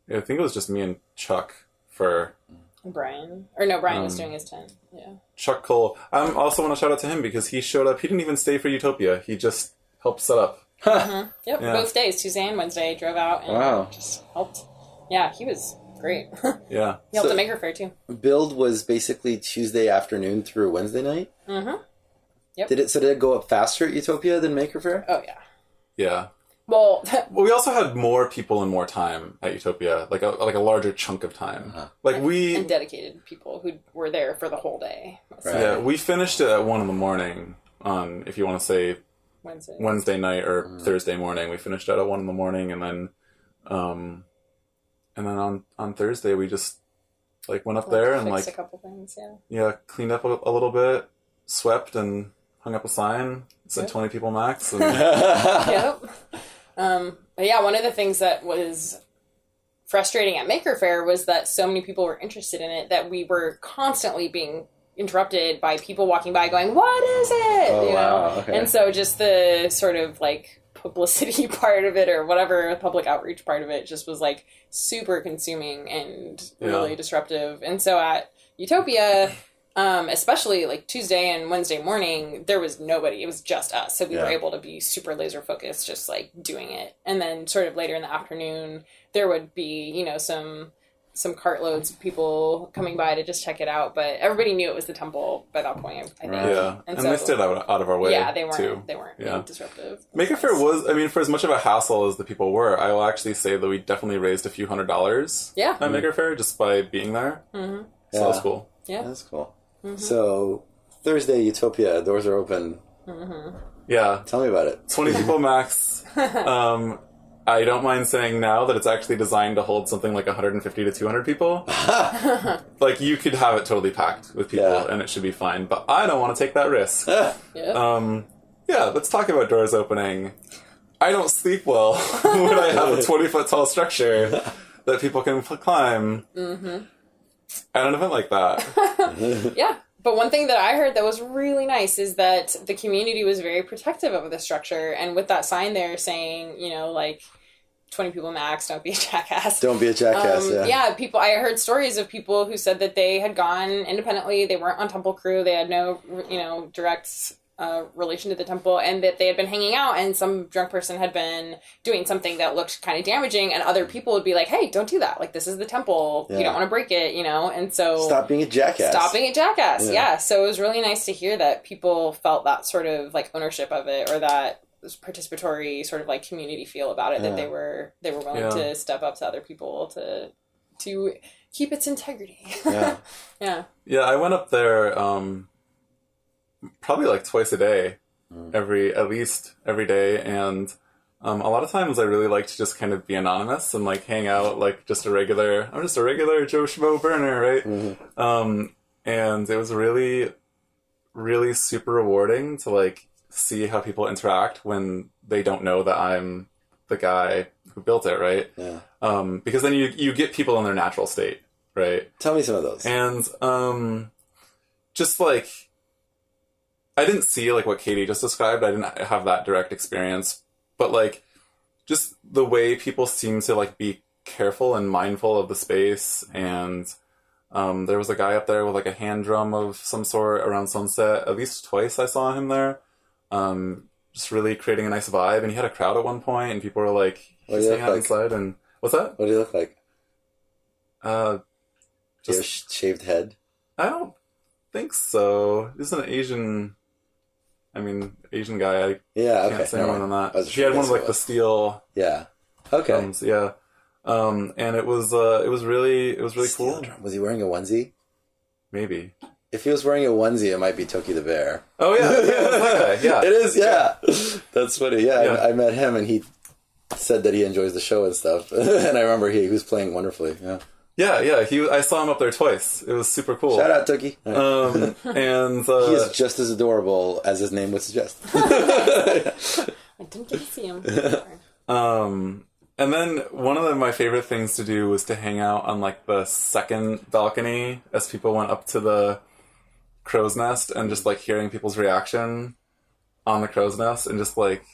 was just me and Chuck for... Brian? Or no, Brian was doing his tent. Yeah. Chuck Cole. I also want to shout out to him because he showed up. He didn't even stay for YOUtopia. He just helped set up. Mm-hmm. Yep, both days, Tuesday and Wednesday, drove out and just helped. Yeah, he was great. Yeah. He helped the Maker Faire, too. Build was basically Tuesday afternoon through Wednesday night? Mm-hmm. Yep. Did it go up faster at YOUtopia than Maker Faire? Oh, yeah. Yeah. Well, we also had more people and more time at YOUtopia, like a larger chunk of time. and dedicated people who were there for the whole day. Right. Yeah, we finished it at 1 in the on, if you want to say Wednesday night or Thursday morning. We finished it at 1 in, and then on Thursday we just like went up there and fixed like a couple things. cleaned up a little bit, swept and hung up a sign. Said 20 people max. And Yep. But yeah, one of the things that was frustrating at Maker Faire was that so many people were interested in it that we were constantly being interrupted by people walking by going, "What is it?" Oh, wow. Okay. And so just the sort of like publicity part of it or whatever, public outreach part of it just was like super consuming and really disruptive. And so at YOUtopia, especially like Tuesday and Wednesday morning, there was nobody. It was just us. So we were able to be super laser focused, just like doing it. And then sort of later in the afternoon, there would be, you know, some cartloads of people coming by to just check it out. But everybody knew it was the temple by that point, I think. Yeah. And so, they stayed out of our way. Yeah, they weren't too. being disruptive. Maker Faire was, I mean, for as much of a hassle as the people were, I will actually say that we definitely raised a few $100s at Maker Faire just by being there. Mm-hmm. So that was cool. Yeah. That's cool. Mm-hmm. So, Thursday, YOUtopia, doors are open. Mm-hmm. Yeah. Tell me about it. 20 people max. I don't mind saying now that it's actually designed to hold something like 150 to 200 people. Like, you could have it totally packed with people and it should be fine, but I don't want to take that risk. Let's talk about doors opening. I don't sleep well when I have a 20-foot tall structure that people can climb. Mm-hmm. At an event like that. Yeah. But one thing that I heard that was really nice is that the community was very protective of the structure. And with that sign there saying, you know, like 20 people max, don't be a jackass. Don't be a jackass, Yeah, I heard stories of people who said that they had gone independently. They weren't on temple crew. They had no, you know, direct relation to the temple, and that they had been hanging out and some drunk person had been doing something that looked kind of damaging, and other people would be like, hey, don't do that. Like, this is the temple. You don't want to break it, you know? And so... Stop being a jackass. Yeah. So it was really nice to hear that people felt that sort of, like, ownership of it, or that participatory sort of, like, community feel about it, that they were willing to step up to other people to keep its integrity. Yeah. Yeah, I went up there... probably like twice a day, at least every day, and a lot of times I really like to just kind of be anonymous and like hang out like I'm just a regular Joe Schmo burner, right? Mm-hmm. And it was really, really super rewarding to like see how people interact when they don't know that I'm the guy who built it, right? Yeah. Because then you get people in their natural state, right? Tell me some of those. And just like, I didn't see like what Katie just described. I didn't have that direct experience, but like just the way people seem to like be careful and mindful of the space. And there was a guy up there with like a hand drum of some sort around sunset. At least twice I saw him there. Just really creating a nice vibe. And he had a crowd at one point, and people were like, he's hanging out inside. And what's that? What do you look like? Just shaved head. I don't think so. He's an Asian guy. I can't say more than that. He had one of like the steel. Yeah. Okay. Drums, yeah. And it was really cool. Drum. Was he wearing a onesie? Maybe. If he was wearing a onesie, it might be Toki the Bear. Oh yeah, that's that guy. Yeah, it is. Yeah, that's funny. Yeah, I met him and he said that he enjoys the show and stuff. And I remember he was playing wonderfully. Yeah. Yeah. I saw him up there twice. It was super cool. Shout out, Toki. And he is just as adorable as his name would suggest. I didn't get to see him. And then one of my favorite things to do was to hang out on like the second balcony as people went up to the crow's nest, and just like hearing people's reaction on the crow's nest, and just like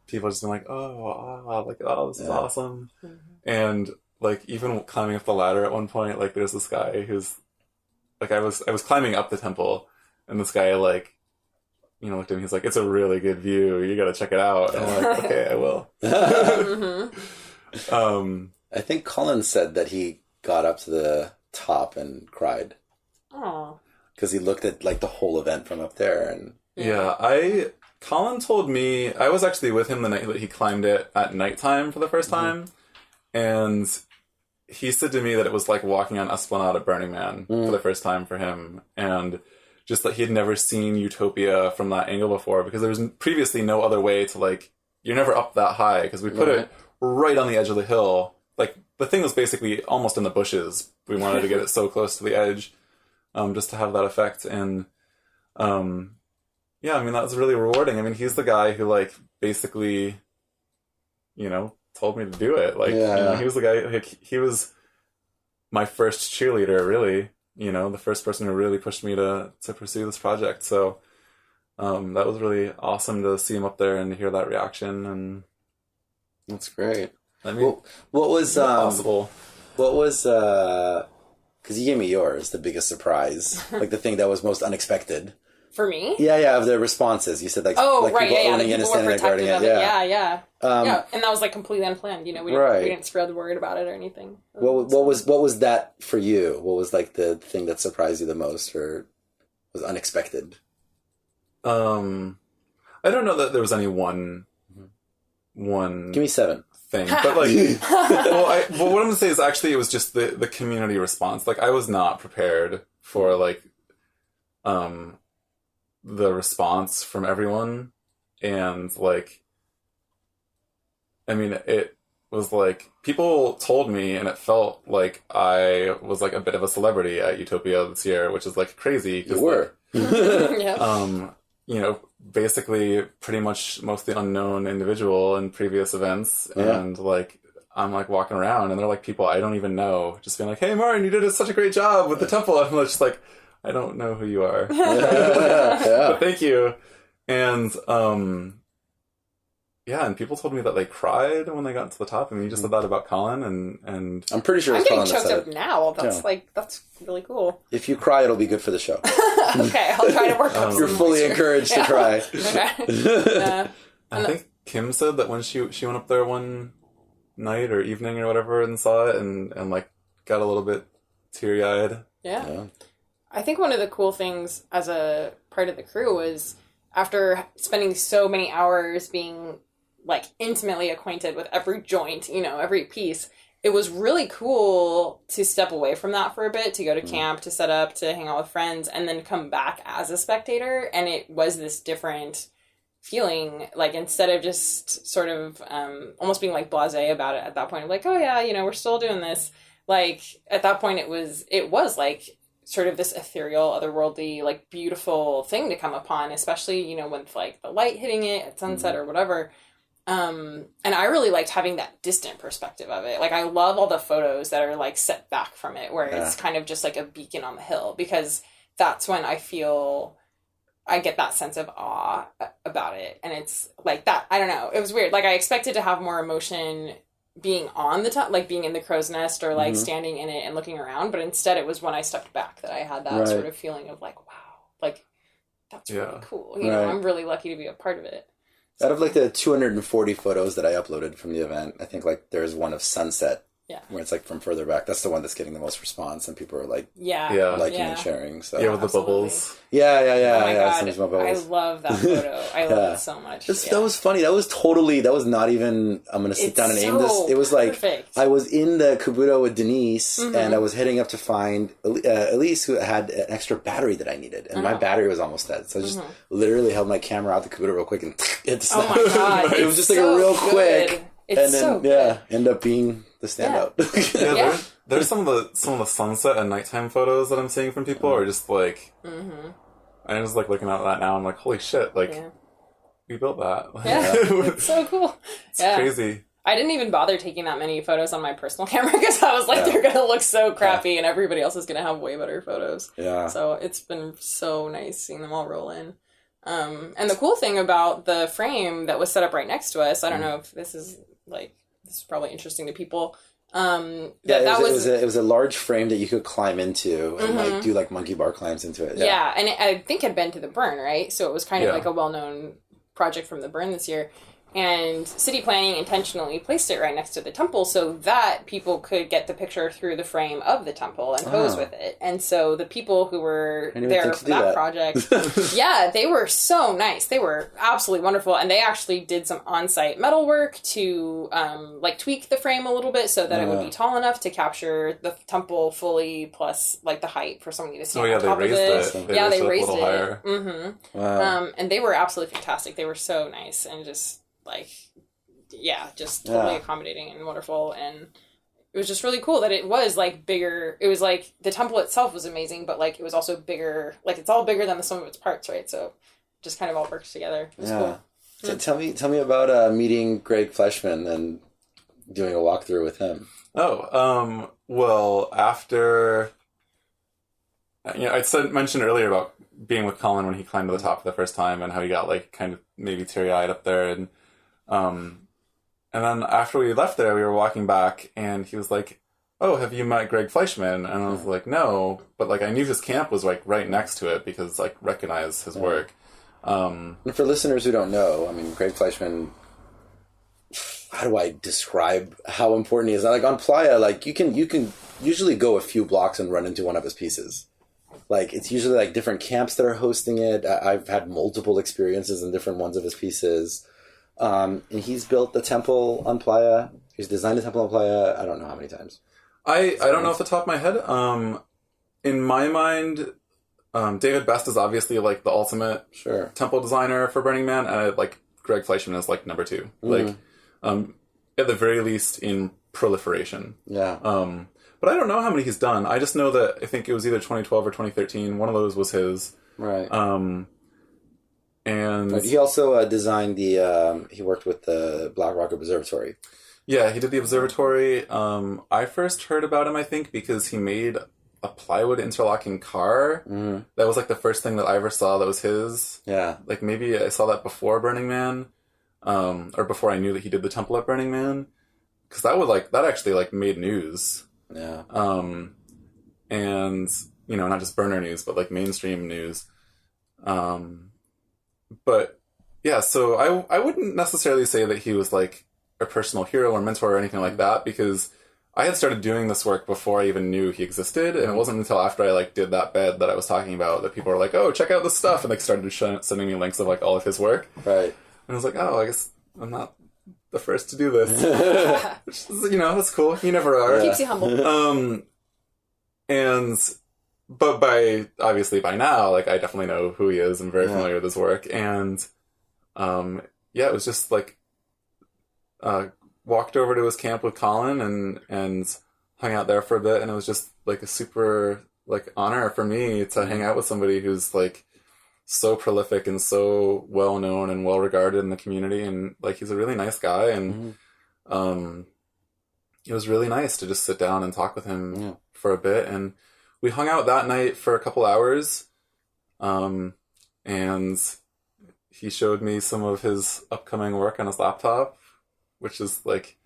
people just being like, oh, this is awesome. Mm-hmm. And like even climbing up the ladder at one point, like there's this guy who's like, I was climbing up the temple, and this guy like, you know, looked at me, he's like, it's a really good view, you gotta check it out. And I'm like, okay, I will. I think Colin said that he got up to the top and cried. Oh. Because he looked at like the whole event from up there, and Colin told me, I was actually with him the night that he climbed it at nighttime for the first time, and he said to me that it was like walking on Esplanade at Burning Man for the first time for him, and just that he had never seen YOUtopia from that angle before, because there was previously no other way to, like, you're never up that high, because we put it right on the edge of the hill. Like, the thing was basically almost in the bushes. We wanted to get it so close to the edge, just to have that effect, and yeah, I mean, that was really rewarding. I mean, he's the guy who, like, basically, you know, told me to do it. Like, you know, he was the guy, like, he was my first cheerleader, really. You know, the first person who really pushed me to pursue this project. So, that was really awesome to see him up there and hear that reaction. And that's great. I mean, what was possible? What was because you gave me yours, the biggest surprise, like the thing that was most unexpected. For me? Yeah, of the responses. You said like, right, people owning it and standing there guarding it. Yeah. And that was like completely unplanned. You know, we didn't spread the word about it or anything. What was that for you? What was like the thing that surprised you the most or was unexpected? I don't know that there was any one. Give me 7 thing, but like, well, what I'm gonna say is actually it was just the community response. Like, I was not prepared for like, the response from everyone, and like, I mean, it was like people told me, and it felt like I was like a bit of a celebrity at YOUtopia this year, which is like crazy. You were, yeah. You know, basically pretty much mostly unknown individual in previous events, and like I'm like walking around, and they're like people I don't even know, just being like, "Hey, Martin, you did such a great job with the temple." I'm just like, I don't know who you are. But thank you. And, and people told me that they cried when they got to the top. I mean, you just said that about Colin, and I'm pretty sure I'm it's getting Colin choked up now. That's really cool. If you cry, it'll be good for the show. Okay, I'll try to work on You're fully encouraged to cry. Okay. I think Kim said that when she went up there one night or evening or whatever and saw it and like got a little bit teary-eyed. Yeah. I think one of the cool things as a part of the crew was after spending so many hours being like intimately acquainted with every joint, you know, every piece, it was really cool to step away from that for a bit, to go to camp, to set up, to hang out with friends, and then come back as a spectator. And it was this different feeling, like instead of just sort of almost being like blasé about it at that point, like, oh yeah, you know, we're still doing this. Like at that point it was like sort of this ethereal, otherworldly, like beautiful thing to come upon, especially, you know, with like the light hitting it at sunset or whatever. And I really liked having that distant perspective of it. Like, I love all the photos that are like set back from it, where it's kind of just like a beacon on the hill, because that's when I feel I get that sense of awe about it. And it's like that, I don't know, it was weird. Like, I expected to have more emotion being on the top, like being in the crow's nest or like standing in it and looking around, but instead it was when I stepped back that I had that sort of feeling of like, wow, like that's really cool. You know, I'm really lucky to be a part of it. So, out of like the 240 photos that I uploaded from the event, I think like there's one of sunset. Yeah. Where it's like from further back. That's the one that's getting the most response, and people are like liking and sharing. So with the bubbles. Yeah. Oh my God. My bubbles. I love that photo. I love it so much. That was funny. That was not even, I'm going to sit down and aim this. It was like, perfect. I was in the Kabuto with Denise, and I was heading up to find Elise, who had an extra battery that I needed. And my battery was almost dead. So I just literally held my camera out the Kabuto real quick and hit the snap. Oh my God. It was just like a real quick. It's and then, so good. End up being the standout. There's some of the sunset and nighttime photos that I'm seeing from people are just like, I'm just like looking at that now. I'm like, holy shit! Like, we built that. It's so cool. It's crazy. I didn't even bother taking that many photos on my personal camera because I was like, they're gonna look so crappy, and everybody else is gonna have way better photos. Yeah. So it's been so nice seeing them all roll in. And the cool thing about the frame that was set up right next to us, I don't know if this is probably interesting to people. It was a large frame that you could climb into and like do like monkey bar climbs into it. And I think had been to the Burn, right? So it was kind of like a well-known project from the Burn this year. And city planning intentionally placed it right next to the temple so that people could get the picture through the frame of the temple and pose with it. And so the people who were there for that project, yeah, they were so nice. They were absolutely wonderful. And they actually did some on-site metal work to like tweak the frame a little bit so that it would be tall enough to capture the temple fully, plus like the height for somebody to stand on top of it. They raised it. Higher. Mm-hmm. Wow. And they were absolutely fantastic. They were so nice and just like, just totally accommodating and wonderful. And it was just really cool that it was like bigger. It was like the temple itself was amazing, but like it was also bigger. Like it's all bigger than the sum of its parts, right? So just kind of all works together. It was cool. So tell me about meeting Greg Fleischman and doing a walkthrough with him. Well, after I mentioned earlier about being with Colin when he climbed to the top for the first time and how he got like kind of maybe teary-eyed up there, and then after we left there, we were walking back, and he was like, "Oh, have you met Greg Fleischman?" And I was like, "No," but like I knew his camp was like right next to it because like recognized his work. And for listeners who don't know, I mean, Greg Fleischman. How do I describe how important he is? Like on Playa, like you can usually go a few blocks and run into one of his pieces. Like it's usually like different camps that are hosting it. I've had multiple experiences in different ones of his pieces. And he's built the temple on Playa. He's designed a temple on Playa. I don't know how many times. I don't know off the top of my head. In my mind, David Best is obviously like the ultimate temple designer for Burning Man, and like Greg Fleischman is like number 2. Like at the very least in proliferation. Yeah. But I don't know how many he's done. I just know that I think it was either 2012 or 2013. One of those was his. Right. And he also designed he worked with the Black Rock Observatory. Yeah, he did the observatory. I first heard about him, I think, because he made a plywood interlocking car. That was like the first thing that I ever saw that was his. Yeah. Like maybe I saw that before Burning Man, or before I knew that he did the temple at Burning Man. Because that actually like made news. Yeah. And, not just burner news, but like mainstream news. But yeah, so I wouldn't necessarily say that he was like a personal hero or mentor or anything like that, because I had started doing this work before I even knew he existed, and it wasn't until after I like did that bed that I was talking about that people were like, "Oh, check out this stuff," and like started sending me links of like all of his work. Right. And I was like, "Oh, I guess I'm not the first to do this." Which is, that's cool. You never are. Keeps you humble. But obviously by now, like I definitely know who he is. I'm very familiar with his work, and it was just like walked over to his camp with Colin and hung out there for a bit, and it was just like a super like honor for me to hang out with somebody who's like so prolific and so well known and well regarded in the community, and like he's a really nice guy, and it was really nice to just sit down and talk with him for a bit. And we hung out that night for a couple hours, and he showed me some of his upcoming work on his laptop, which is like,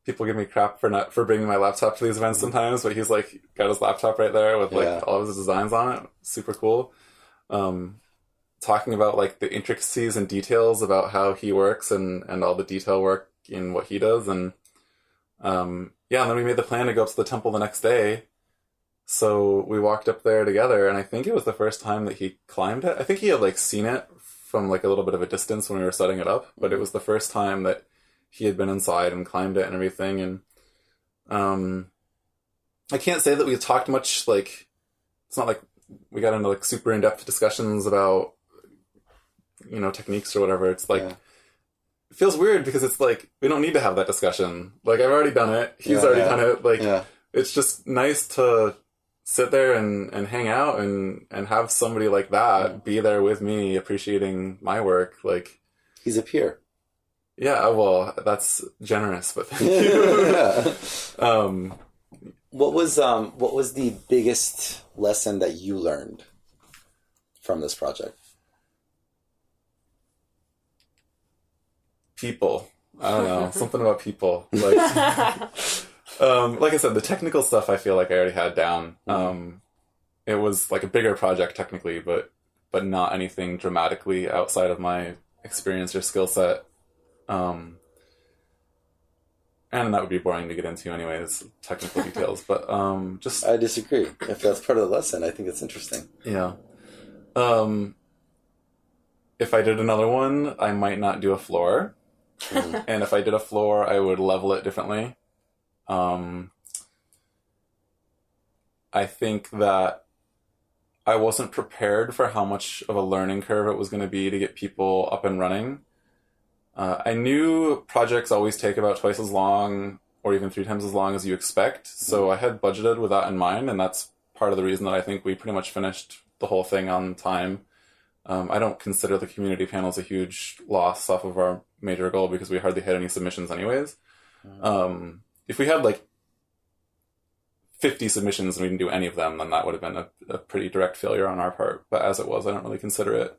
people give me crap for bringing my laptop to these events sometimes, but he's like got his laptop right there with like all of his designs on it. Super cool. Talking about like the intricacies and details about how he works and all the detail work in what he does. And and then we made the plan to go up to the temple the next day. So we walked up there together, and I think it was the first time that he climbed it. I think he had like seen it from like a little bit of a distance when we were setting it up, but it was the first time that he had been inside and climbed it and everything. And I can't say that we talked much, like it's not like we got into like super in-depth discussions about techniques or whatever. It's like it feels weird because it's like we don't need to have that discussion. Like I've already done it. He's already done it. Like it's just nice to sit there and hang out and have somebody like that be there with me appreciating my work. Like he's a peer. Yeah, well, that's generous, but thank you. What was the biggest lesson that you learned from this project? People. I don't know. Something about people. Like, like I said, the technical stuff I feel like I already had down. It was like a bigger project technically, but not anything dramatically outside of my experience or skill set. And that would be boring to get into anyways, technical details, but just... I disagree. If that's part of the lesson, I think it's interesting. Yeah. If I did another one, I might not do a floor. And if I did a floor, I would level it differently. I think that I wasn't prepared for how much of a learning curve it was going to be to get people up and running. I knew projects always take about twice as long or even 3 times as long as you expect. So I had budgeted with that in mind, and that's part of the reason that I think we pretty much finished the whole thing on time. I don't consider the community panels a huge loss off of our major goal because we hardly had any submissions anyways. If we had like 50 submissions and we didn't do any of them, then that would have been a pretty direct failure on our part. But as it was, I don't really consider it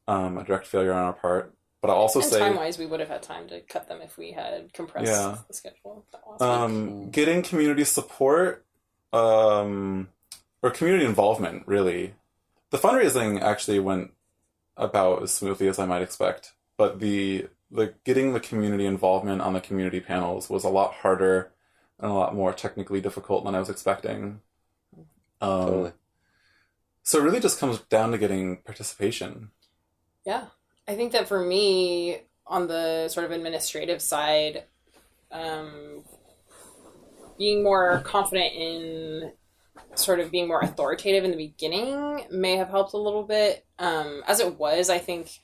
a direct failure on our part. But I'll also say... time-wise, we would have had time to cut them if we had compressed the schedule that last week. Getting community support, or community involvement, really. The fundraising actually went about as smoothly as I might expect. But the getting the community involvement on the community panels was a lot harder and a lot more technically difficult than I was expecting. Totally. So it really just comes down to getting participation. Yeah. I think that for me, on the sort of administrative side, being more confident in sort of being more authoritative in the beginning may have helped a little bit. As it was, I think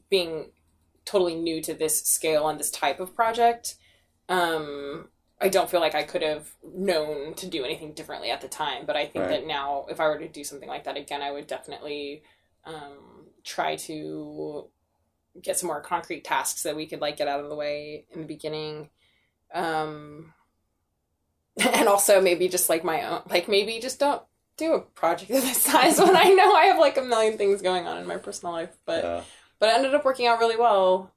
being totally new to this scale and this type of project, I don't feel like I could have known to do anything differently at the time. But I think that now, if I were to do something like that again, I would definitely try to get some more concrete tasks that we could like get out of the way in the beginning. And also maybe just like my own, like maybe just don't do a project of this size when I know I have like a million things going on in my personal life. But it ended up working out really well.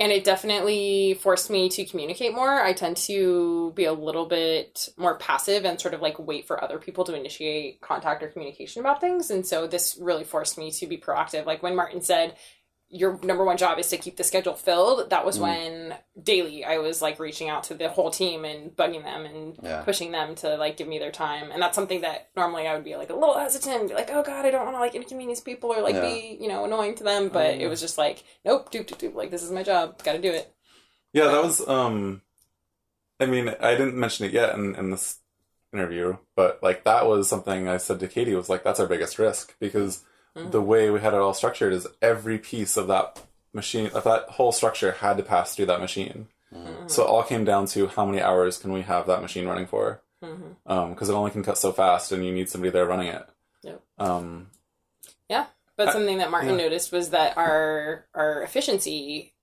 And it definitely forced me to communicate more. I tend to be a little bit more passive and sort of like wait for other people to initiate contact or communication about things. And so this really forced me to be proactive. Like when Martin said, your number one job is to keep the schedule filled. That was when daily I was like reaching out to the whole team and bugging them and pushing them to like give me their time. And that's something that normally I would be like a little hesitant and be like, oh God, I don't want to like inconvenience people or like be, you know, annoying to them. But it was just like, nope, doop, like this is my job. Got to do it. Yeah, that was, I mean, I didn't mention it yet in this interview, but like that was something I said to Katie was like, that's our biggest risk because the way we had it all structured is every piece of that machine, of that whole structure had to pass through that machine. So it all came down to how many hours can we have that machine running for? Because it only can cut so fast and you need somebody there running it. But something that Martin noticed was that our efficiency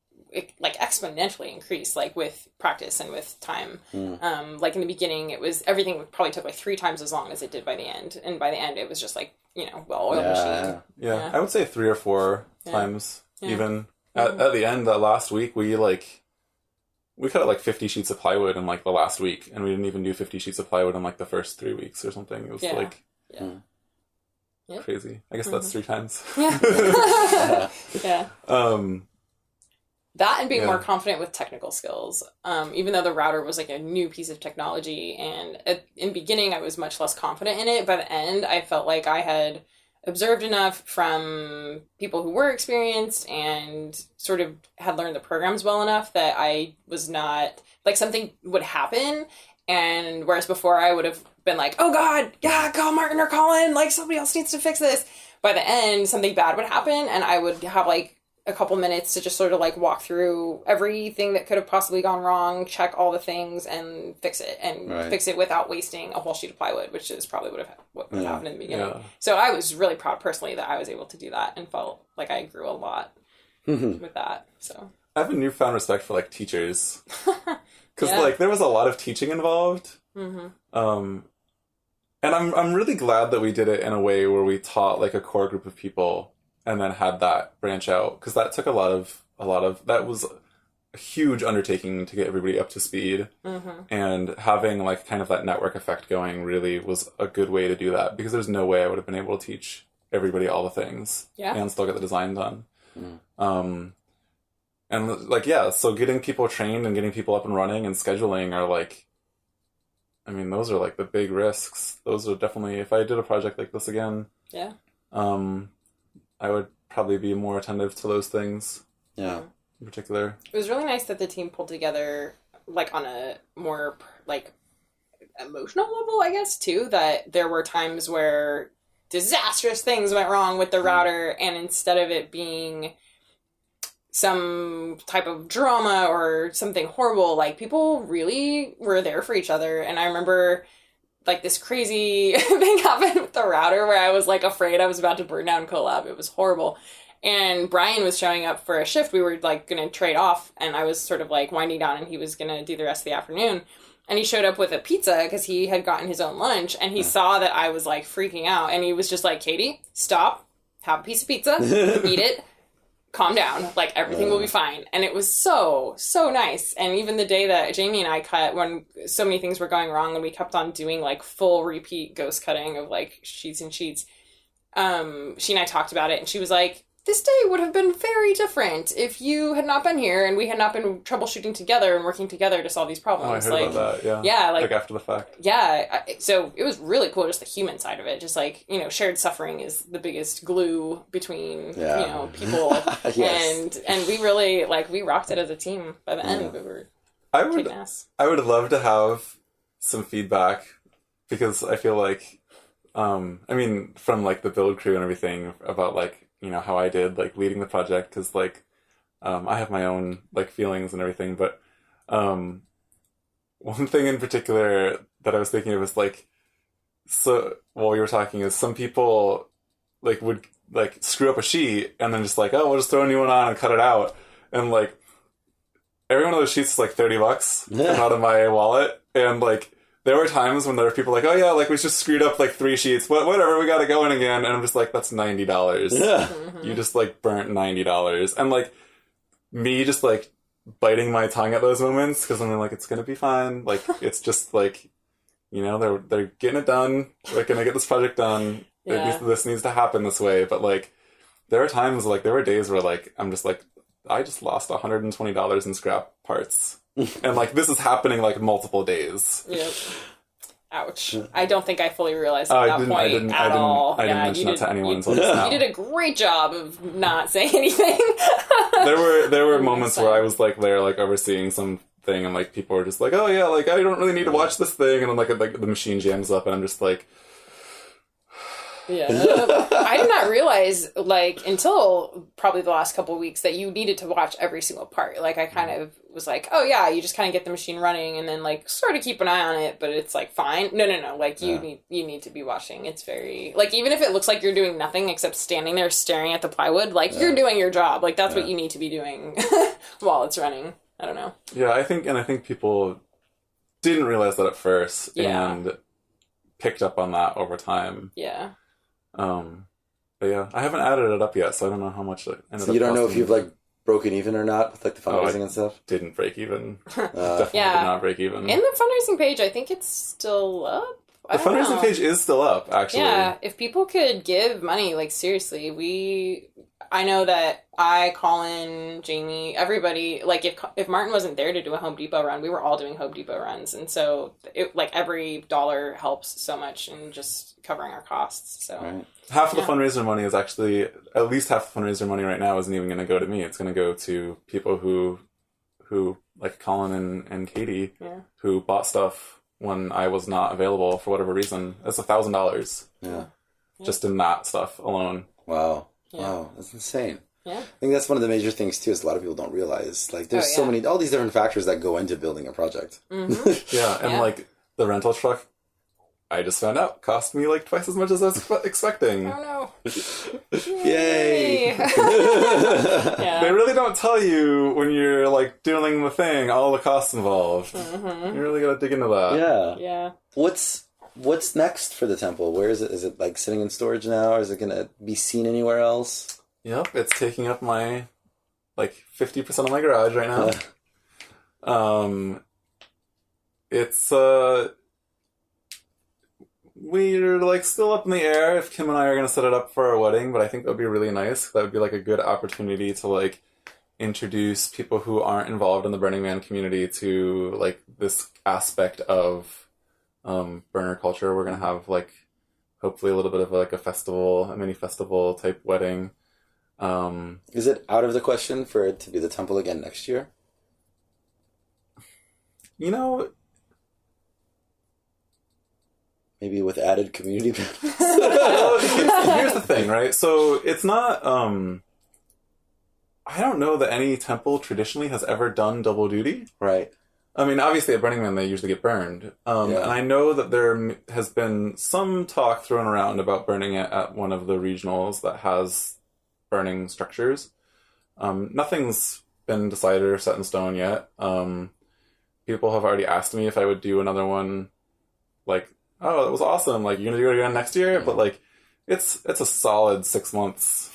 like exponentially increased like with practice and with time. Like in the beginning it was everything probably took like 3 times as long as it did by the end, and by the end it was just like, you know, well-oiled machine. Yeah, I would say 3 or 4 times even. At the end, that last week, we cut like 50 sheets of plywood in like the last week, and we didn't even do 50 sheets of plywood in like the first 3 weeks or something. It was crazy. I guess that's 3 times. That and being more confident with technical skills. Even though the router was like a new piece of technology, and in beginning I was much less confident in it. By the end, I felt like I had observed enough from people who were experienced and sort of had learned the programs well enough that I was not like something would happen. And whereas before I would have been like, oh God, yeah, call Martin or Colin, like somebody else needs to fix this. By the end, something bad would happen and I would have like a couple minutes to just sort of like walk through everything that could have possibly gone wrong, check all the things and fix it fix it without wasting a whole sheet of plywood, which is probably what would happen in the beginning. So I was really proud personally that I was able to do that and felt like I grew a lot with that. So I have a newfound respect for like teachers because like there was a lot of teaching involved. And I'm really glad that we did it in a way where we taught like a core group of people and then had that branch out, because that took a lot of that was a huge undertaking to get everybody up to speed. And having like kind of that network effect going really was a good way to do that, because there's no way I would have been able to teach everybody all the things and still get the design done. And like, yeah, so getting people trained and getting people up and running and scheduling are like, I mean, those are like the big risks. Those are definitely, if I did a project like this again, Yeah. I would probably be more attentive to those things. Yeah. In particular. It was really nice that the team pulled together, like, on a more, like, emotional level, I guess, too, that there were times where disastrous things went wrong with the router, and instead of it being some type of drama or something horrible, like, people really were there for each other. And I remember, like, this crazy thing happened with the router where I was, like, afraid I was about to burn down Collab. It was horrible. And Brian was showing up for a shift. We were, like, going to trade off, and I was sort of, like, winding down, and he was going to do the rest of the afternoon. And he showed up with a pizza because he had gotten his own lunch, and he saw that I was, like, freaking out. And he was just like, Katie, stop, have a piece of pizza, eat it, calm down, like, everything will be fine. And it was so, so nice. And even the day that Jamie and I cut, when so many things were going wrong and we kept on doing, like, full repeat ghost cutting of, like, sheets and sheets, she and I talked about it, and she was like, this day would have been very different if you had not been here and we had not been troubleshooting together and working together to solve these problems. Oh, I heard about that, yeah. Yeah, like after the fact. Yeah, so it was really cool, just the human side of it. Just like, you know, shared suffering is the biggest glue between, you know, people. Yes. And we really, like, we rocked it as a team by the end. We were kicking ass. I would love to have some feedback, because I feel like, I mean, from, like, the build crew and everything, about, like, you know, how I did, like, leading the project, because, like, I have my own, like, feelings and everything, but one thing in particular that I was thinking of was, like, so while we were talking, is some people, like, would, like, screw up a sheet and then just, like, oh, we'll just throw a new one on and cut it out, and, like, every one of those sheets is, like, $30 out of my wallet, and, like, there were times when there were people like, oh yeah, like, we just screwed up, like, 3 sheets, but whatever, we gotta go in again. And I'm just like, that's $90. Yeah. You just, like, burnt $90. And, like, me just, like, biting my tongue at those moments, because I'm like, it's gonna be fine. Like, it's just, like, you know, they're getting it done. They're gonna get this project done. Yeah. This needs to happen this way. But, like, there are times, like, there were days where, like, I'm just like, I just lost $120 in scrap parts. And, like, this is happening, like, multiple days. Yep. Ouch. I don't think I fully realized at that point at all. I didn't mention that to anyone until just now. You did a great job of not saying anything. There were moments where I was, like, there, like, overseeing something, and, like, people were just like, oh yeah, like, I don't really need to watch this thing, and then, like, the machine jams up, and I'm just like... Yeah. I did not realize, like, until probably the last couple of weeks, that you needed to watch every single part. Like, I kind of was like, oh yeah, you just kind of get the machine running and then, like, sort of keep an eye on it, but it's, like, fine. No. Like, you need to be watching. It's very, like, even if it looks like you're doing nothing except standing there staring at the plywood, like, you're doing your job. Like, that's what you need to be doing while it's running. I don't know. Yeah, I think people didn't realize that at first, and picked up on that over time. Yeah. But yeah, I haven't added it up yet, so I don't know how much it ended up. So you don't know if you've, like, broken even or not with, like, the fundraising and stuff? Didn't break even. Definitely did not break even. And the fundraising page, I think it's still up. The fundraising page is still up, actually. Yeah, if people could give money, like, seriously, I know that I, Colin, Jamie, everybody, like, if Martin wasn't there to do a Home Depot run, we were all doing Home Depot runs, and so, like, every dollar helps so much in just covering our costs, so... Right. Half of the fundraiser money is actually, at least half the fundraiser money right now isn't even going to go to me. It's going to go to people who, like Colin and Katie, who bought stuff when I was not available for whatever reason. It's $1,000. Yeah. Just in that stuff alone. Wow. Yeah. Wow. That's insane. Yeah. I think that's one of the major things, too, is a lot of people don't realize. Like, there's so many, all these different factors that go into building a project. Mm-hmm. Yeah, and, like, the rental truck, I just found out, cost me, like, twice as much as I was expecting. Oh, no. Yay! Yeah. They really don't tell you when you're, like, doing the thing, all the costs involved. Mm-hmm. You really gotta dig into that. Yeah. Yeah. What's next for the temple? Where is it? Is it, like, sitting in storage now, or is it gonna be seen anywhere else? Yep, it's taking up my, like, 50% of my garage right now. It's, we're, like, still up in the air if Kim and I are going to set it up for our wedding, but I think that would be really nice. That would be, like, a good opportunity to, like, introduce people who aren't involved in the Burning Man community to like this aspect of burner culture. We're gonna have like hopefully a little bit of like a mini festival type wedding. Is it out of the question for it to be the temple again next year? You know, maybe with added community benefits. Here's the thing, right? So it's not. I don't know that any temple traditionally has ever done double duty. Right. I mean, obviously at Burning Man they usually get burned, and I know that there has been some talk thrown around about burning it at one of the regionals that has burning structures. Nothing's been decided or set in stone yet. People have already asked me if I would do another one. Like, oh, that was awesome. Like, you're gonna do it again next year? But like, it's a solid 6 months.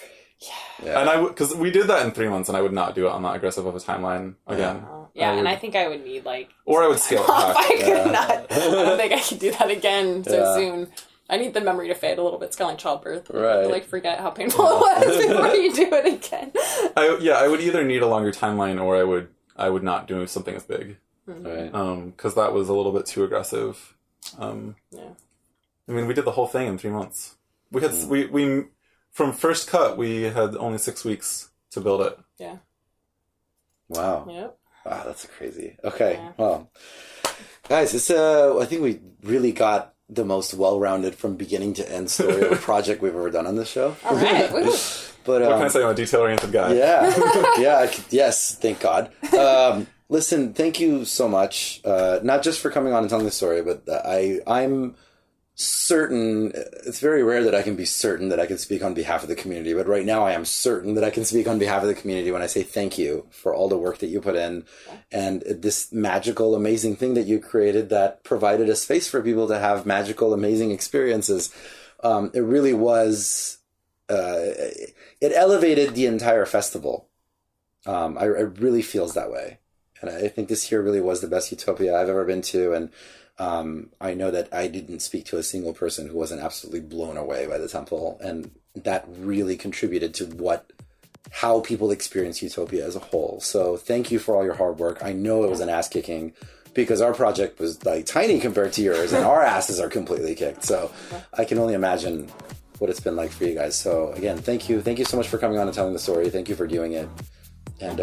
Yeah. And because we did that in 3 months, and I would not do it on that aggressive of a timeline again. And I think I would need like, or I would scale it back. I could not. I don't think I could do that again so soon. I need the memory to fade a little bit. It's kind of like childbirth. Right. Like forget how painful it was before you do it again. I would either need a longer timeline, or I would not do something as big. Right. Because that was a little bit too aggressive. I mean, we did the whole thing in 3 months. We had we from first cut we had only 6 weeks to build it. Yeah. Wow. Yep. Wow, that's crazy. Okay. Yeah. Well, guys, it's I think we really got the most well-rounded from beginning to end story of a project we've ever done on this show. All right. But what can I say? I'm a detail-oriented guy. Yeah. Yes. Thank God. Listen, thank you so much. Not just for coming on and telling the story, but I'm certain, it's very rare that I can be certain that I can speak on behalf of the community, but right now I am certain that I can speak on behalf of the community when I say thank you for all the work that you put in and this magical, amazing thing that you created that provided a space for people to have magical, amazing experiences. It really was, it elevated the entire festival. I really feels that way. And I think this here really was the best YOUtopia I've ever been to. And I know that I didn't speak to a single person who wasn't absolutely blown away by the temple. And that really contributed to how people experience YOUtopia as a whole. So thank you for all your hard work. I know it was an ass kicking because our project was like tiny compared to yours and our asses are completely kicked. So I can only imagine what it's been like for you guys. So again, thank you. Thank you so much for coming on and telling the story. Thank you for doing it. And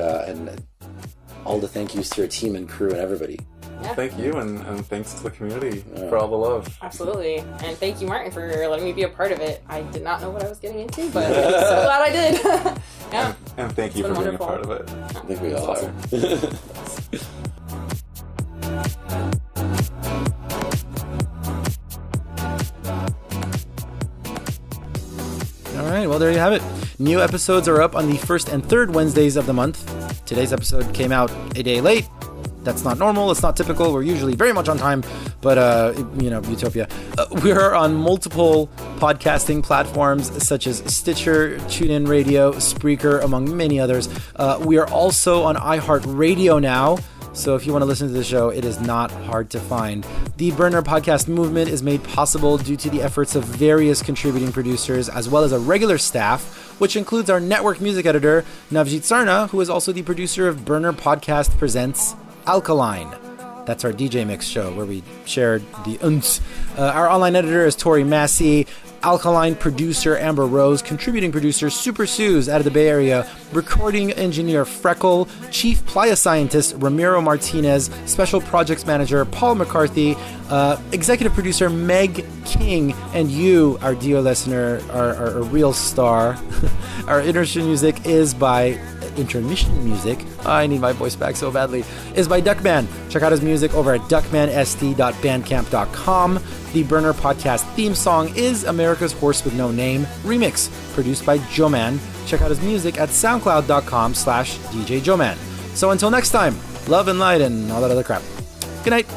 all the thank yous to your team and crew and everybody. Yeah. Thank you, and thanks to the community for all the love. Absolutely. And thank you, Martin, for letting me be a part of it. I did not know what I was getting into, but I'm so glad I did. Yeah. And thank you for being a part of it. I think we all are. All right, well, there you have it. New episodes are up on the first and third Wednesdays of the month. Today's episode came out a day late. That's not normal. It's not typical. We're usually very much on time, but, YOUtopia. We're on multiple podcasting platforms such as Stitcher, TuneIn Radio, Spreaker, among many others. We are also on iHeartRadio now. So if you want to listen to the show, it is not hard to find. The Burner Podcast movement is made possible due to the efforts of various contributing producers, as well as a regular staff, which includes our network music editor, Navjit Sarna, who is also the producer of Burner Podcast Presents Alkaline. That's our DJ Mix show where we shared the unts. Our online editor is Tori Massey. Alkaline producer Amber Rose, contributing producer Super Suze out of the Bay Area, recording engineer Freckle, chief playa scientist Ramiro Martinez, special projects manager Paul McCarthy, executive producer Meg King, and you, our dear listener, are a real star. Our intermission music is by I need my voice back so badly, is by Duckman. Check out his music over at duckmanst.bandcamp.com. The Burner Podcast theme song is America's Horse with No Name remix, produced by Joeman. Check out his music at soundcloud.com/DJ Joeman. So until next time, love and light and all that other crap. Good night.